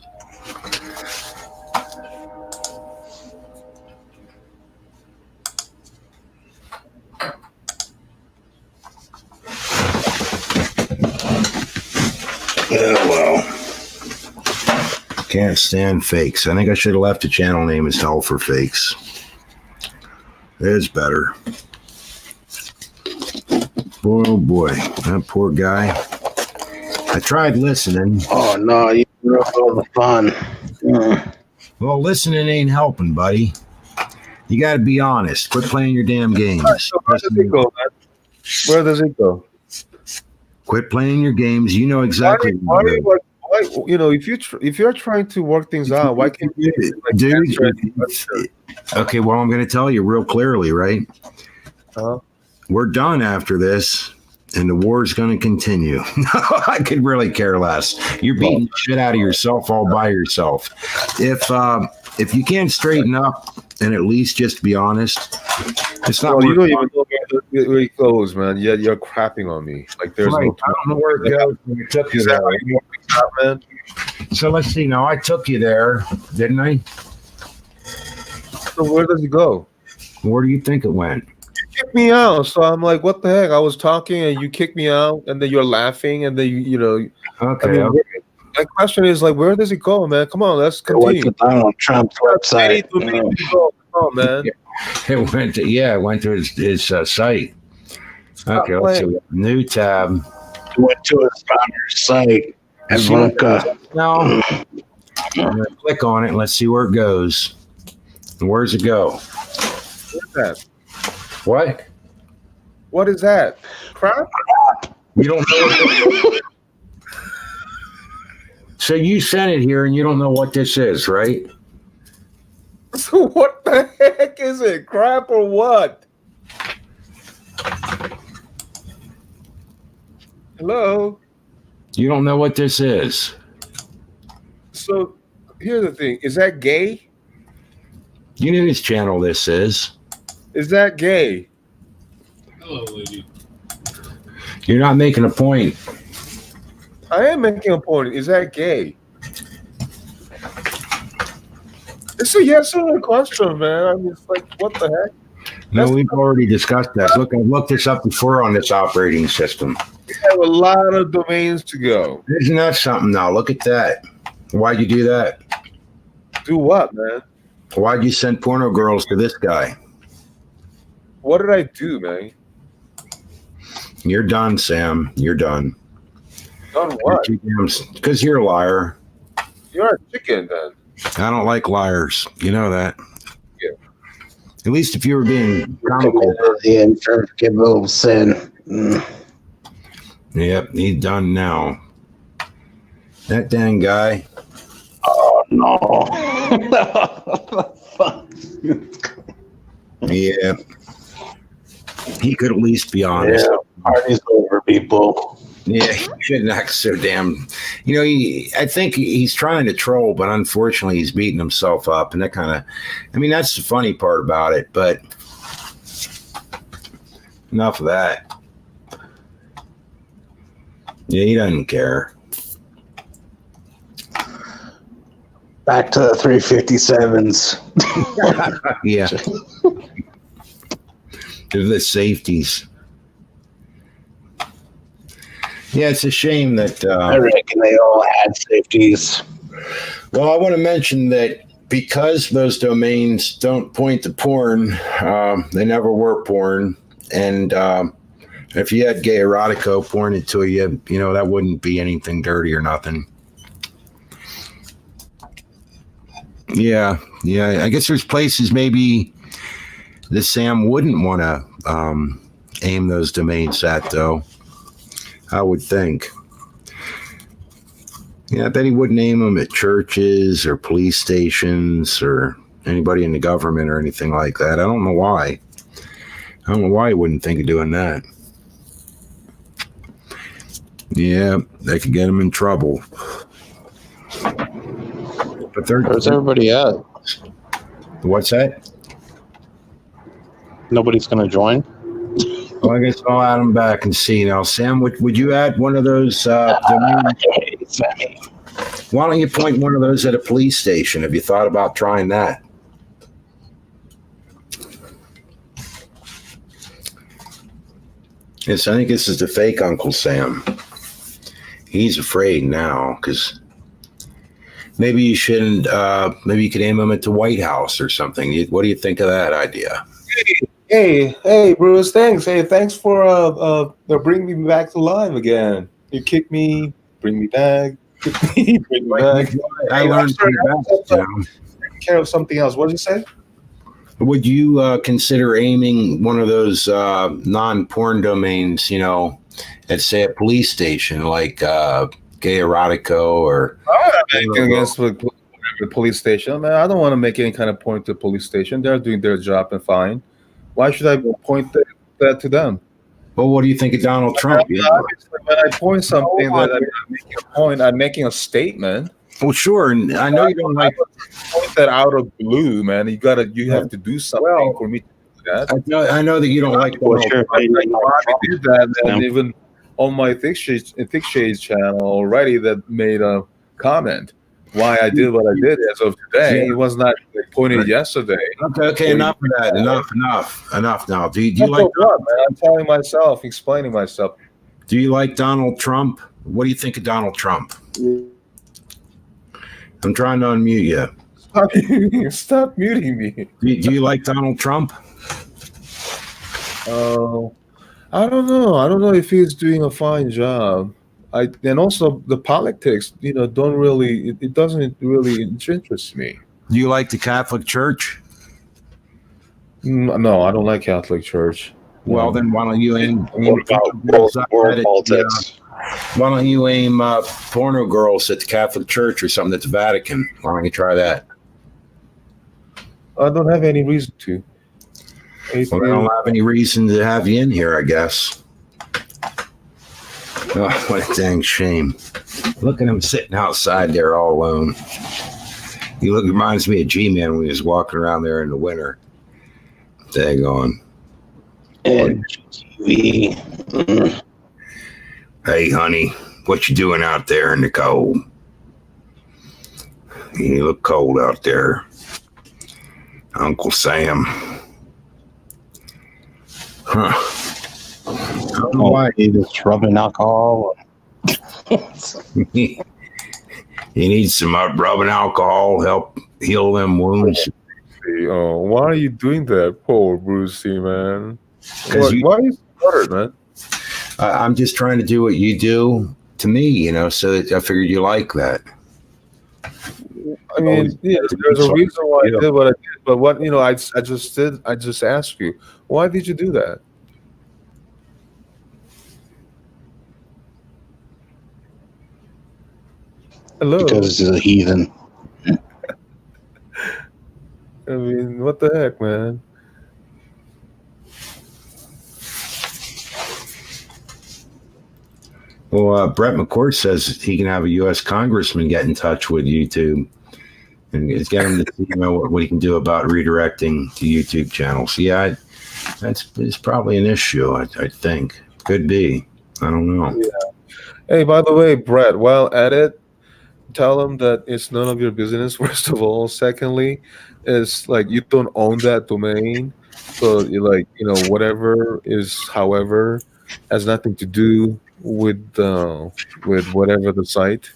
Yeah, well, can't stand fakes. I think I should have left the channel name as Hell for Fakes. It's better. Boy, oh boy, that poor guy. I tried listening. Oh no, you ruined all the fun. Well, listening ain't helping, buddy. You got to be honest. Quit playing your damn games. So where does it go, man? Where does it go? Quit playing your games. You know exactly. Why, if you're trying to work things out, why can't you Dude, okay, well, I'm going to tell you real clearly, right? We're done after this, and the war's going to continue. I could really care less. You're beating the shit out of yourself all by yourself. If you can't straighten up and at least just be honest, it's not. Well, you don't even know where it goes, man. Yet you're crapping on me. Like there's right. no. I don't know where it goes. I took you there. Man? So let's see. Now I took you there, didn't I? So where does it go? Where do you think it went? You kicked me out, so I'm like, what the heck? I was talking and you kicked me out, and then you're laughing, and then Okay. I mean, my question is like, where does it go, man? Come on, let's It went continue. to Donald Trump's website. Come on, man. It went to his site. Okay, let's see. New tab. Went to his founder's site. And See what Ivanka. Now, I'm gonna click on it and let's see where it goes. And where's it go? What's that? What? What is that? Crap? You don't know. So you sent it here and you don't know what this is, right? So what the heck is it? Crap or what? Hello? You don't know what this is. So here's the thing. Is that gay? You know whose channel this is. Is that gay? Hello, lady. You're not making a point. I am making a point. Is that gay? It's a yes or no question, man. I mean, it's like, what the heck? No, we've already discussed that. Look, I've looked this up before on this operating system. We have a lot of domains to go. Isn't that something now? Look at that. Why'd you do that? Do what, man? Why'd you send porno girls to this guy? What did I do, man? You're done, Sam. You're done. Done what? Because you're a liar. You're a chicken, then. I don't like liars. You know that. Yeah. At least if you were being comical. The unforgivable sin. Yep, he's done now. That dang guy. Oh no. Yeah. He could at least be honest. Yeah, party's over, people. Yeah, he shouldn't act so damn. You know, I think he's trying to troll, but unfortunately, he's beating himself up, and that kind of. I mean, that's the funny part about it. But enough of that. Yeah, he doesn't care. Back to the 357s. Yeah. They're the safeties. Yeah, it's a shame that. I reckon they all had safeties. Well, I want to mention that because those domains don't point to porn, they never were porn. And if you had gay erotico pointed to you, you know, that wouldn't be anything dirty or nothing. Yeah. I guess there's places maybe that Sam wouldn't want to aim those domains at, though. I would think. Yeah, I bet he wouldn't aim them at churches or police stations or anybody in the government or anything like that. I don't know why. I don't know why he wouldn't think of doing that. Yeah, they could get him in trouble. But Where's everybody at? What's that? Nobody's going to join? Well, I guess I'll add them back and see. Now, Sam, would you add one of those domains? Why don't you point one of those at a police station? Have you thought about trying that? Yes, I think this is the fake Uncle Sam. He's afraid now because maybe you shouldn't. Maybe you could aim him at the White House or something. What do you think of that idea? Hey, Bruce, thanks. Hey, thanks for bringing me back to life again. You kick me, bring me back, kick me, bring me back. I learned taking care of something else. What did you say? Would you consider aiming one of those non-porn domains, you know, at, say, a police station like Gay Erotico or... I don't have anything against the police station. Man, I don't want to make any kind of point to the police station. They're doing their job and fine. Why should I point that to them? Well, what do you think of Donald Trump? Well, obviously, when I point something that I'm making a point, I'm making a statement. Well, sure, and I know you don't like point that out of blue, man. You have to do something for me to do that. I know that you don't like Donald Trump. I did that, and even on my Thick Shades channel already, that made a comment why I did what I did as of today. It was not pointed yesterday. Okay, enough of that. Enough now. Do you like? What, man? I'm telling myself, explaining myself. Do you like Donald Trump? What do you think of Donald Trump? I'm trying to unmute you. Stop muting me. Do you like Donald Trump? I don't know. I don't know if he's doing a fine job. And also the politics, don't really. It doesn't really interest me. Do you like the Catholic Church? No, I don't like Catholic Church. Well, then why don't you aim? What about world politics? Why don't you aim porno girls at the Catholic Church or something at the Vatican? Why don't you try that? I don't have any reason to. Well, I don't have any reason to have you in here, I guess. Oh, what a dang shame. Look at him sitting outside there all alone. He reminds me of G-Man when he was walking around there in the winter. Dang on. NGTV. Hey, honey, what you doing out there in the cold? You look cold out there. Uncle Sam. Huh. I don't know why. He just rubbing alcohol. You need some rubbing alcohol, help heal them wounds. Oh, why are you doing that, poor Brucey, man? 'Cause Why are you so hurt, man? I'm just trying to do what you do to me, you know, so I figured you like that. I mean, yeah, there's a reason why I did what I did. But what I just asked you, why did you do that? Hello. Because he's a heathen. I mean, what the heck, man? Well, Brett McCourt says he can have a U.S. congressman get in touch with YouTube and get him to see what he can do about redirecting to YouTube channels. Yeah, it's probably an issue, I think. Could be. I don't know. Yeah. Hey, by the way, Brett, while at it, tell them that it's none of your business, first of all. Secondly, it's like you don't own that domain. So you're like, whatever is however has nothing to do with whatever the site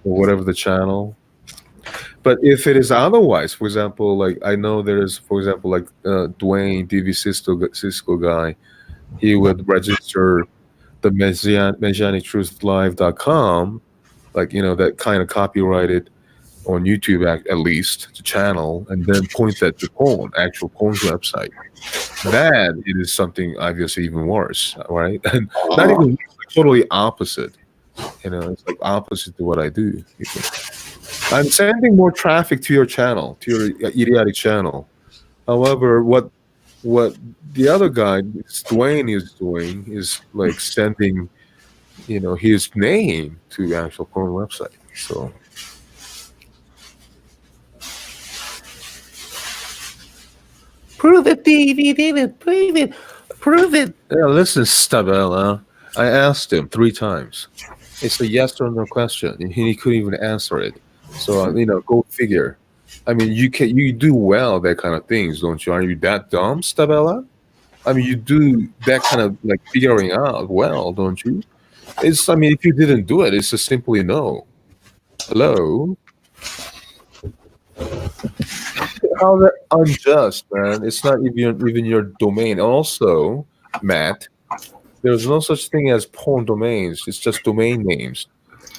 or whatever the channel. But if it is otherwise, for example, like I know there's, for example, like Dwayne TV Cisco guy, he would register the MessianicTruthLive.com, like that kind of copyrighted on YouTube at least the channel, and then point that to actual porn's website. That it is something obviously even worse, right? And not even totally opposite. It's like opposite to what I do. I'm sending more traffic to your channel, to your idiotic channel. However, what the other guy, Dwayne, is doing is like sending, his name to the actual porn website. So. Prove it, Dave. You did it. Prove it. Prove it. Yeah, listen, Stabella. I asked him 3 times. It's a yes or no question, and he couldn't even answer it. So go figure. I mean, you do well that kind of things, don't you? Are you that dumb, Stabella? I mean, you do that kind of like figuring out well, don't you? If you didn't do it, it's just simply no. Hello. How that unjust, man? It's not even your domain. Also, Matt, there's no such thing as porn domains. It's just domain names.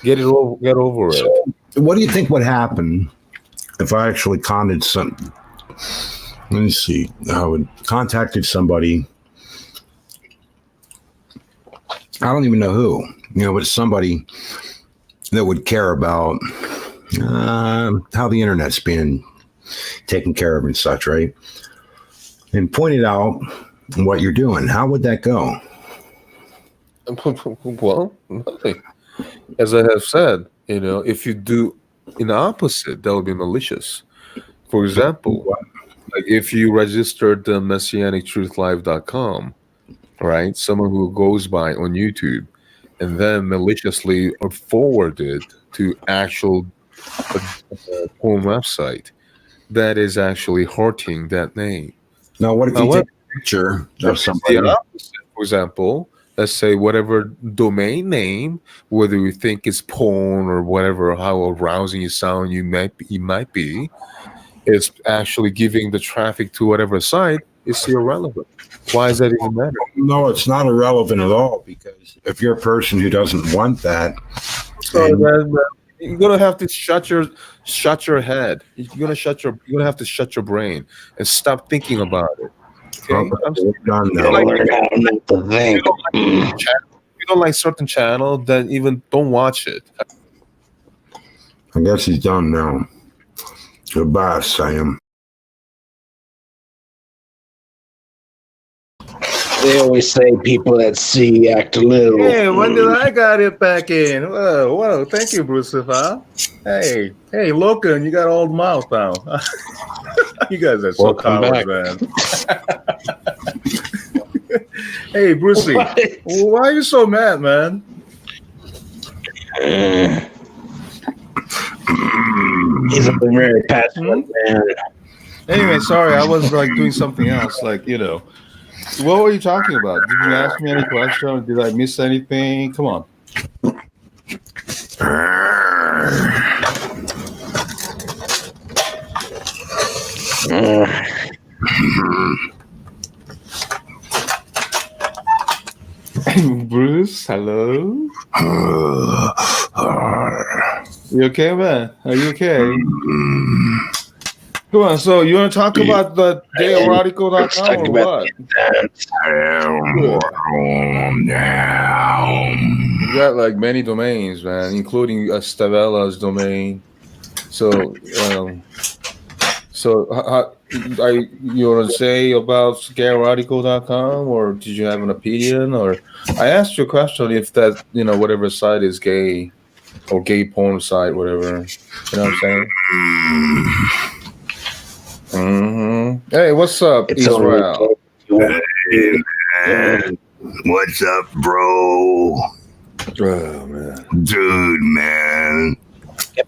Get over it. So, what do you think would happen if I actually contacted somebody? I don't even know who. But somebody that would care about how the internet's being taken care of and such, right? And pointed out what you're doing. How would that go? Well, nothing. As I have said, if you do in the opposite, that would be malicious. For example, like if you registered the MessianicTruthLive.com, right? Someone who goes by on YouTube and then maliciously forwarded to actual porn website, that is actually hurting that name. Now, what if you take a picture of somebody? The opposite, for example, let's say whatever domain name, whether you think it's porn or whatever, how arousing you sound you might be, it's actually giving the traffic to whatever site. It's irrelevant. Why does that even matter? No, it's not irrelevant at all, because if you're a person who doesn't want that, you're gonna have to shut your head. You're gonna have to shut your brain and stop thinking about it. Okay? We're done now. You don't like certain channel, then even don't watch it. I guess he's done now. Goodbye, Sam. They always say people that see act a little. Hey, when did I got it back in? Whoa, thank you, Brucifer. Hey, Logan, you got old mouth now. You guys are so coward, man. Hey, Brucey, why are you so mad, man? He's a very passionate man. Anyway, sorry, I was like doing something else. Like, what were you talking about? Did you ask me any question? Did I miss anything? Come on. Bruce, hello. You okay, man? Are you okay? Come on, so you want to talk about the gayerotical.com or what? You got like many domains, man, including Stavella's domain. So, you want to say about gayerotical.com, or did you have an opinion? Or I asked you a question if that, whatever site is gay or gay porn site, whatever. You know what I'm saying? Hey, what's up, It's Israel? Hey, man. What's up, bro? Oh, man. Dude, man.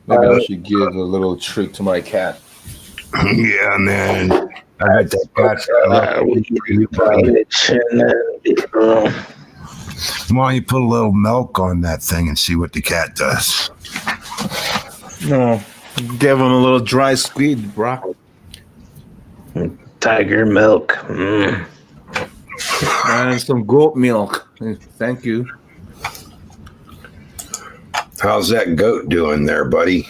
Maybe I should give a little treat to my cat. Yeah, man. I had that cat. Come on, you put a little milk on that thing and see what the cat does. No, give him a little dry squeeze, bro. Tiger milk. And some goat milk. Thank you. How's that goat doing there, buddy?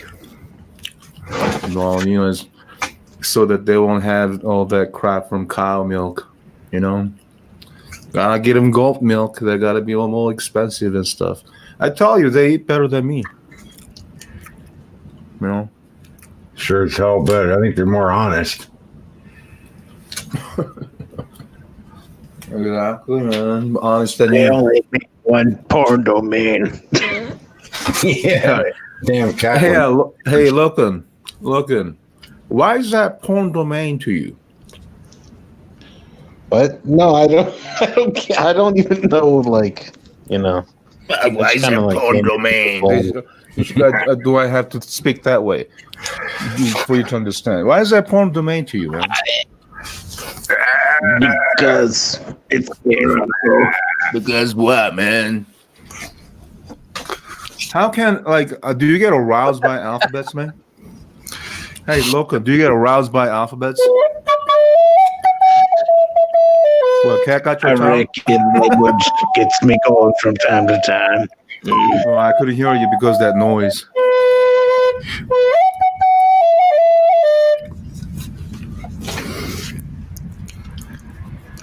Well, it's so that they won't have all that crap from cow milk, Gotta get them goat milk. They gotta be more expensive and stuff. I tell you, they eat better than me. Sure as hell better. I think they're more honest. Exactly, man. Honest than They you. only make one porn domain. Yeah. Damn cat. Hey, looking. Why is that porn domain to you? But no, I don't even know. Like, Why is that porn domain? Do I have to speak that way for you to understand? Why is that porn domain to you, man? Because it's Because what, man? How can do you get aroused by alphabets, man? Hey, Loco, do you get aroused by alphabets? Well, cat got I your tongue? reckon language gets me going from time to time. Oh, I couldn't hear you because of that noise.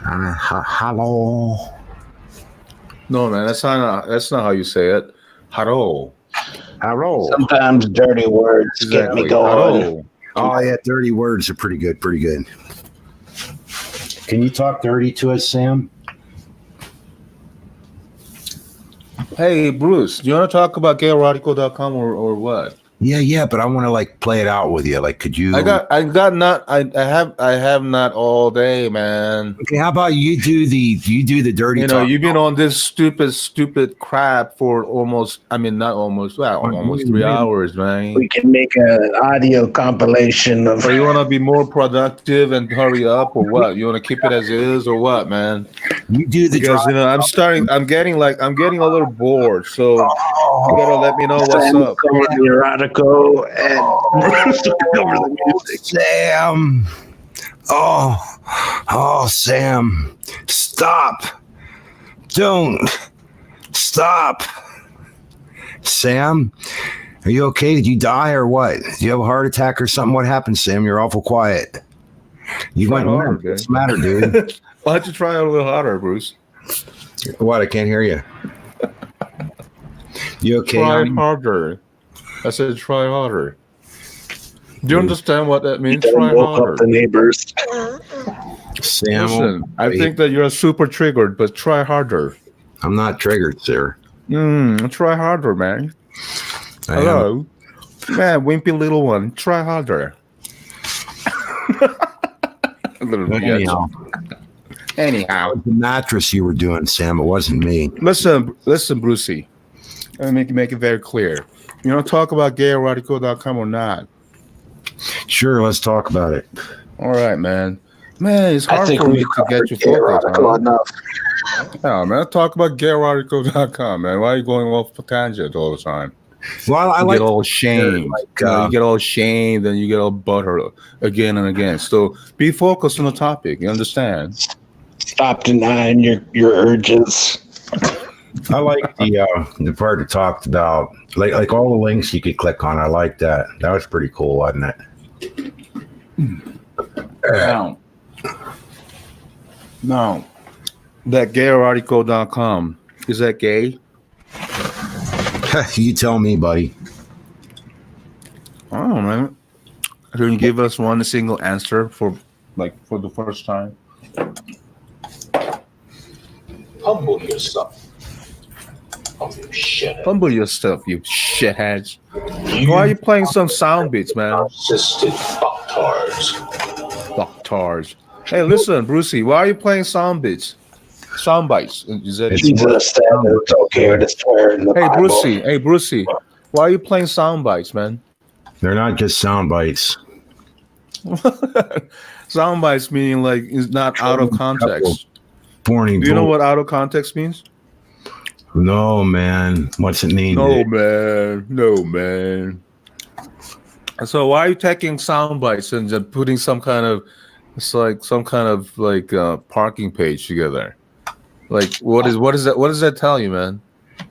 Hello. No, man, that's not how you say it. Hello. Hello. Sometimes dirty words get me going. Hello. Oh, yeah. Dirty words are pretty good. Pretty good. Can you talk dirty to us, Sam? Hey, Bruce, do you want to talk about gayerotical.com or what? Yeah, but I want to play it out with you. Could you? I have not all day, man. Okay, how about you do the dirty talk? You've been on this stupid crap for almost 3 hours, man. We can make an audio compilation of. So you want to be more productive and hurry up, or what? You want to keep it as is, or what, man? You do the Because I'm getting a little bored. So you gotta let me know what's up. Cover the erotico and cover the music. Sam. Oh, Sam. Stop. Don't. Stop. Sam, are you okay? Did you die or what? Do you have a heart attack or something? What happened, Sam? You're awful quiet. You went harder. What's the matter, dude? Why don't you try it a little harder, Bruce? What? I can't hear you. You okay? Try honey? harder. I said try harder. Do you understand what that means? Don't Try woke harder. up the neighbors. Sam, Listen, I think that you're super triggered, but try harder. I'm not triggered, sir. Try harder, man. Hello, man, wimpy little one. Try harder. Anyhow, The mattress you were doing, Sam. It wasn't me. listen, Brucey. Let me make it very clear. You want to talk about gayerotico.com or not? Sure, let's talk about it. All right, man. Man, it's I hard think for we me to get you covered focused, article huh? enough. Yeah, man. Talk about gayerotico.com, man. Why are you going off tangent all the time? Well, I You like get all shamed. like, You get all shamed and you get all butthurt again and again. So be focused on the topic. You understand? Stop denying your urges. I like the part that talked about like all the links you could click on. I like that. That was pretty cool, wasn't it? No. That gayerotico.com, is that gay? You tell me, buddy. I don't know, man. Can you give us one single answer for the first time? Humble yourself. Oh, you shit. Humble yourself, you shitheads. You Why are you playing some sound beats, man? narcissistic fucktards. Fucktards. Hey, listen, Brucey, why are you playing sound beats? Sound bites. Is that Jesus said it's okay to swear in the Bible. Hey, Brucey, why are you playing sound bites, man? They're not just sound bites. Sound bites meaning like it's not out of context. Porny. Do you know what out of context means? No, man. What's it mean? No, man. So why are you taking sound bites and just putting some kind of parking page together? Like what does that tell you, man?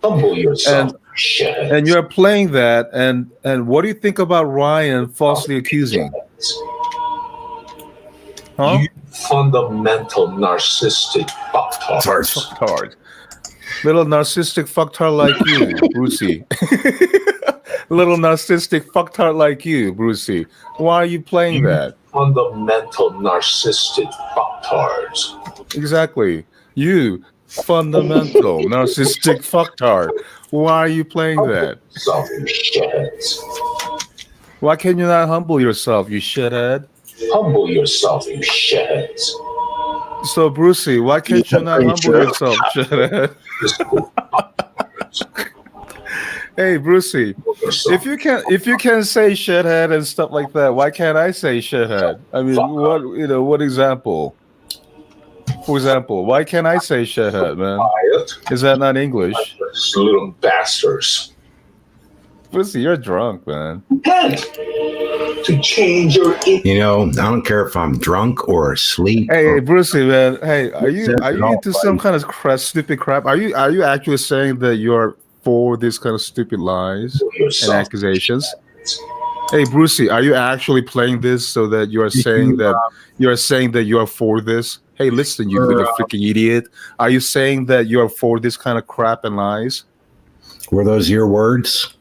Humble yourself, shit. And you're playing that, and what do you think about Ryan falsely accusing? Huh? You fundamental narcissistic fucktard. Fucktard. Little narcissistic fucktard like you, Brucey. Little narcissistic fucktard like you, Brucey. Why are you playing that? Fundamental narcissistic fucktards. Exactly. You fundamental narcissistic fucktard. Why are you playing that? Self, you shitheads. Why can you not humble yourself, you shithead? Humble yourself, you shitheads. So, Brucey, why can't you not humble yourself, shithead? Hey, Brucey, if you can say shithead and stuff like that, why can't I say shithead? I mean, what example? For example, why can't I say shithead, man? Is that not English? Little bastards. Brucey, you're drunk, man. Repent to change your. You know, I don't care if I'm drunk or asleep. Hey, Brucey, man. Hey, are you into some kind of stupid crap? Are you actually saying that you're for this kind of stupid lies and accusations? Hey, Brucey, are you actually playing this so that you are saying that you are for this? Hey, listen, you little freaking idiot. Are you saying that you are for this kind of crap and lies? Were those your words?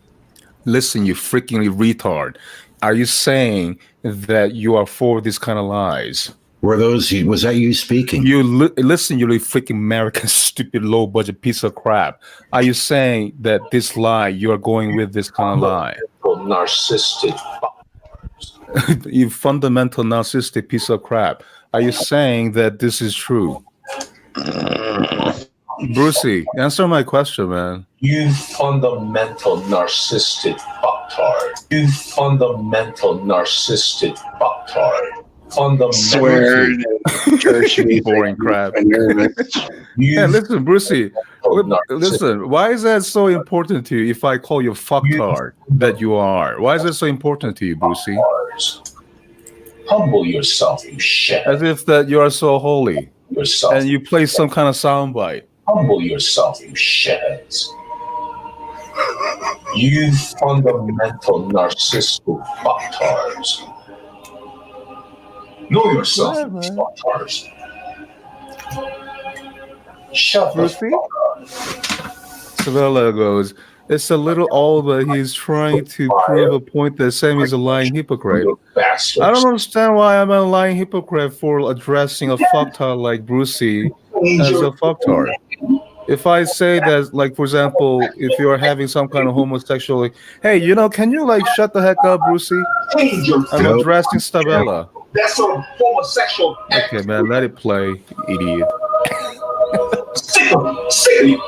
Listen, you freaking retard. Are you saying that you are for this kind of lies? Was that you speaking? Listen, you little freaking American stupid low budget piece of crap. Are you saying that this lie, you are going with this kind of lie? Narcissistic. You fundamental narcissistic piece of crap. Are you saying that this is true? Brucey, answer my question, man. You fundamental narcissistic fucktard. You fundamental narcissistic fucktard. Swear church music. Boring crap. You Hey, listen, Brucey. Listen, why is that so important to you if I call you fucktard that you are? Why is that so important to you, Brucey? Humble yourself, you shit. As if that you are so holy Yourself. and you play some kind of soundbite. Humble yourself, you shitheads. You fundamental narcissistic fucktards. Know yourself, Yeah, you man. fucktards. Shut the Brucey? fuck up. Savella goes, it's a little old, but he's trying to prove a point that Sammy's a lying hypocrite. You bastards. I don't understand why I'm a lying hypocrite for addressing a fucktard like Brucey as a fucktard. If I say that, like, for example, if you're having some kind of homosexual, hey, can you, like, shut the heck up, Brucey? Change your I'm addressing Stabella. That's a homosexual act. Okay, man, let it play, idiot. Sick of you.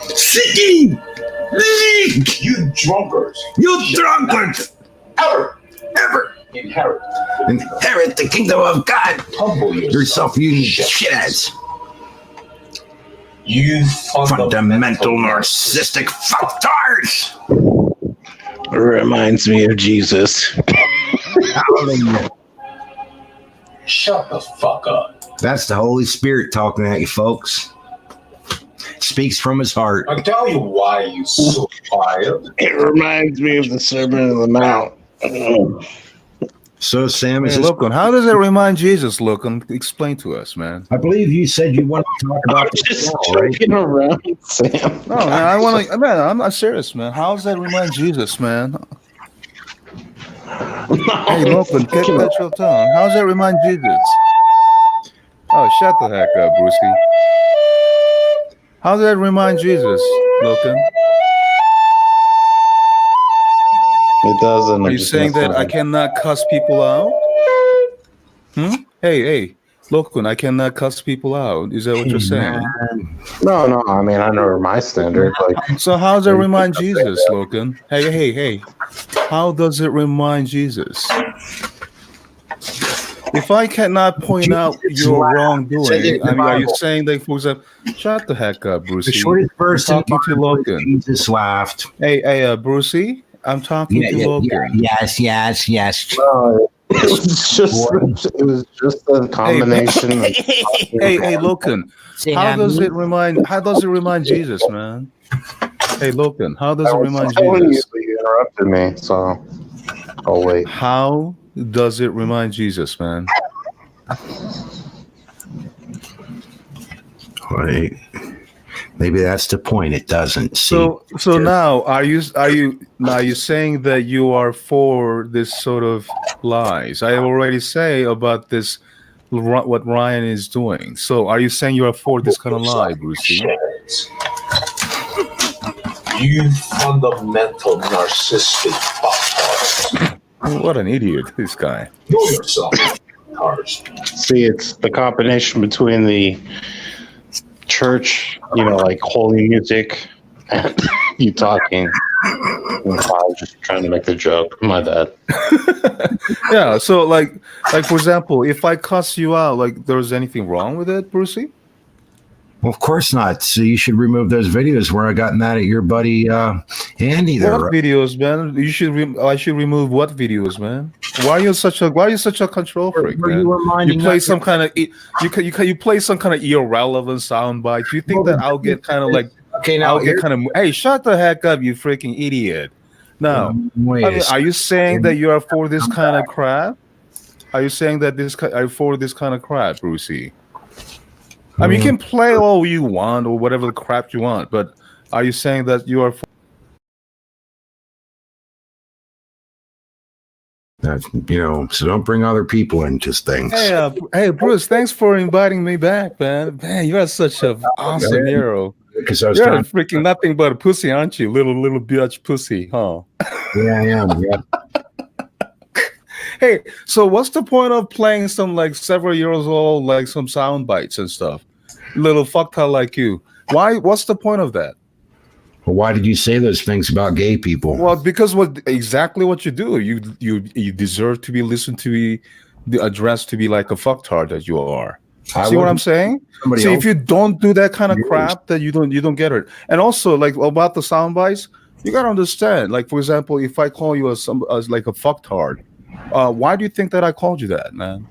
Sicky! You drunkards You drunkards! ever Ever inherit the kingdom of God! humble Yourself, you shitheads! You Fundamental narcissistic fucktards! Reminds me of Jesus. Shut the fuck up. That's the Holy Spirit talking at you, folks. Speaks from his heart. I tell you why you so quiet. It reminds me of the Sermon on the Mount. So, Sam, Hey, is this, Logan, how does it remind Jesus, Logan? Explain to us, man. I believe you said you wanted to talk I'm about just this now, right? joking around, Sam. No, man, I want to. Man, I'm not serious, man. How does that remind Jesus, man? Hey, Logan, get that your tongue. How does that remind Jesus? Oh, shut the heck up, Brucey. How does that remind Jesus, Logan? It doesn't. Are you saying that I cannot cuss people out? Hey, Logan, I cannot cuss people out. Is that what you're saying? No. I mean, I know my standard. Like, So how does it remind Jesus, Logan? Hey. How does it remind Jesus? If I cannot point out your wrongdoing, I mean, are you saying that, for example, shut the heck up, Brucey? The shortest verse I'm in the talking to Bible is Logan. Jesus laughed. Hey, Brucey, I'm talking to Logan. Yes. no, it was just a combination. of Hey, Logan, how does it remind Jesus, man? Hey, Logan, how does it remind telling you, Jesus? but you interrupted me, so I'll wait. How does it remind Jesus, man? Right. Maybe that's the point. It doesn't. So now are you saying that you are for this sort of lies? I already say about this what Ryan is doing. So are you saying you are for this kind of lie, Brucey? You fundamental narcissistic fucktards. What an idiot, this guy. Know yourself, cars. See, it's the combination between the church, like holy music, and you talking. I was just trying to make the joke. My bad. Yeah, so like for example, if I cuss you out, like there's anything wrong with it, Brucey? Well, of course not. So you should remove those videos where I got mad at your buddy Andy there. What videos, man? I should remove what videos, man? Why are you such a control freak, man? You play some kind of you play some kind of irrelevant soundbite. You think that I'll get kind of like hey, shut the heck up, you freaking idiot. Now, are you saying that you are for this kind of crap? Are you saying that are you for this kind of crap, Brucey? I mean, you can play all you want or whatever the crap you want, but are you saying that you are for so don't bring other people into things. Hey, Bruce, thanks for inviting me back, man. Man, you are such an awesome hero. Because I was You're freaking nothing but a pussy, aren't you? Little bitch pussy, huh? Yeah, I am. Yeah. Hey, so what's the point of playing some like several years old, like some sound bites and stuff? Little fucktard like you. Why? What's the point of that? Well, why did you say those things about gay people? Well, because exactly what you do. You deserve to be listened to, be addressed to be like a fucktard that you are. See what I'm saying? See, if you don't do that kind of crap, that you don't get it. And also, like about the sound bites, you gotta understand. Like for example, if I call you as like a fucktard, why do you think that I called you that, man?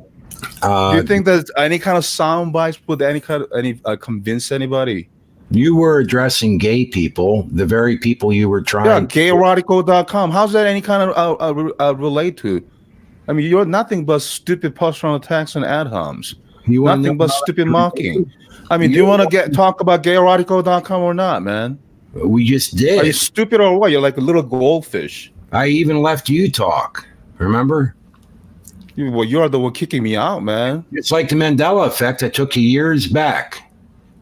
Do you think that any kind of sound bites would convince anybody? You were addressing gay people, the very people you were trying. Yeah, gayerotico.com. How's that any kind of relate to? I mean, you're nothing but stupid personal attacks and ad homs. Nothing but stupid mocking. I mean, do you want to talk about gayerotico.com or not, man? We just did. Are you stupid or what? You're like a little goldfish. I even left you talk. Remember? Well, you're the one kicking me out, man. It's like the Mandela effect. I took you years back.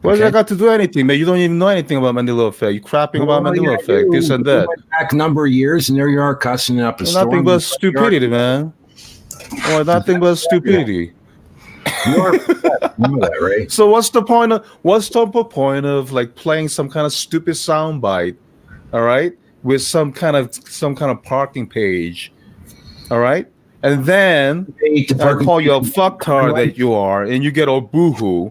What does that got to do anything, man? You don't even know anything about Mandela effect. You're crapping about Mandela effect, this and that. Back a number of years, and there you are cussing up a storm. Nothing but stupidity, man. Well, nothing but stupidity. You are know that, right? So what's the point of like playing some kind of stupid soundbite all right, with some kind of parking page, all right, and then I call you a fucktard that you are, and you get all boohoo,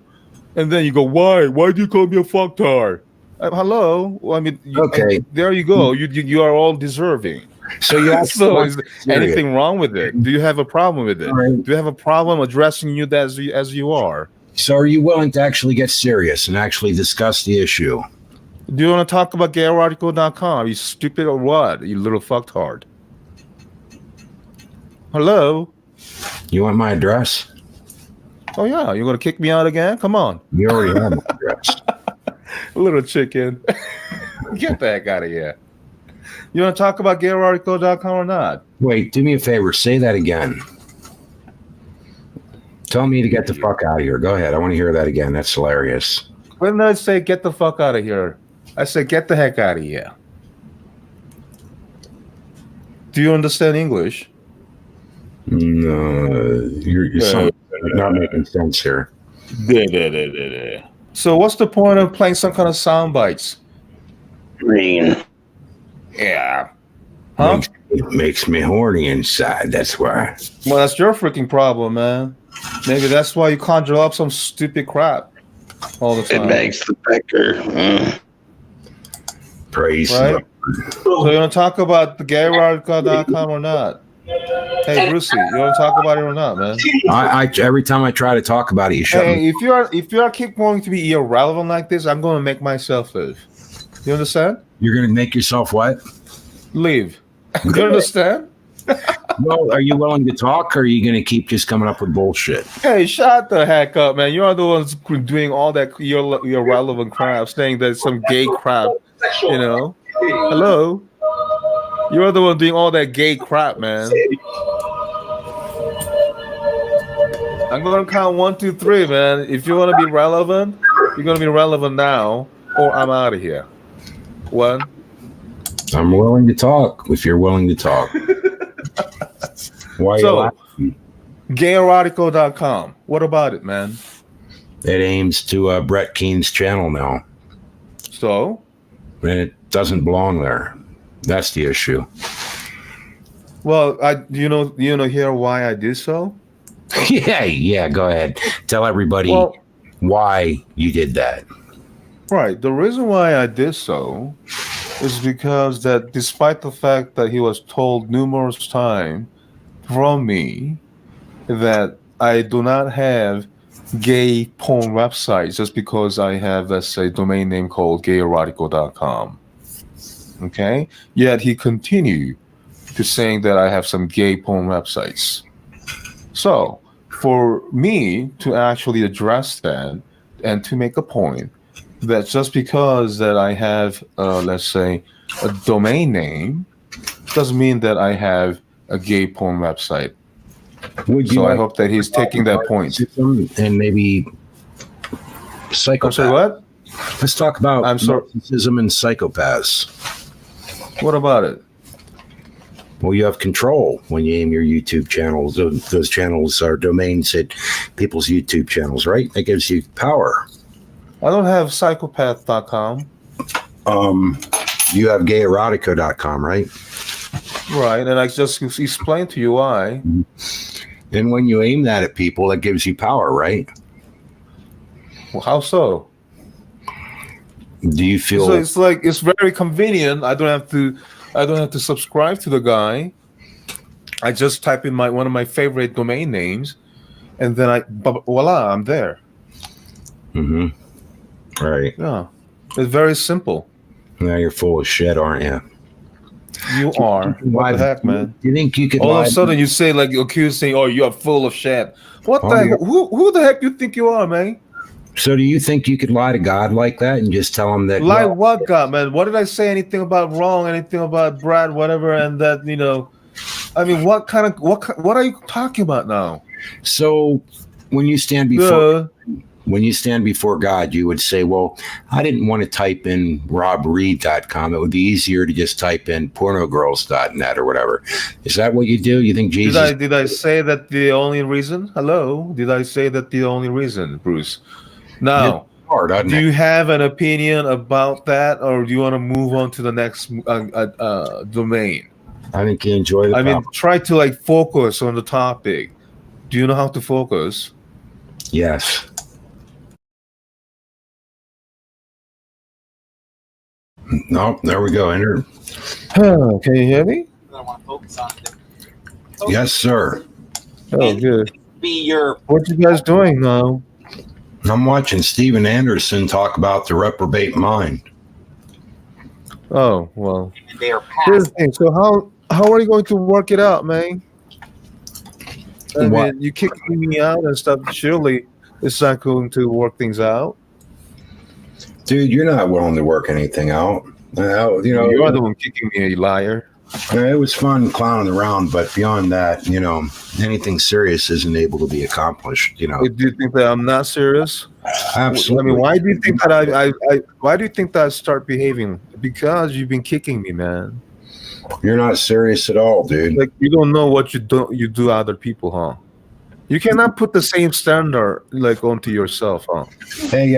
and then you go, why do you call me a fucktard? Hello, well, I mean, Okay. there you go. You are all deserving. So you have So is anything wrong with it? Do you have a problem with it? Right. Do you have a problem addressing you as you are? So are you willing to actually get serious and actually discuss the issue? Do you want to talk about gayorticle.com? Are you stupid or what? You little fucktard. Hello? You want my address? Oh yeah, you're gonna kick me out again? Come on. You already have my address. Little chicken. Get the heck out of here. You want to talk about gayorticle.com or not? Wait, do me a favor. Say that again. Tell me to get the fuck out of here. Go ahead. I want to hear that again. That's hilarious. When did I say get the fuck out of here? I said get the heck out of here. Do you understand English? No, you're not making sense here. So what's the point of playing some kind of sound bites? Green. Yeah. Huh? Makes me horny inside. That's why. Well, that's your freaking problem, man. Maybe that's why you conjure up some stupid crap all the time. It makes the pecker. Praise. Right? So you want to talk about the gayorticle.com or not? Hey, Brucey, you want to talk about it or not, man? I every time I try to talk about it, you shut me. Hey, if you are keep wanting to be irrelevant like this, I'm going to make myself leave. You understand? You're going to make yourself what? Leave. You understand? Well, are you willing to talk, or are you going to keep just coming up with bullshit? Hey, shut the heck up, man. You're the ones doing all that irrelevant crap, saying that some gay crap, you know? Hello? You're the one doing all that gay crap, man. I'm going to count 1, 2, 3, man. If you want to be relevant, you're going to be relevant now, or I'm out of here. 1. I'm willing to talk if you're willing to talk. Why are you laughing? Gayorticle.com. What about it, man? It aims to Brett Keene's channel now. So? And it doesn't belong there. That's the issue. Well, you know here why I did so? Yeah, go ahead. Tell everybody why you did that. Right. The reason why I did so is because that despite the fact that he was told numerous times from me that I do not have gay porn websites just because I have, let's say, domain name called gayorticle.com. Okay? Yet he continued to saying that I have some gay porn websites. So for me to actually address that and to make a point that just because that I have, let's say, a domain name doesn't mean that I have a gay porn website. I hope that he's taking that point. And maybe psychopaths. I'm sorry, what? Let's talk about narcissism and psychopaths. What about it? Well, you have control when you aim your YouTube channels. Those channels are domains at people's YouTube channels, right? That gives you power. I don't have psychopath.com. You have gayerotica.com, right? Right, and I just explained to you why. And when you aim that at people, that gives you power, right? Well, how so? Do you feel? So it's like it's very convenient. I don't have to subscribe to the guy. I just type in one of my favorite domain names, and then voila, I'm there. Mm-hmm. Right. Yeah, it's very simple. Now you're full of shit, aren't you? You are. What the heck, man? Do you think you could? All of a sudden, you say like accused, saying, "Oh, you're full of shit." What the heck? Who the heck you think you are, man? So do you think you could lie to God like that and just tell him that? Lie what, God, man? What did I say? Anything about wrong? Anything about Brad? Whatever? And that I mean, what are you talking about now? So when you stand before God, you would say, "Well, I didn't want to type in robreed.com. It would be easier to just type in pornogirls.net or whatever." Is that what you do? You think Jesus? Did I say that the only reason? Hello? Did I say that the only reason, Bruce? Now, hard, doesn't Do it? you have an opinion about that, or do you want to move on to the next domain? I think you enjoy the I mean, power. try to like focus on the topic. Do you know how to focus? Yes. No, there we go. Enter. Can you hear me? Yes, sir. Oh, good. Be your What you guys doing now? I'm watching Steven Anderson talk about the reprobate mind. Oh, well. their Here's past. the thing. So how are you going to work it out, man? I What? mean, you kicking me out and stuff. Surely it's not going to work things out. Dude, you're not willing to work anything out. You are the one kicking me, you liar. It was fun clowning around, but beyond that, anything serious isn't able to be accomplished. Do you think that I'm not serious? Absolutely. I mean, why do you think that why do you think that I start behaving? Because you've been kicking me, man. You're not serious at all, dude. Like you don't know what you do other people, huh? You cannot put the same standard like onto yourself, huh? Hey,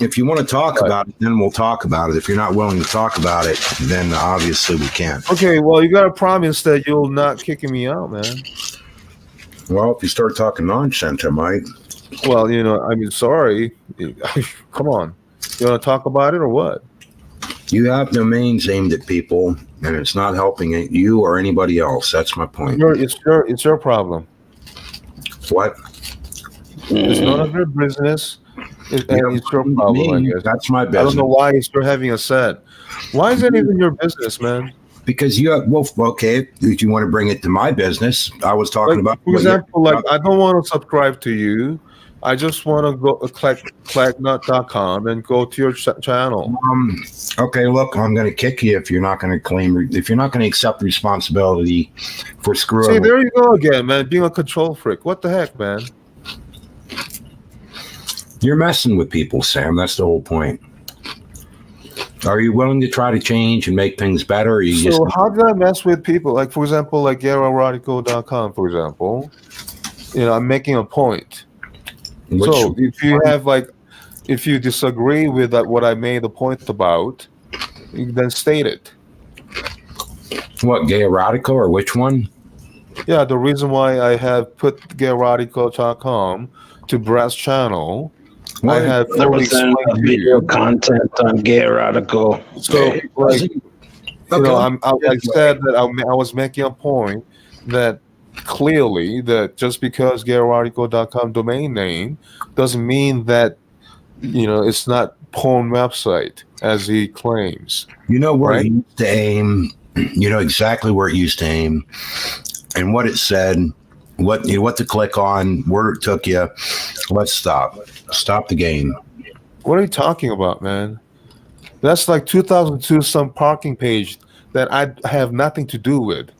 if you want to talk about it, then we'll talk about it. If you're not willing to talk about it, then obviously we can't. Okay, well, you gotta promise that you'll not kicking me out, man. Well, if you start talking nonsense, I might. Well, I mean, sorry. Come on. You want to talk about it or what? You have domains aimed at people, and it's not helping you or anybody else. That's my point. It's your problem. What? It's none of your business. It's your problem, I guess. That's my I business. don't know why you're having a set. Why is that even your business, man? Because okay, if you want to bring it to my business, I was talking about. For example, like I don't want to subscribe to you. I just want to go clacknut.com and go to your channel. Okay, look, I'm going to kick you if you're not going to accept responsibility for screwing. See, there you go again, man. Being a control freak. What the heck, man? You're messing with people, Sam. That's the whole point. Are you willing to try to change and make things better? Or How did I mess with people? Like, for example, like GaryRadical.com, for example. I'm making a point. So if you disagree with what I made a point about, then state it. What, Gay Radical or which one? Yeah, the reason why I have put GayRadical.com to Brett's channel, I have fully explained video content on Gay Radical. So, like, I said that I was making a point that clearly that just because GayRadical.com domain name doesn't mean that it's not porn website as he claims. You know where right? it used to aim. You know exactly where it used to aim, and what it said, what to click on, where it took you. Let's stop the game. What are you talking about, man? That's like 2002 some parking page that I have nothing to do with.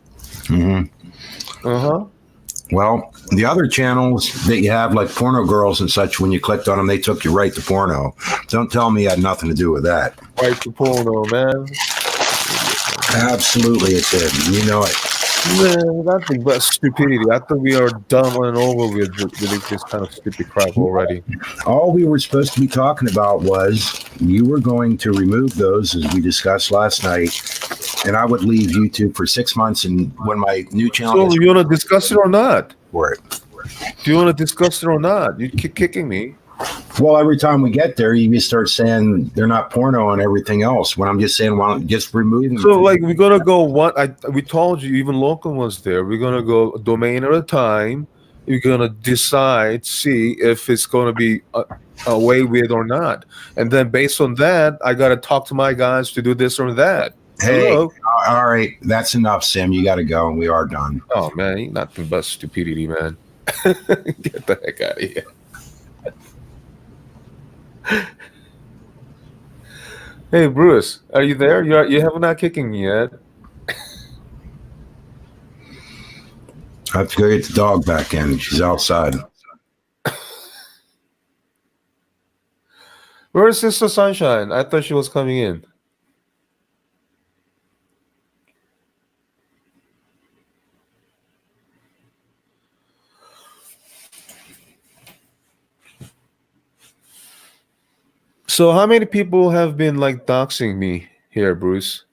Mm-hmm. Well, the other channels that you have, like Porno Girls and such, when you clicked on them, they took you right to porno. Don't tell me it had nothing to do with that. Right to porno, man. Absolutely it did. You know it. Man, nothing but stupidity. I thought we are done and over with this kind of stupid crap already. All we were supposed to be talking about was you were going to remove those, as we discussed last night, and I would leave YouTube for 6 months, and when my new channel... So you want to discuss it or not? For it. Do you want to discuss it or not? You keep kicking me. Well, every time we get there, you just start saying they're not porno and everything else. When I'm just saying, well, just remove them. So, like, we're gonna go we told you, even local was there. We're gonna go a domain at a time. You're gonna decide, see if it's gonna be away with or not, and then based on that, I gotta talk to my guys to do this or that. Hey, Hello? All right, that's enough, Sam. You got to go, and we are done. Oh man, ain't nothing but stupidity, man. Get the heck out of here. Hey Bruce, are you there? You have not kicking me yet. I have to go get the dog back in. She's outside. Where's Sister Sunshine? I thought she was coming in. So how many people have been like doxing me here, Bruce?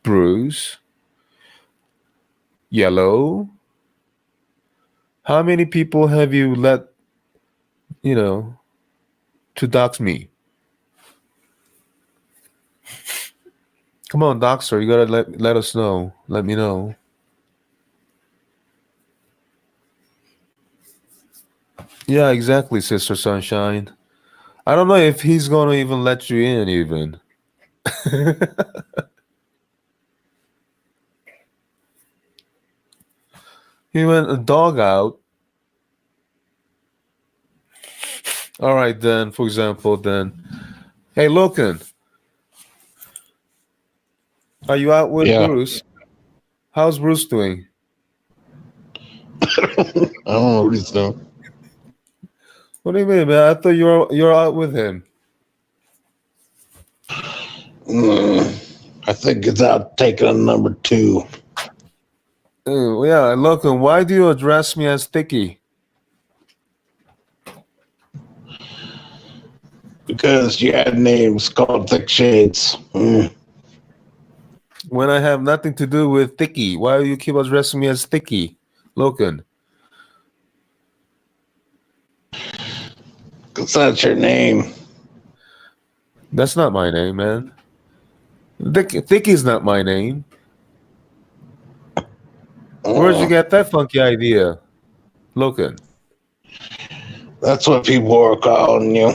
Bruce? Yellow? How many people have you let, to dox me? Come on, Doxer, you gotta let us know. Let me know. Yeah, exactly, Sister Sunshine. I don't know if he's gonna even let you in, even. He went a dog out. All right, then, for example, then. Hey, Loken, are you out with Yeah. Bruce? How's Bruce doing? I don't know what he's doing. What do you mean, man? I thought you're out with him. I think it's out taking a number 2. Yeah, Loken, why do you address me as Thicky? Because you had names called Thick Shades. When I have nothing to do with Thicky, why do you keep addressing me as Thicky, Loken? Because that's your name. That's not my name, man. Thicky's not my name. Where'd you get that funky idea, Loken? That's what people are calling you.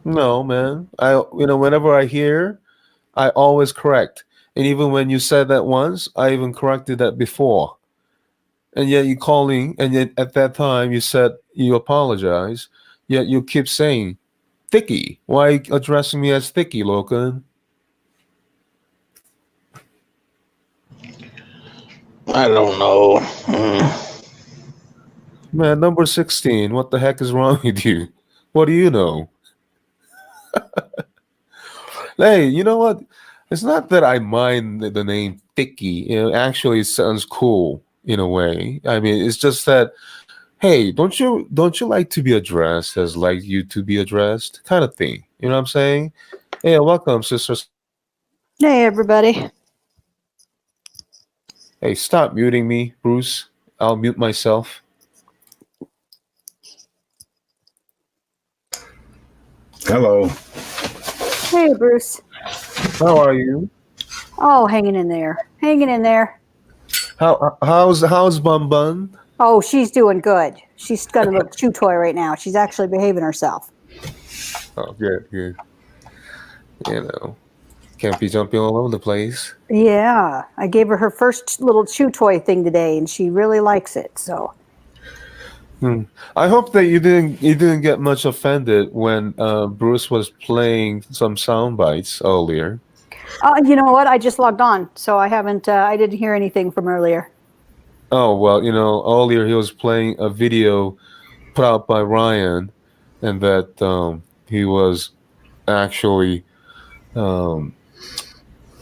No, man. Whenever I hear, I always correct. And even when you said that once, I even corrected that before. And yet you calling, and yet at that time you said you apologize. Yet you keep saying Thicky. Why are you addressing me as Thicky, Loken? I don't know. Man, number 16, what the heck is wrong with you? What do you know? Hey, you know what? It's not that I mind the name Thicky. Actually, it sounds cool in a way. I mean, it's just that, hey, don't you like to be addressed as like you to be addressed, kind of thing. You know what I'm saying? Hey, welcome, sisters. Hey, everybody. Hey, stop muting me, Bruce. I'll mute myself. Hello. Hey, Bruce. How are you? Oh, hanging in there. Hanging in there. How's Bun Bun? Oh, she's doing good. She's got a little chew toy right now. She's actually behaving herself. Oh, good. Can't be jumping all over the place. Yeah, I gave her her first little chew toy thing today, and she really likes it. So. I hope that you didn't get much offended when Bruce was playing some sound bites earlier. You know what? I just logged on, so I haven't. I didn't hear anything from earlier. Oh well, earlier he was playing a video put out by Ryan, and that he was actually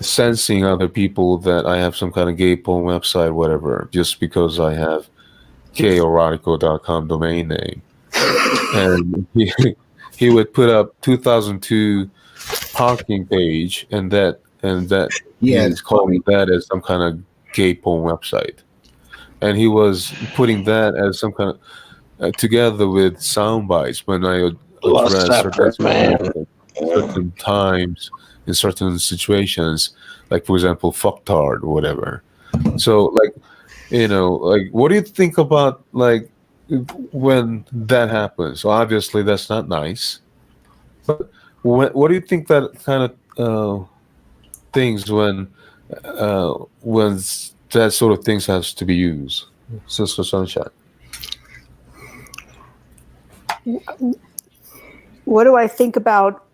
sensing other people that I have some kind of gay porn website, whatever, just because I have kerotico.com domain name. And he would put up 2002 parking page, and that he's calling that as some kind of gay porn website. And he was putting that as some kind of together with sound bites when I address certain times in certain situations, like for example, fucktard or whatever. So like, what do you think about like when that happens? So obviously that's not nice. But what do you think that kind of things when that sort of things has to be used, Sister Sunshine? What do I think about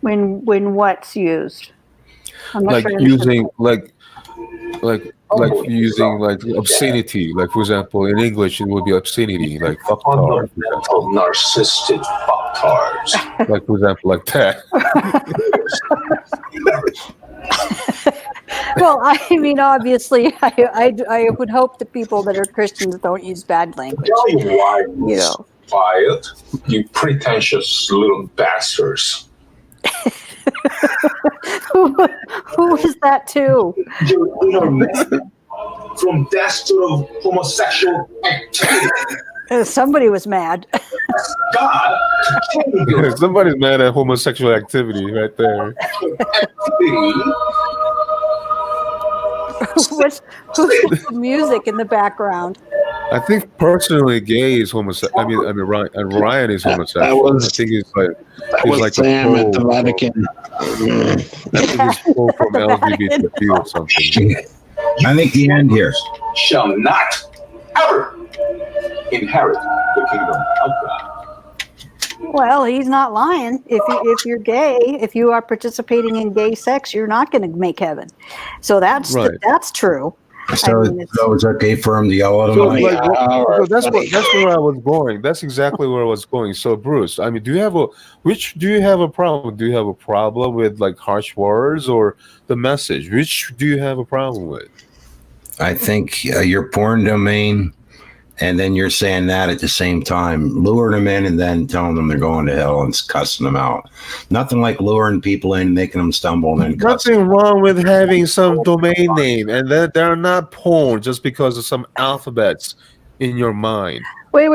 when what's used? I'm not Like sure using like using like obscenity, like for example in English it would be obscenity, like fucktard, Fundamental narcissistic fucktards. like for example like that. Well, I mean, obviously, I would hope that people that are Christians don't use bad language. Tell you why You know. quiet, you pretentious little bastards. Who is that to? You're internet from death to the homosexual activity. Somebody was mad. God, Somebody's mad at homosexual activity right there. Who's the music in the background? I think personally, gay is homosexual. I mean, Ryan is homosexual. I think he's like That was like Sam at the Vatican. I think he's full from LGBT or something. I think the end here. shall not ever inherit the kingdom of God. Well, he's not lying. If you're gay, if you are participating in gay sex, you're not going to make heaven. So that's Right. That's true. So, I mean, so it's okay for him to yell at him? So, like, like, so that's where I was going. That's exactly where I was going. So, Bruce, I mean, do you have a problem? Do you have a problem with like harsh words or the message? Which do you have a problem with? I think your porn domain, and then you're saying that at the same time, luring them in and then telling them they're going to hell and cussing them out. Nothing like luring people in, making them stumble, and then cussing. Nothing wrong with having some domain name, and that they're not porn just because of some alphabets in your mind. wait.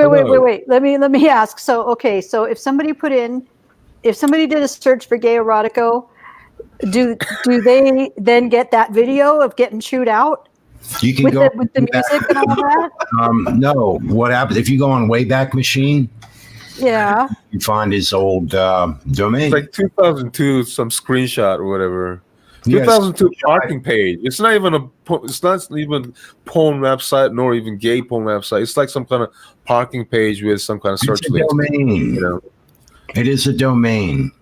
Let me ask. So, okay, so if somebody did a search for gay erotico, do they then get that video of getting chewed out? You can with go with the music and all that? No, what happens if you go on Wayback Machine? Yeah. You find his old domain. It's like 2002, some screenshot or whatever. Yes. 2002 parking page. It's not even porn website nor even gay porn website. It's like some kind of parking page with some kind of search It's a link. domain. You know? It is a domain.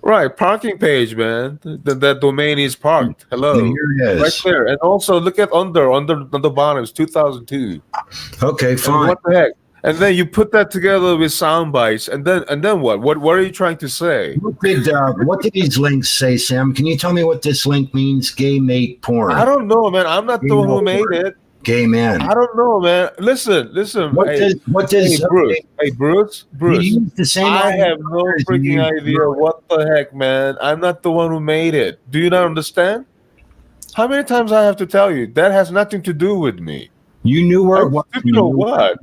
Right, parking page, man. That domain is parked. Hello, And here it is. right there. And also look at on the bottom. It's 2002. Okay, And fine. what the heck? And then you put that together with sound bites, and then what? What are you trying to say? What did these links say, Sam? Can you tell me what this link means? Gay mate porn. I don't know, man. I'm not the one who made it. Gay man. I don't know, man. Listen. What Hey, does Bruce? Hey, Bruce. you use the same I have no words you freaking use idea what the heck, man. I'm not the one who made it. Do you not understand? How many times I have to tell you that has nothing to do with me? You knew where it was. You know what?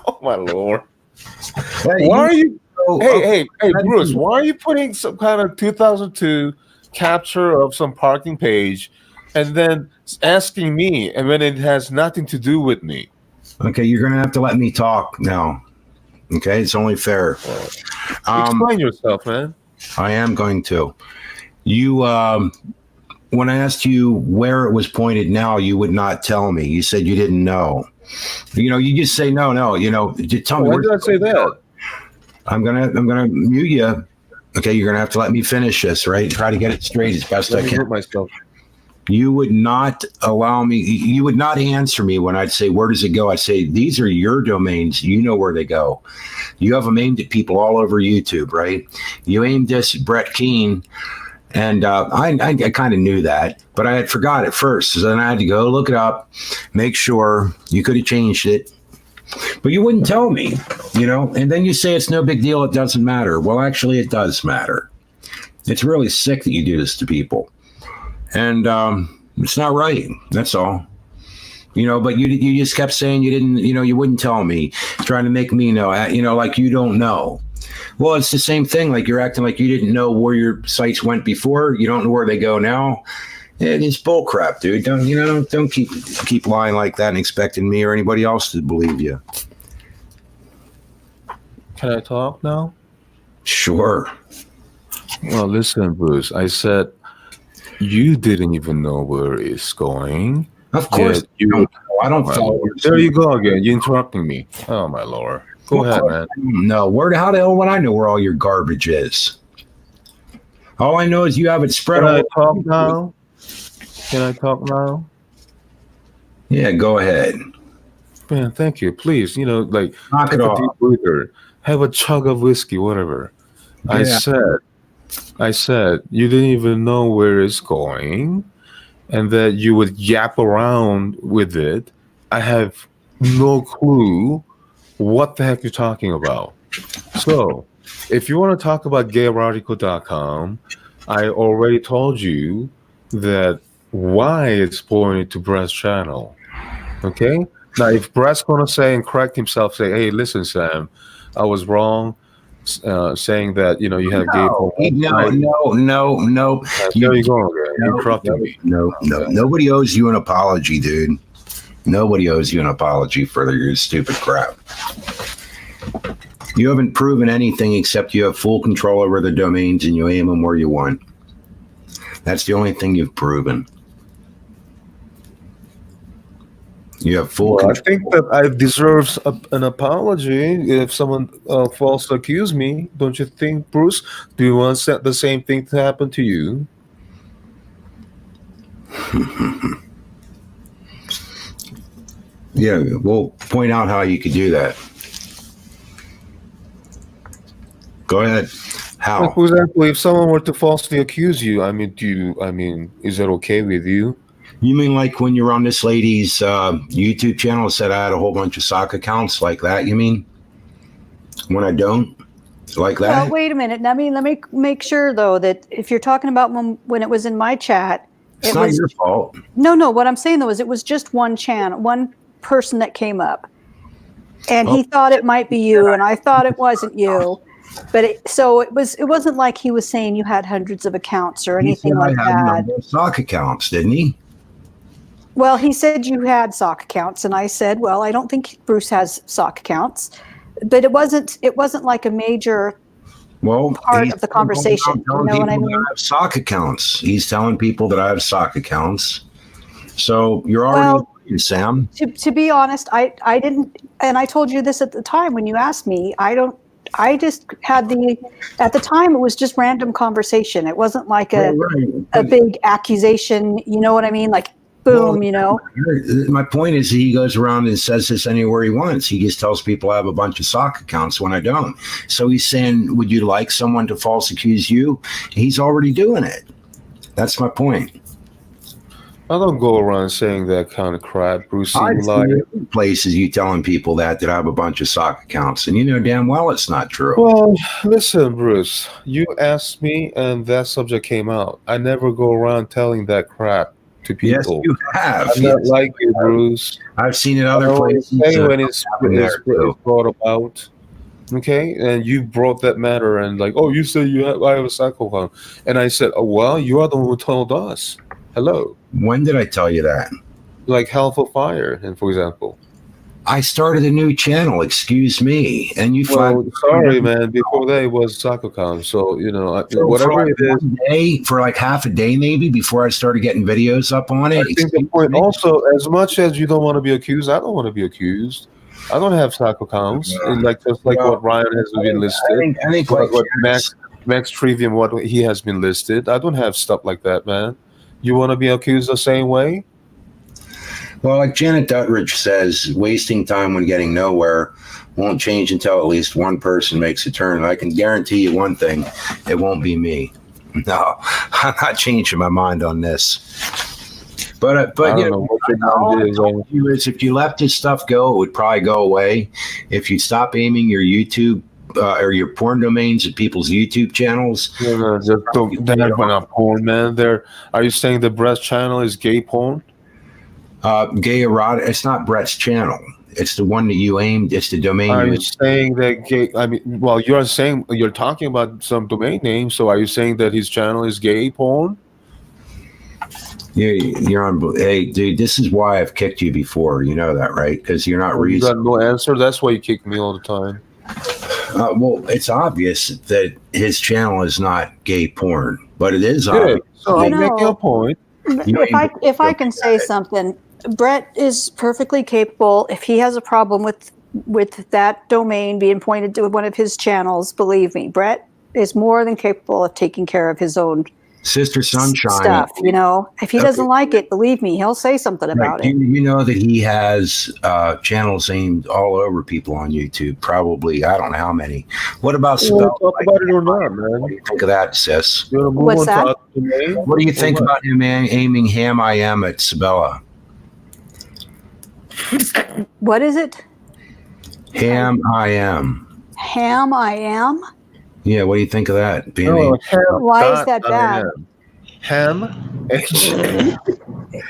Oh my lord! Hey, Why are you? Hey, Let Bruce! me- Why are you putting some kind of 2002 capture of some parking page, and then asking me, and when it has nothing to do with me? Okay, you're gonna have to let me talk now. Okay, it's only fair. Explain yourself, man. I am going to. You, when I asked you where it was pointed now, you would not tell me. You said you didn't know. You just say no. Just tell me. Why where- did I say that? I'm gonna mute you. Okay, you're gonna have to let me finish this, right? Try to get it straight as best Let I me can. hurt myself. You would not allow me. You would not answer me when I'd say, "Where does it go?" I'd say, "These are your domains. You know where they go. You have them aimed at people all over YouTube, right? You aimed this at Brett Keane." And I kind of knew that, but I had forgot it first. So then I had to go look it up, make sure you could have changed it. But you wouldn't tell me, and then you say it's no big deal. It doesn't matter. Well, actually, it does matter. It's really sick that you do this to people. And it's not right. That's all. But you just kept saying you didn't, you wouldn't tell me, trying to make me know, like you don't know. Well, it's the same thing. Like you're acting like you didn't know where your sites went before. You don't know where they go now. It's bull crap, dude. Don't keep lying like that and expecting me or anybody else to believe you. Can I talk now? Sure. Well, listen, Bruce. I said you didn't even know where it's going. Of course, Yet I don't Well, follow. there you go again. You're interrupting me. Oh my lord. Go ahead, man. No, how the hell would I know where all your garbage is? All I know is you have it spread Can all I talk now? Can I talk now? Yeah, go ahead. Man, thank you. Please, like Knock it take a off. deep breather. Have a chug of whiskey, whatever. Yeah. I said you didn't even know where it's going. and that you would yap around with it, I have no clue what the heck you're talking about. So, if you want to talk about gayerotical.com, I already told you that why it's pointed to Brett's channel. Okay? Now, if Brett's going to say and correct himself, say, hey, listen, Sam, I was wrong saying that, you have gay porn. No. There you go again. You corrupted me. No. Nobody owes you an apology, dude. Nobody owes you an apology for your stupid crap. You haven't proven anything except you have full control over the domains and you aim them where you want. That's the only thing you've proven. You have full control. I think that I deserve an apology if someone falsely accused me. Don't you think, Bruce? Do you want the same thing to happen to you? Yeah, we'll point out how you could do that. Go ahead. How? Like, for example, if someone were to falsely accuse you, is that okay with you? You mean like when you're on this lady's YouTube channel said I had a whole bunch of sock accounts like that, you mean? When I don't? Like that? Well, wait a minute. Let me make sure though that if you're talking about when it was in my chat, it's not your fault. No. What I'm saying though is it was just one channel, one person that came up, and he thought it might be you, and I thought it wasn't you. But it wasn't like he was saying you had hundreds of accounts or anything like that. Sock accounts, didn't he? Well, he said you had sock accounts, and I said, well, I don't think Bruce has sock accounts. But it wasn't like a major part of the conversation. You know what I mean? I have sock accounts. He's telling people that I have sock accounts. So you're already Sam. To be honest, I didn't, and I told you this at the time when you asked me. I just had at the time it was just random conversation. It wasn't like a big accusation. You know what I mean? Like boom, My point is he goes around and says this anywhere he wants. He just tells people I have a bunch of sock accounts when I don't. So he's saying, would you like someone to false accuse you? He's already doing it. That's my point. I don't go around saying that kind of crap, Bruce. I've seen places you telling people that I have a bunch of sock accounts, and you know damn well it's not true. Well, listen, Bruce, you asked me and that subject came out. I never go around telling that crap to people. Yes, you have. I'm not like you, Bruce. I've seen it other places. When it's brought about. Okay, and you brought that matter and like, oh, you said I have a cycle phone. And I said, oh, well, you are the one who told us. Hello. When did I tell you that? Like Hell for Fire, and for example. I started a new channel, excuse me. And you sorry, man. Before that, it was SoccerCom. So, whatever it is. For like half a day, maybe, before I started getting videos up on it. I think the point also, as much as you don't want to be accused, I don't want to be accused. I don't have SoccerComs. Just like what Ryan has been listed. I think what Max Trivium, what he has been listed. I don't have stuff like that, man. You want to be accused the same way? Well, like Janet Duttridge says, wasting time when getting nowhere won't change until at least one person makes a turn. And I can guarantee you one thing, it won't be me. No, I'm not changing my mind on this. But if you let this stuff go, it would probably go away. If you stop aiming your YouTube or your porn domains at people's YouTube channels. They're not porn, man. Are you saying the Brett's channel is gay porn? Gay erotic. It's not Brett's channel. It's the one that you aimed. It's the domain. Are you saying that gay? You're talking about some domain name. So are you saying that his channel is gay porn? You're on. Hey, dude, this is why I've kicked you before. You know that, right? Because you're not reasonable. You got no answer. That's why you kick me all the time. Well, it's obvious that his channel is not gay porn, but it is obvious. So I'm making a point. If I can say something, Brett is perfectly capable. If he has a problem with that domain being pointed to one of his channels, believe me, Brett is more than capable of taking care of his own Sister Sunshine stuff. If he doesn't like it, believe me, he'll say something about it. You know that he has channels aimed all over people on YouTube. Probably, I don't know how many. What about You want Sibella? to talk about it or not, man? What do you think of that, sis? You want to move What's on that? to other domain? What do you think Or what? about him aiming Ham I Am at Sibella? What is it? Ham I Am. Ham I am? Yeah, what do you think of that? Being No, ham. Why is that bad? Ham. H.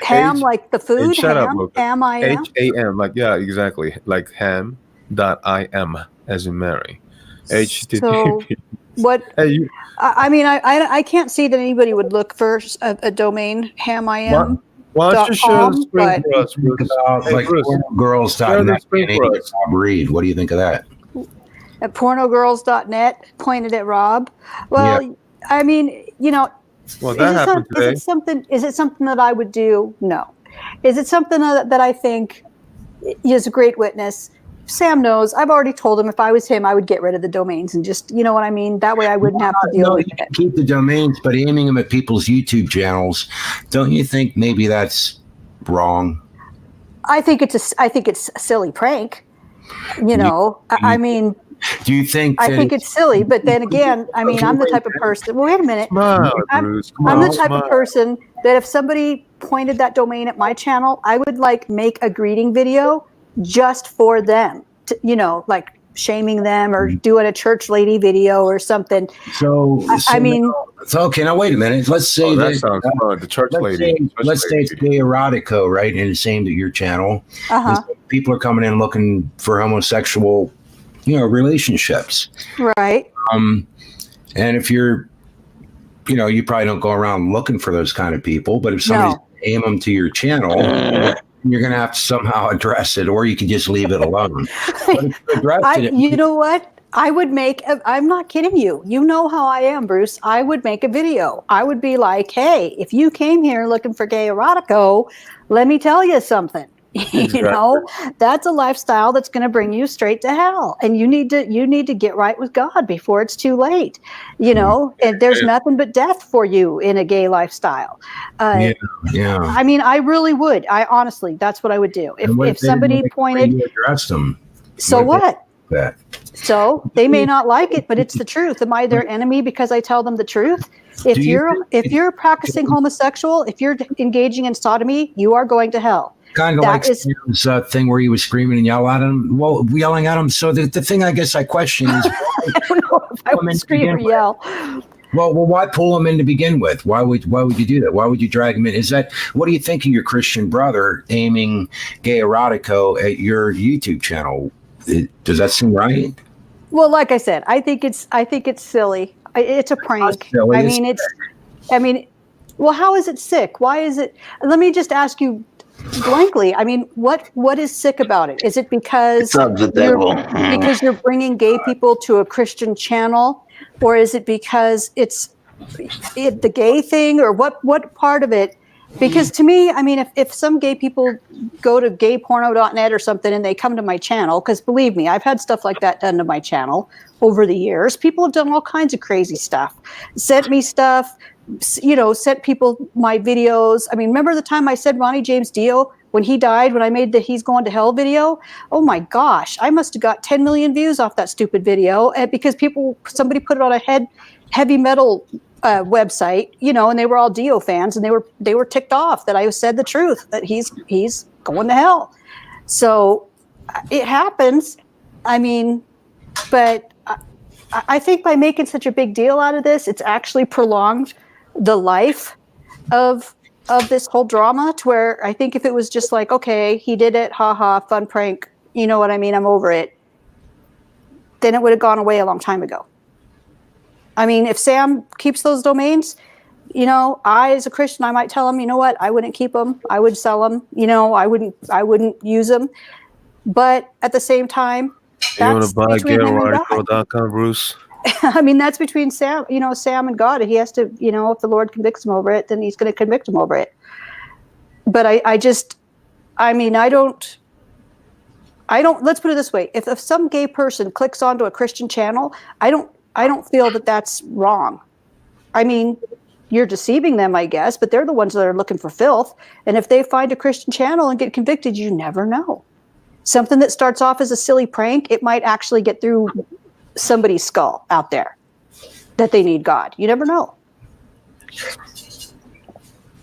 Ham like the food? Hey, shut up, Ham? Lucas. Ham I am? HAM. Like, yeah, exactly. Like ham. .im as in Mary. HTTP. What? Hey, you, I can't see that anybody would look for a domain ham I am. why don't you share the screen but- for us, think Bruce? about Hey, like Bruce, share the pornogirls.net screen and for us. Bob Reed? What do you think of that? At pornogirls.net pointed at Rob. Well, I mean, Well, that happened today. Is it something that I would do? No. Is it something that I think is a great witness? Sam knows. I've already told him if I was him, I would get rid of the domains and just, you know what I mean? That way I wouldn't have to deal No, with you it. can keep the domains, but aiming them at people's YouTube channels, don't you think maybe that's wrong? I think it's a silly prank. I mean, Do you think I that think it's silly, but then again, I mean, I'm the type of person. Well, wait a minute. Smile, I'm- Bruce. Come I'm on, the type smile. of person that if somebody pointed that domain at my channel, I would make a greeting video just for them, like shaming them or doing a church lady video or something. so? I mean, So okay, now wait a minute. Let's say Oh, that that sounds fun. The church let's lady. say, Church let's say lady. it's gay erotico, right? And it's aimed at your channel. uh-huh, And so people are coming in looking for homosexual, relationships. right. And if you're, you probably don't go around looking for those kind of people. But if somebody's aim them to your channel, you're going to have to somehow address it, or you can just leave it alone. But if you address it, You know what? I would I'm not kidding you. You know how I am, Bruce. I would make a video. I would be like, hey, if you came here looking for gay erotico, let me tell you something. That's a lifestyle that's going to bring you straight to hell. And you need to get right with God before it's too late. And there's nothing but death for you in a gay lifestyle. yeah. I mean, I really would. I honestly, that's what I would do. And what If somebody pointed, you addressed them. so what? That. So they may not like it, but it's the truth. Am I their enemy because I tell them the truth? If you're practicing homosexual, if you're engaging in sodomy, you are going to hell. Kind of That like is- Sam's thing where he was screaming and yelling at him. So the thing I guess I question is, I don't know if I would scream or yell. well, why pull him in to begin with? Why would you do that? Why would you drag him in? What do you think of your Christian brother aiming gay erotico at your YouTube channel? Does that seem right? Well, like I said, I think it's silly. It's a prank. Silly, Well, how is it sick? Why is it? Let me just ask you blankly. I mean, what is sick about it? Is it because of the devil. because you're bringing gay people to a Christian channel, or is it because it's the gay thing, or what part of it? Because to me, I mean, if some gay people go to gayporno.net or something and they come to my channel, because believe me, I've had stuff like that done to my channel over the years. People have done all kinds of crazy stuff, sent me stuff, sent people my videos. I mean, remember the time I said Ronnie James Dio, when he died, when I made the He's Going to Hell video? Oh my gosh, I must have got 10 million views off that stupid video because somebody put it on a heavy metal website, and they were all Dio fans, and they were ticked off that I said the truth, that he's going to hell. So it happens. I mean, but I think by making such a big deal out of this, it's actually prolonged the life of this whole drama, to where I think if it was just like, okay, he did it, haha, fun prank, you know what I mean, I'm over it, then it would have gone away a long time ago. I mean, if Sam keeps those domains, I, as a Christian, I might tell him, you know what, I wouldn't keep them. I would sell them. I wouldn't use them. But at the same time, You want to buy between him and God. gayoradical.com, Bruce? I mean, that's between Sam and God. He has to, if the Lord convicts him over it, then he's going to convict him over it. But I don't, let's put it this way. If some gay person clicks onto a Christian channel, I don't feel that that's wrong. I mean, you're deceiving them, I guess, but they're the ones that are looking for filth. And if they find a Christian channel and get convicted, you never know. Something that starts off as a silly prank, it might actually get through somebody's skull out there that they need God. You never know.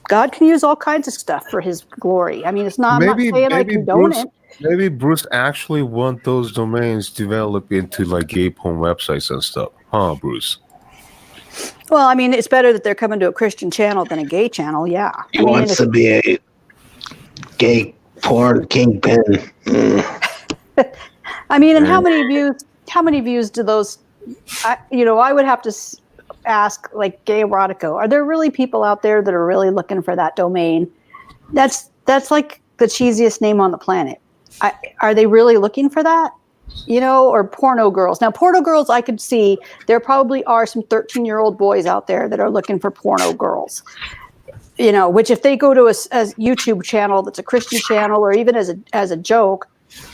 God can use all kinds of stuff for his glory. I mean, it's not, I'm not saying I condone it. Maybe Bruce actually want those domains developed into like gay porn websites and stuff. Huh, Bruce? Well, I mean, it's better that they're coming to a Christian channel than a gay channel. Yeah. He wants to be a gay porn kingpin. I mean, and how many views do those, I would have to ask, like, gay erotico. Are there really people out there that are really looking for that domain? That's like the cheesiest name on the planet. Are they really looking for that? Or porno girls. Now, porno girls, I could see there probably are some 13-year-old boys out there that are looking for porno girls. Which if they go to a YouTube channel that's a Christian channel, or even as a joke,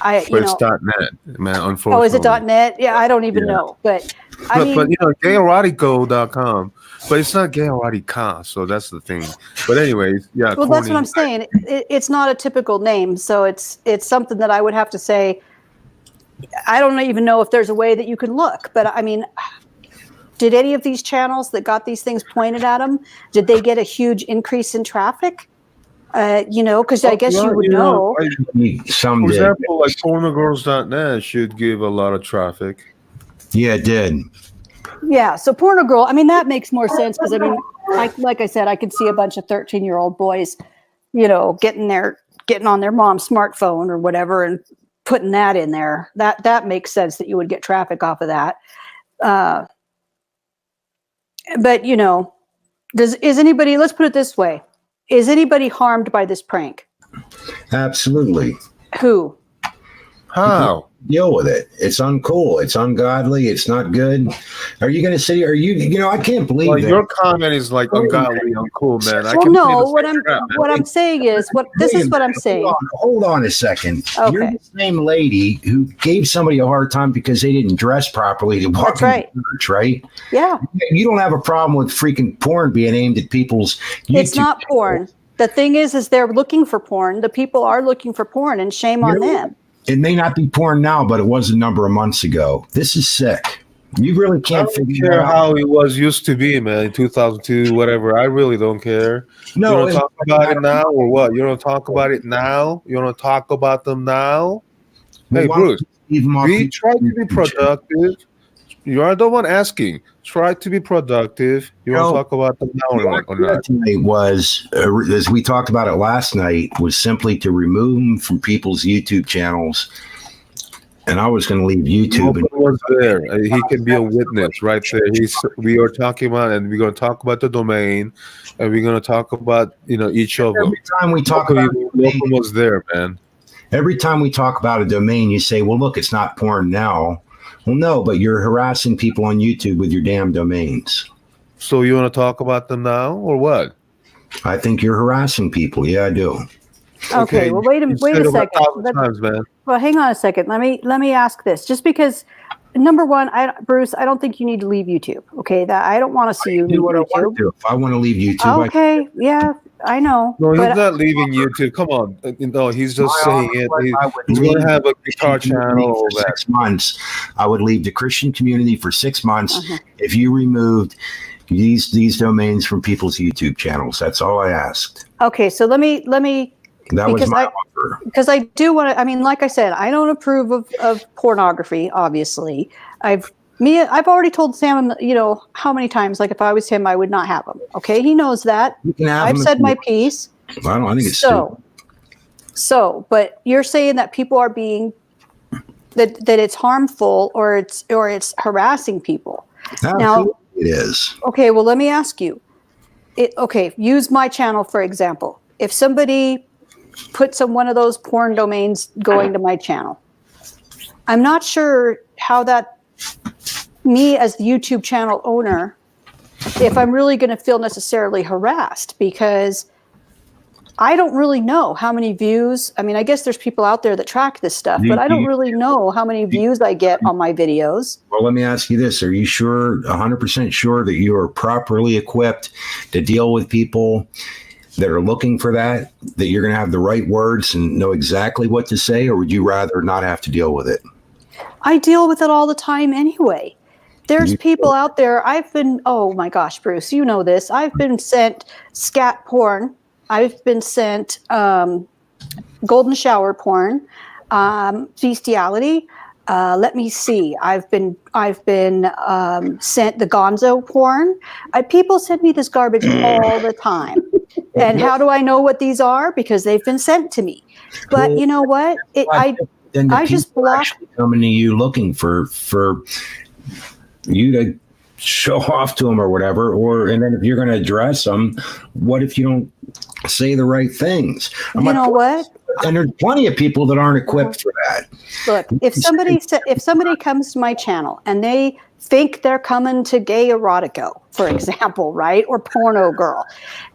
It's .net, man. Unfortunately. Oh, is it .net? Yeah, I don't even know. But gayerotico.com. But it's not gay erotica, so that's the thing. But anyways, yeah. Well, that's what I'm saying. It's not a typical name, so it's something that I would have to say. I don't even know if there's a way that you can look, but I mean, did any of these channels that got these things pointed at them, did they get a huge increase in traffic? Because I guess you would know. Some for did. example, like pornogirls.net should give a lot of traffic. Yeah, it did. Yeah, so porno girl, I mean, that makes more sense because, I mean, like I said, I could see a bunch of 13-year-old boys, getting on their mom's smartphone or whatever and putting that in there. That makes sense that you would get traffic off of that. But is anybody, let's put it this way, is anybody harmed by this prank? Absolutely. Who? How? Deal with it. It's uncool. It's ungodly. It's not good. Are you going to say? Are you? I can't believe that. Your comment is like ungodly, uncool, man. What I'm saying is this is what I'm saying. Hold on a second. Okay. You're the same lady who gave somebody a hard time because they didn't dress properly to walk into church, right? Yeah. You don't have a problem with freaking porn being aimed at people's YouTube It's not porn. The thing is they're looking for porn. The people are looking for porn, and shame on them. It may not be porn now, but it was a number of months ago. This is sick. You really can't figure out how it was used to be, man. In 2002, whatever. I really don't care. No, you want to talk about it now or what? You want to talk about it now? You want to talk about them now? Hey, Bruce, try to be productive. You are the one asking. Try to be productive. You want to talk about them now or not? Tonight was, as we talked about it last night, was simply to remove them from people's YouTube channels. And I was going to leave YouTube. Was there? He can be a witness right there. We are talking about, and we're going to talk about the domain, and we're going to talk about each of them. Every time we talk about Logan was there, man. Every time we talk about a domain, you say, "Well, look, it's not porn now." Well, no, but you're harassing people on YouTube with your damn domains. So you want to talk about them now, or what? I think you're harassing people. Yeah, I do. Okay. Well, wait a second. Times, man. Well, hang on a second. Let me ask this. Just because, number one, Bruce, I don't think you need to leave YouTube. Okay, that I don't want to see you leave YouTube. If I want to leave YouTube, okay, yeah, I know. No, he's not leaving YouTube. Come on, no, he's just saying it. He's going to have a guitar channel for 6 months. I would leave the Christian community for 6 months if you removed these domains from people's YouTube channels. That's all I asked. Okay, so let me. That was my offer. Because I do want to. I mean, like I said, I don't approve of pornography. Obviously, I've already told Sam, how many times. Like, if I was him, I would not have him. Okay, he knows that. I've said my piece. I think it's so. But you're saying that people are being that it's harmful or it's harassing people. Absolutely, now it is. Okay, well, let me ask you. Use my channel for example. If somebody puts one of those porn domains going to my channel, I'm not sure how that, me as the YouTube channel owner, if I'm really going to feel necessarily harassed, because I don't really know how many views. I mean, I guess there's people out there that track this stuff, but I don't really know how many views I get on my videos. Well, let me ask you this. Are you sure, 100% sure that you are properly equipped to deal with people that are looking for that you're going to have the right words and know exactly what to say, or would you rather not have to deal with it? I deal with it all the time anyway. There's You- people out there. Oh my gosh, Bruce, you know this. I've been sent scat porn. I've been sent golden shower porn, bestiality. Let me see. I've been sent the gonzo porn. People send me this garbage all the time. And how do I know what these are? Because they've been sent to me. But you know what? Then the I just people block. actually coming to you looking for you to show off to them or whatever, and then if you're going to address them, what if you don't say the right things? You know what? And there's plenty of people that aren't equipped for that. Look, if somebody comes to my channel and they think they're coming to gay erotico, for example, right, or porno girl,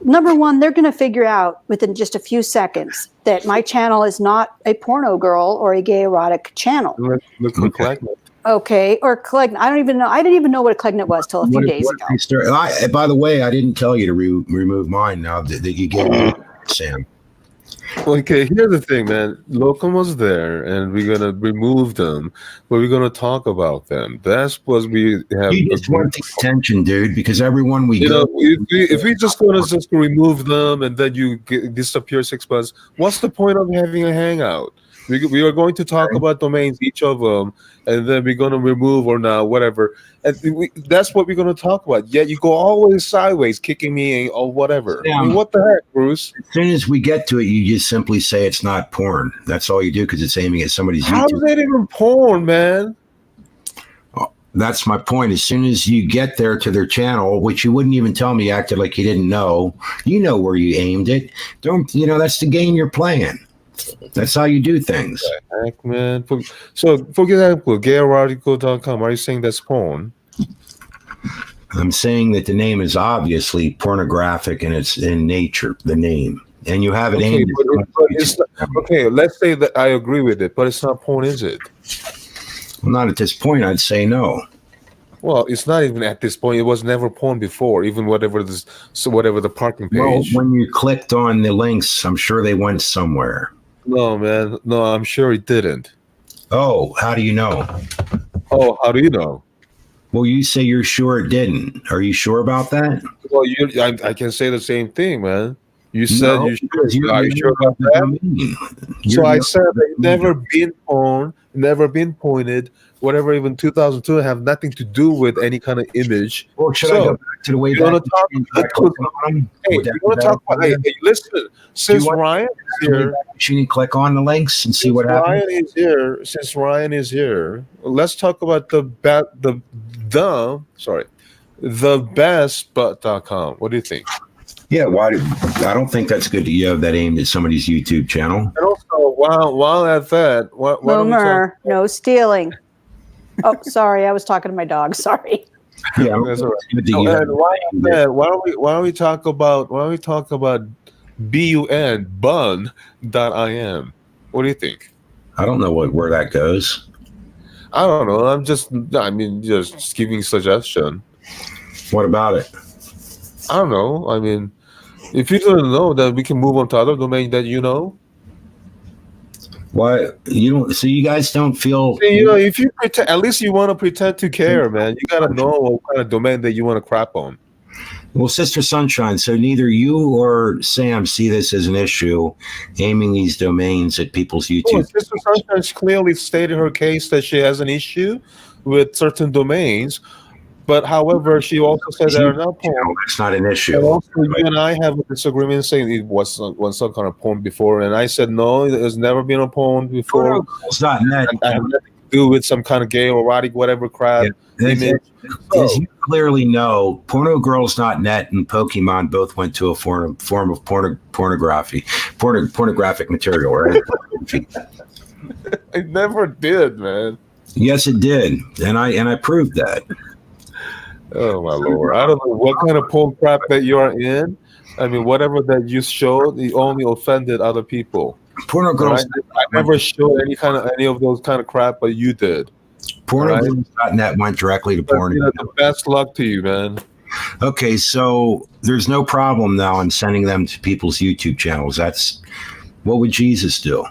number one, they're going to figure out within just a few seconds that my channel is not a porno girl or a gay erotic channel. Look for Clegnet. Okay, or Clegnet. I don't even know. I didn't even know what a Clegnet was till a few days ago. By the way, I didn't tell you to remove mine now that you gave me, Sam. Okay, here's the thing, man. Locum was there, and we're gonna remove them, but we're gonna talk about them. That's what we have. You just want the attention, dude, because everyone if we just gonna remove them and then you disappear 6 months, what's the point of having a hangout? We are going to talk about domains, each of them, and then we're going to remove or not, whatever. And that's what we're going to talk about. Yet you go always sideways, kicking me or whatever. Yeah. I mean, what the heck, Bruce? As soon as we get to it, you just simply say it's not porn. That's all you do because it's aiming at somebody's How YouTube. is that even porn, man? That's my point. As soon as you get there to their channel, which you wouldn't even tell me, you acted like you didn't know. You know where you aimed it. That's the game you're playing. That's how you do things. Heck, man. So, for example, gayerotico.com, are you saying that's porn? I'm saying that the name is obviously pornographic and it's in nature, the name. And you have it aimed at okay, let's say that I agree with it, but it's not porn, is it? Well, not at this point, I'd say no. Well, it's not even at this point. It was never porn before, even whatever the parking page. Well, when you clicked on the links, I'm sure they went somewhere. No, man. No, I'm sure it didn't. Oh, how do you know? Oh, how do you know? Well, you say you're sure it didn't. Are you sure about that? Well, I can say the same thing, man. You said No, you because sure. Are you sure about that? So I said that never been porn, never been pointed, whatever. Even 2002 have nothing to do with any kind of image. Or should I go back to the way you back? Want to talk about? Hey, listen. Since Ryan is here, you need to click on the links and see what happens. Since Ryan is here, let's talk about the bestbutt.com. What do you think? Yeah, I don't think that's good to you have that aimed at somebody's YouTube channel. And also, while at that, Boomer, no stealing. Oh, sorry, I was talking to my dog. Sorry. Yeah, that's all right. Why don't we talk about bun.im? What do you think? I don't know where that goes. I don't know. I'm just giving suggestion. What about it? I don't know. I mean, if you don't know, then we can move on to other domain that you know. Why you don't? So you guys don't feel? See, if you pretend, at least you want to pretend to care, man. You gotta know what kind of domain that you want to crap on. Well, Sister Sunshine, so neither you or Sam see this as an issue, aiming these domains at people's YouTube. Oh, Sister Sunshine clearly stated her case that she has an issue with certain domains, but however, she also said that are not porn. That's not an issue. And also, you and I have a disagreement saying it was some kind of porn before, and I said no, there's never been a porn before. It's not net. I have nothing to do with some kind of gay or erotic, whatever crap. Yeah. As you clearly know, PornoGirls.net and Pokemon both went to a form of pornographic material, right? It never did, man. Yes, it did, and I proved that. Oh my lord! I don't know what kind of porn crap that you are in. I mean, whatever that you showed, it only offended other people. PornoGirls. I never showed any of those kind of crap, but you did. PornoGirls.net went directly to porn. The best luck to you, man. Okay, so there's no problem now in sending them to people's YouTube channels. What would Jesus do?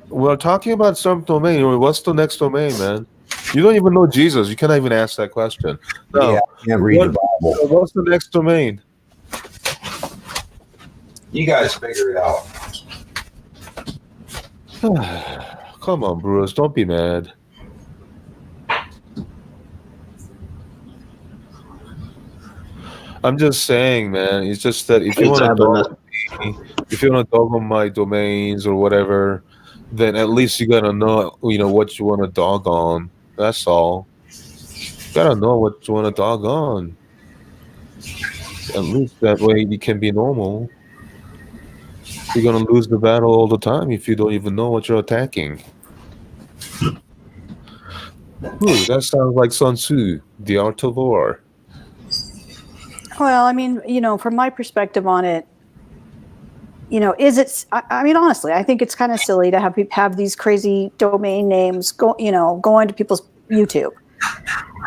We're talking about some domain. What's the next domain, man? You don't even know Jesus. You cannot even ask that question. No. Yeah, I can't read the Bible. What's the next domain? You guys figure it out. Come on, Bruce. Don't be mad. I'm just saying, man. It's just that if you want to dog on my domains or whatever, then at least you gotta know, what you want to dog on. That's all. You gotta know what you want to dog on. At least that way you can be normal. You're gonna lose the battle all the time if you don't even know what you're attacking. Ooh, that sounds like Sun Tzu, The Art of War. Well, I mean, from my perspective on it, is it? I mean, honestly, I think it's kind of silly to have these crazy domain names go into people's YouTube.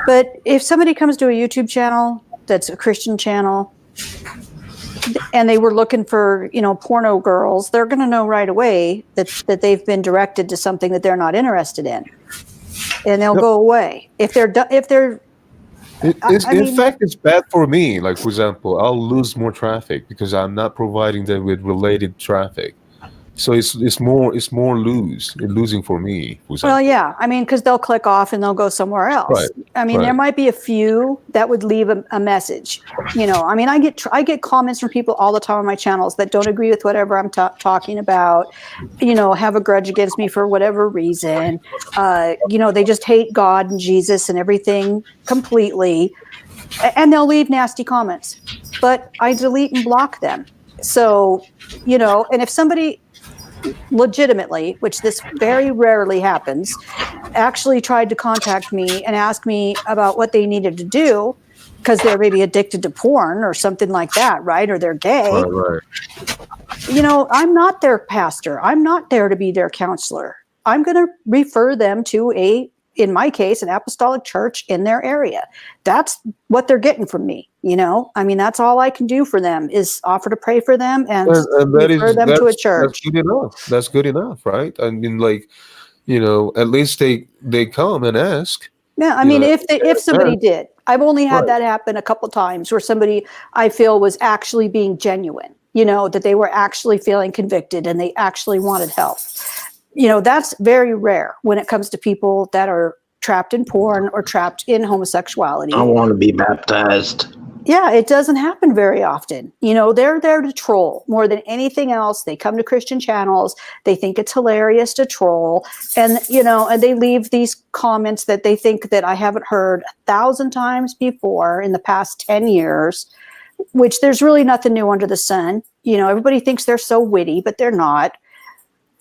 But if somebody comes to a YouTube channel that's a Christian channel, and they were looking for porno girls, they're going to know right away that they've been directed to something that they're not interested in, and they'll go away if they're. In fact, it's bad for me. Like, for example, I'll lose more traffic because I'm not providing them with related traffic. So it's more losing for me. For example. Well, yeah, I mean, because they'll click off and they'll go somewhere else. Right. I mean, there might be a few that would leave a message. I mean, I get comments from people all the time on my channels that don't agree with whatever I'm talking about. Have a grudge against me for whatever reason. They just hate God and Jesus and everything completely, and they'll leave nasty comments. But I delete and block them. So, and if somebody legitimately, which this very rarely happens, actually tried to contact me and ask me about what they needed to do because they're maybe addicted to porn or something like that, right? Or they're gay. Right. I'm not their pastor. I'm not there to be their counselor. I'm going to refer them to in my case, an apostolic church in their area. That's what they're getting from me. I mean, that's all I can do for them is offer to pray for them and refer them to a church. That's good enough. That's good enough, right? I mean, at least they come and ask. Yeah, I mean, if somebody did, I've only had that happen a couple times where somebody I feel was actually being genuine, that they were actually feeling convicted and they actually wanted help. That's very rare when it comes to people that are trapped in porn or trapped in homosexuality. I want to be baptized. Yeah, it doesn't happen very often. They're there to troll more than anything else. They come to Christian channels. They think it's hilarious to troll. And, and they leave these comments that they think that I haven't heard 1,000 times before in the past 10 years, which there's really nothing new under the sun. Everybody thinks they're so witty, but they're not.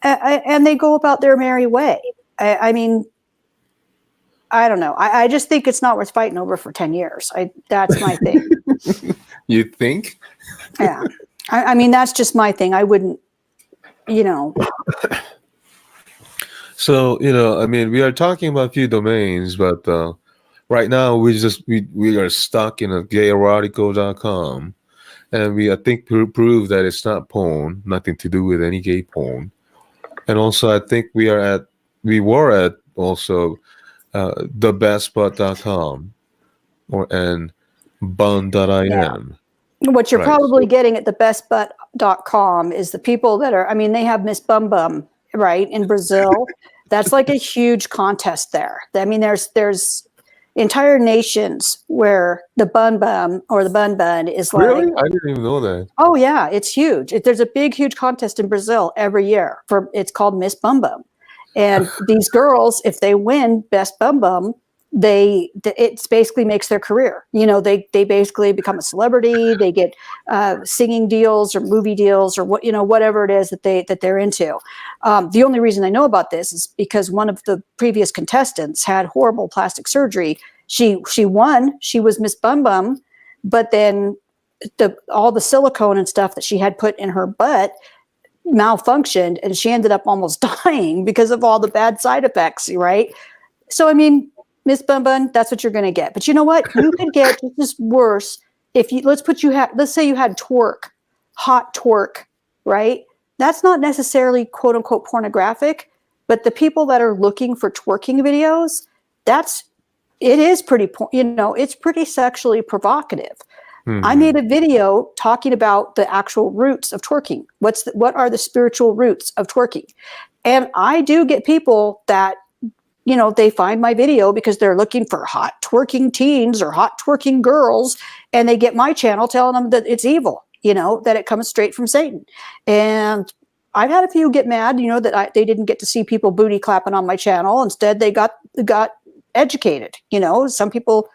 And they go about their merry way. I mean, I don't know. I just think it's not worth fighting over for 10 years. That's my thing. You think? Yeah. I mean, that's just my thing. I wouldn't, So, I mean, we are talking about a few domains, but right now we are stuck in a gayerotico.com. And I think prove that it's not porn, nothing to do with any gay porn. And also, I think we were at also thebestbutt.com and bun.im. Yeah. What you're probably getting at thebestbutt.com is the people that are, I mean, they have Miss Bum Bum, right, in Brazil. That's like a huge contest there. I mean, there's entire nations where the Bun Bum or the Bun Bun is like. Really? I didn't even know that. Oh, yeah, it's huge. There's a huge contest in Brazil every year. It's called Miss Bum Bum. And these girls, if they win Best Bum Bum, it basically makes their career. They basically become a celebrity. They get singing deals or movie deals or whatever it is that they're into. The only reason I know about this is because one of the previous contestants had horrible plastic surgery. She won. She was Miss Bum Bum, but then all the silicone and stuff that she had put in her butt malfunctioned, and she ended up almost dying because of all the bad side effects. Right. So I mean, Miss Bun Bun, that's what you're going to get. But you know what? You could get just worse if you let's say you had twerk, hot twerk, right? That's not necessarily quote unquote pornographic, but the people that are looking for twerking videos, it is pretty, it's pretty sexually provocative. I made a video talking about the actual roots of twerking. What are the spiritual roots of twerking? And I do get people that, they find my video because they're looking for hot twerking teens or hot twerking girls, and they get my channel telling them that it's evil, that it comes straight from Satan. And I've had a few get mad, that they didn't get to see people booty clapping on my channel. Instead, they got educated. Some people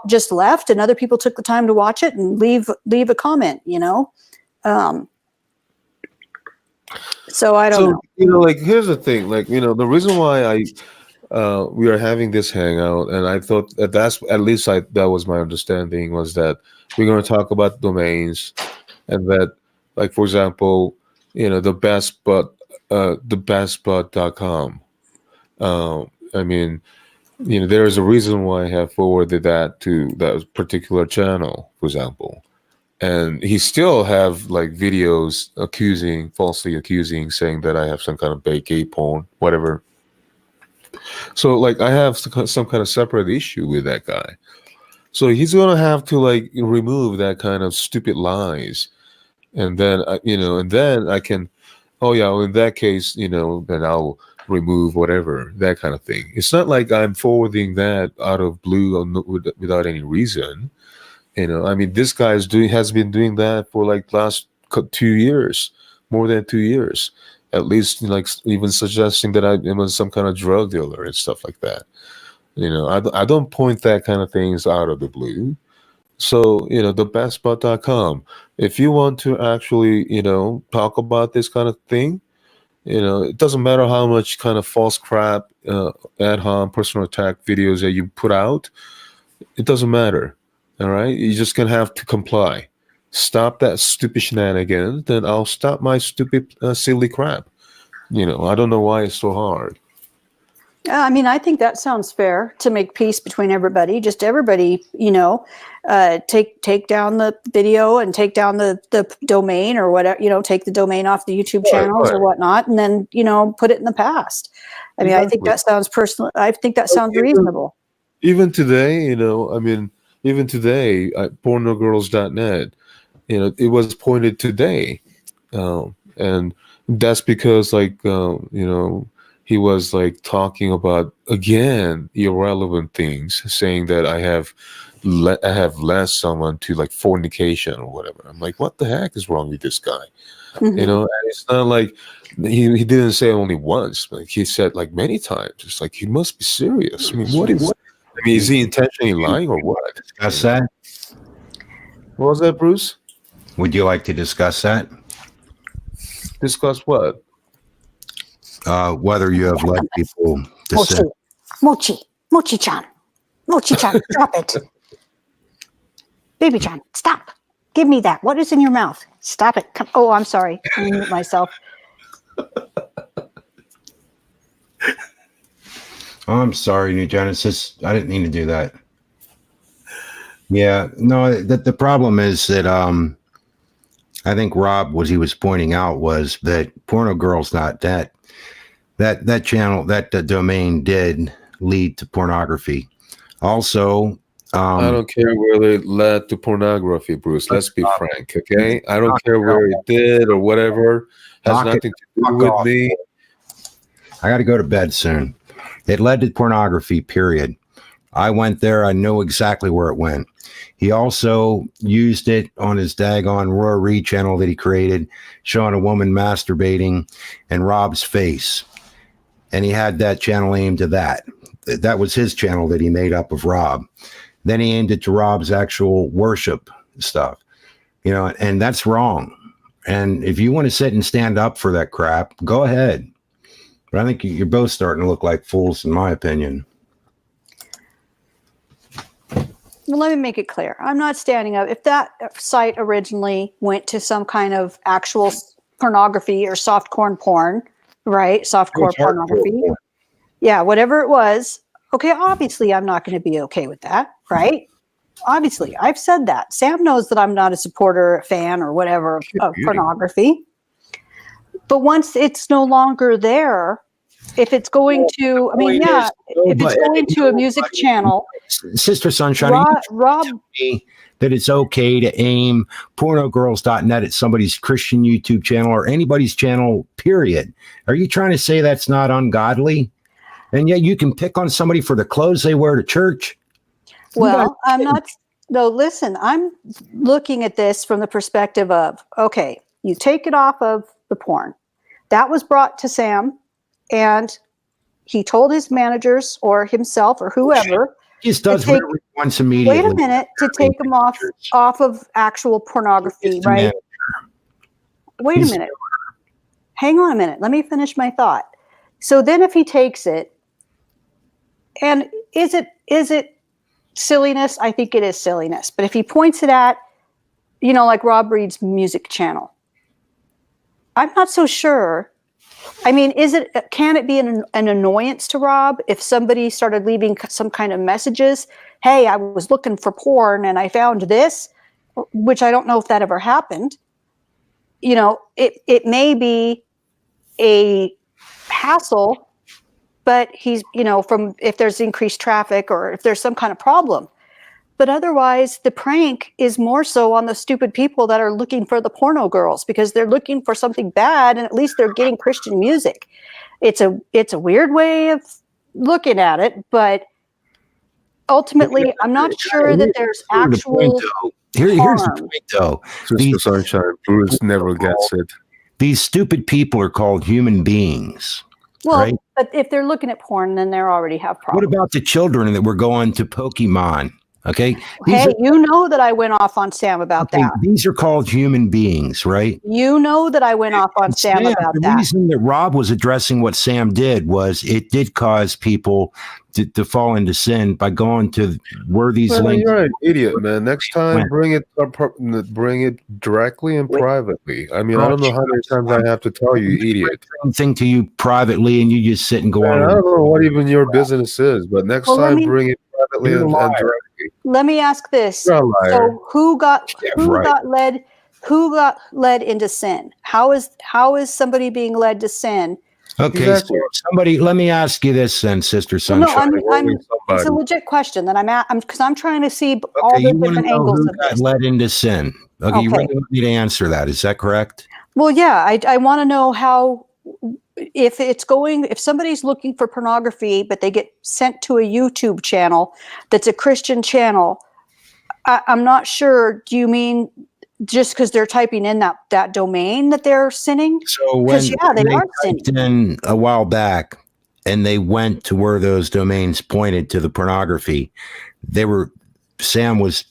just left, and other people took the time to watch it and leave a comment. So I don't know. Here's the thing. The reason why we are having this hangout, and I thought that's at least that was my understanding, was that we're going to talk about domains, and that, like, for example, the bestbutt.com. I mean, there is a reason why I have forwarded that to that particular channel, for example. And he still have like videos falsely accusing, saying that I have some kind of gay porn, whatever. So like I have some kind of separate issue with that guy. So he's going to have to like remove that kind of stupid lies. And then, and then I can, in that case, then I'll remove whatever, that kind of thing. It's not like I'm forwarding that out of blue without any reason. This guy has been doing that for like last 2 years, more than 2 years, at least, like even suggesting that I am some kind of drug dealer and stuff like that. I don't point that kind of things out of the blue. So, thebestbutt.com, if you want to actually, talk about this kind of thing, it doesn't matter how much kind of false crap, ad hom, personal attack videos that you put out. It doesn't matter. All right. You're just going to have to comply. Stop that stupid shenanigans. Then I'll stop my stupid, silly crap. I don't know why it's so hard. I think that sounds fair, to make peace between everybody. Just everybody, take down the video and take down the domain or whatever, take the domain off the YouTube channels or whatnot, and then, put it in the past. I think that sounds personal. I think that sounds reasonable. Even today, pornogirls.net, it was pointed today. And that's because he was like talking about, again, irrelevant things, saying that I have led someone to like fornication or whatever. I'm like, what the heck is wrong with this guy? Mm-hmm. And it's not like he didn't say only once, like he said like many times. It's like, he must be serious. Is he intentionally lying or what? Discuss that. What was that, Bruce? Would you like to discuss that? Discuss what? Whether you have led people to sin. Mochi-chan, drop it. Baby-chan, stop. Give me that. What is in your mouth? Stop it. Come. Oh, I'm sorry. I mute myself. I'm sorry, New Genesis. I didn't mean to do that. Yeah, no, the problem is that I think Rob, what he was pointing out was that Porno Girls Not that channel, that domain did lead to pornography. Also, I don't care whether it led to pornography, Bruce. Let's be frank, okay? I don't care where it did or whatever. Has nothing to do with me. I got to go to bed soon. It led to pornography, period. I went there. I know exactly where it went. He also used it on his daggone Roy Reed channel that he created, showing a woman masturbating and Rob's face. And he had that channel aimed to that. That was his channel that he made up of Rob. Then he aimed it to Rob's actual worship stuff, and that's wrong. And if you want to sit and stand up for that crap, go ahead. But I think you're both starting to look like fools, in my opinion. Well, let me make it clear. I'm not standing up. If that site originally went to some kind of actual pornography or softcore porn, right? Softcore pornography. Yeah, whatever it was, Okay, obviously I'm not going to be okay with that, right? Obviously, I've said that. Sam knows that I'm not a supporter, a fan, or whatever of pornography. But once it's no longer there, if it's going to, I mean, yeah, if it's going to a music channel, Sister Sunshine, are you Rob, telling me that it's okay to aim pornogirls.net at somebody's Christian YouTube channel or anybody's channel, period? Are you trying to say that's not ungodly? And yet you can pick on somebody for the clothes they wear to church? well, I'm not, no, listen, I'm looking at this from the perspective of, okay, you take it off of the porn. That was brought to Sam, and he told his managers or himself or whoever. He just does whatever he wants immediately. Wait a minute, to take him off of actual pornography, right? Wait a minute. Hang on a minute. Let me finish my thought. So then if he takes it, and is it silliness? I think it is silliness. But if he points it at, like Rob Reed's music channel, I'm not so sure. I mean, can it be an annoyance to Rob if somebody started leaving some kind of messages? Hey, I was looking for porn and I found this, which I don't know if that ever happened. It may be a hassle, but he's, from if there's increased traffic or if there's some kind of problem. But otherwise, the prank is more so on the stupid people that are looking for the porno girls because they're looking for something bad, and at least they're getting Christian music. It's a weird way of looking at it, but ultimately, I'm not sure that there's actual. Here's the point, though. Sister Sunshine, Bruce never gets it. These stupid people are called human beings. Well, right? But if they're looking at porn, then they already have problems. What about the children that were going to Pokemon? Okay. You know that I went off on Sam about that. These are called human beings, right? You know that I went off on Sam about that. The reason that Rob was addressing what Sam did was it did cause people to fall into sin by going to where these links. You're an idiot, man. Next time, bring it directly and privately. I mean, I don't know how many times I have to tell you, idiot. Thing to you privately, and you just sit and go on. I don't know what even your business is, but next time, bring it privately and directly. Let me ask this: so who got led into sin? How is somebody being led to sin? Okay, so let me ask you this then, Sister Sunshine. No, it's a legit question that I'm trying to see all the different angles of this. Led into sin. Okay, you really want me to answer that? Is that correct? Well, yeah, I want to know how. If somebody's looking for pornography, but they get sent to a YouTube channel that's a Christian channel, I'm not sure. Do you mean just because they're typing in that domain that they're sinning? So when they are typed in a while back and they went to where those domains pointed to the pornography, Sam was,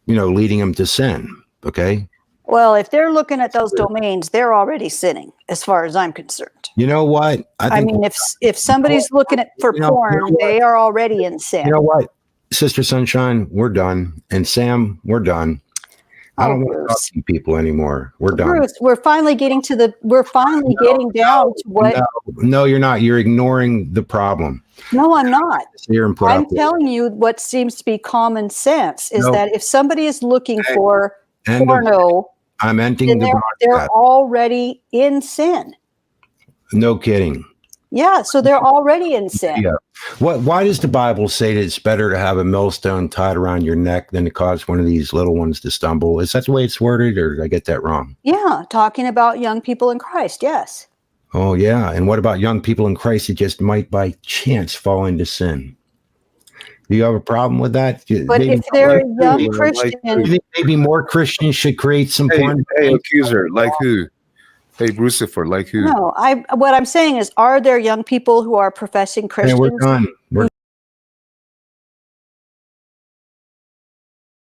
leading them to sin. Okay. Well, if they're looking at those domains, they're already sinning, as far as I'm concerned. You know what? I mean, if somebody's looking for porn, they are already in sin. You know what, Sister Sunshine, we're done, and Sam, we're done. I don't want to talk to you people anymore. We're done. Bruce, we're finally getting down to what. No, you're not. You're ignoring the problem. No, I'm not. I'm telling you what seems to be common sense is that if somebody is looking for porno, I'm ending they're already in sin. No kidding. Yeah, so they're already in sin. Yeah. Why does the Bible say that it's better to have a millstone tied around your neck than to cause one of these little ones to stumble? Is that the way it's worded, or did I get that wrong? Yeah, talking about young people in Christ, yes. Oh, yeah. And what about young people in Christ that just might by chance fall into sin? Do you have a problem with that? But if they're a young Christian... Do you think maybe more Christians should create some porn? Hey, accuser, like who? Hey, Brucifer, like who? No, what I'm saying is, are there young people who are professing Christians? We're done.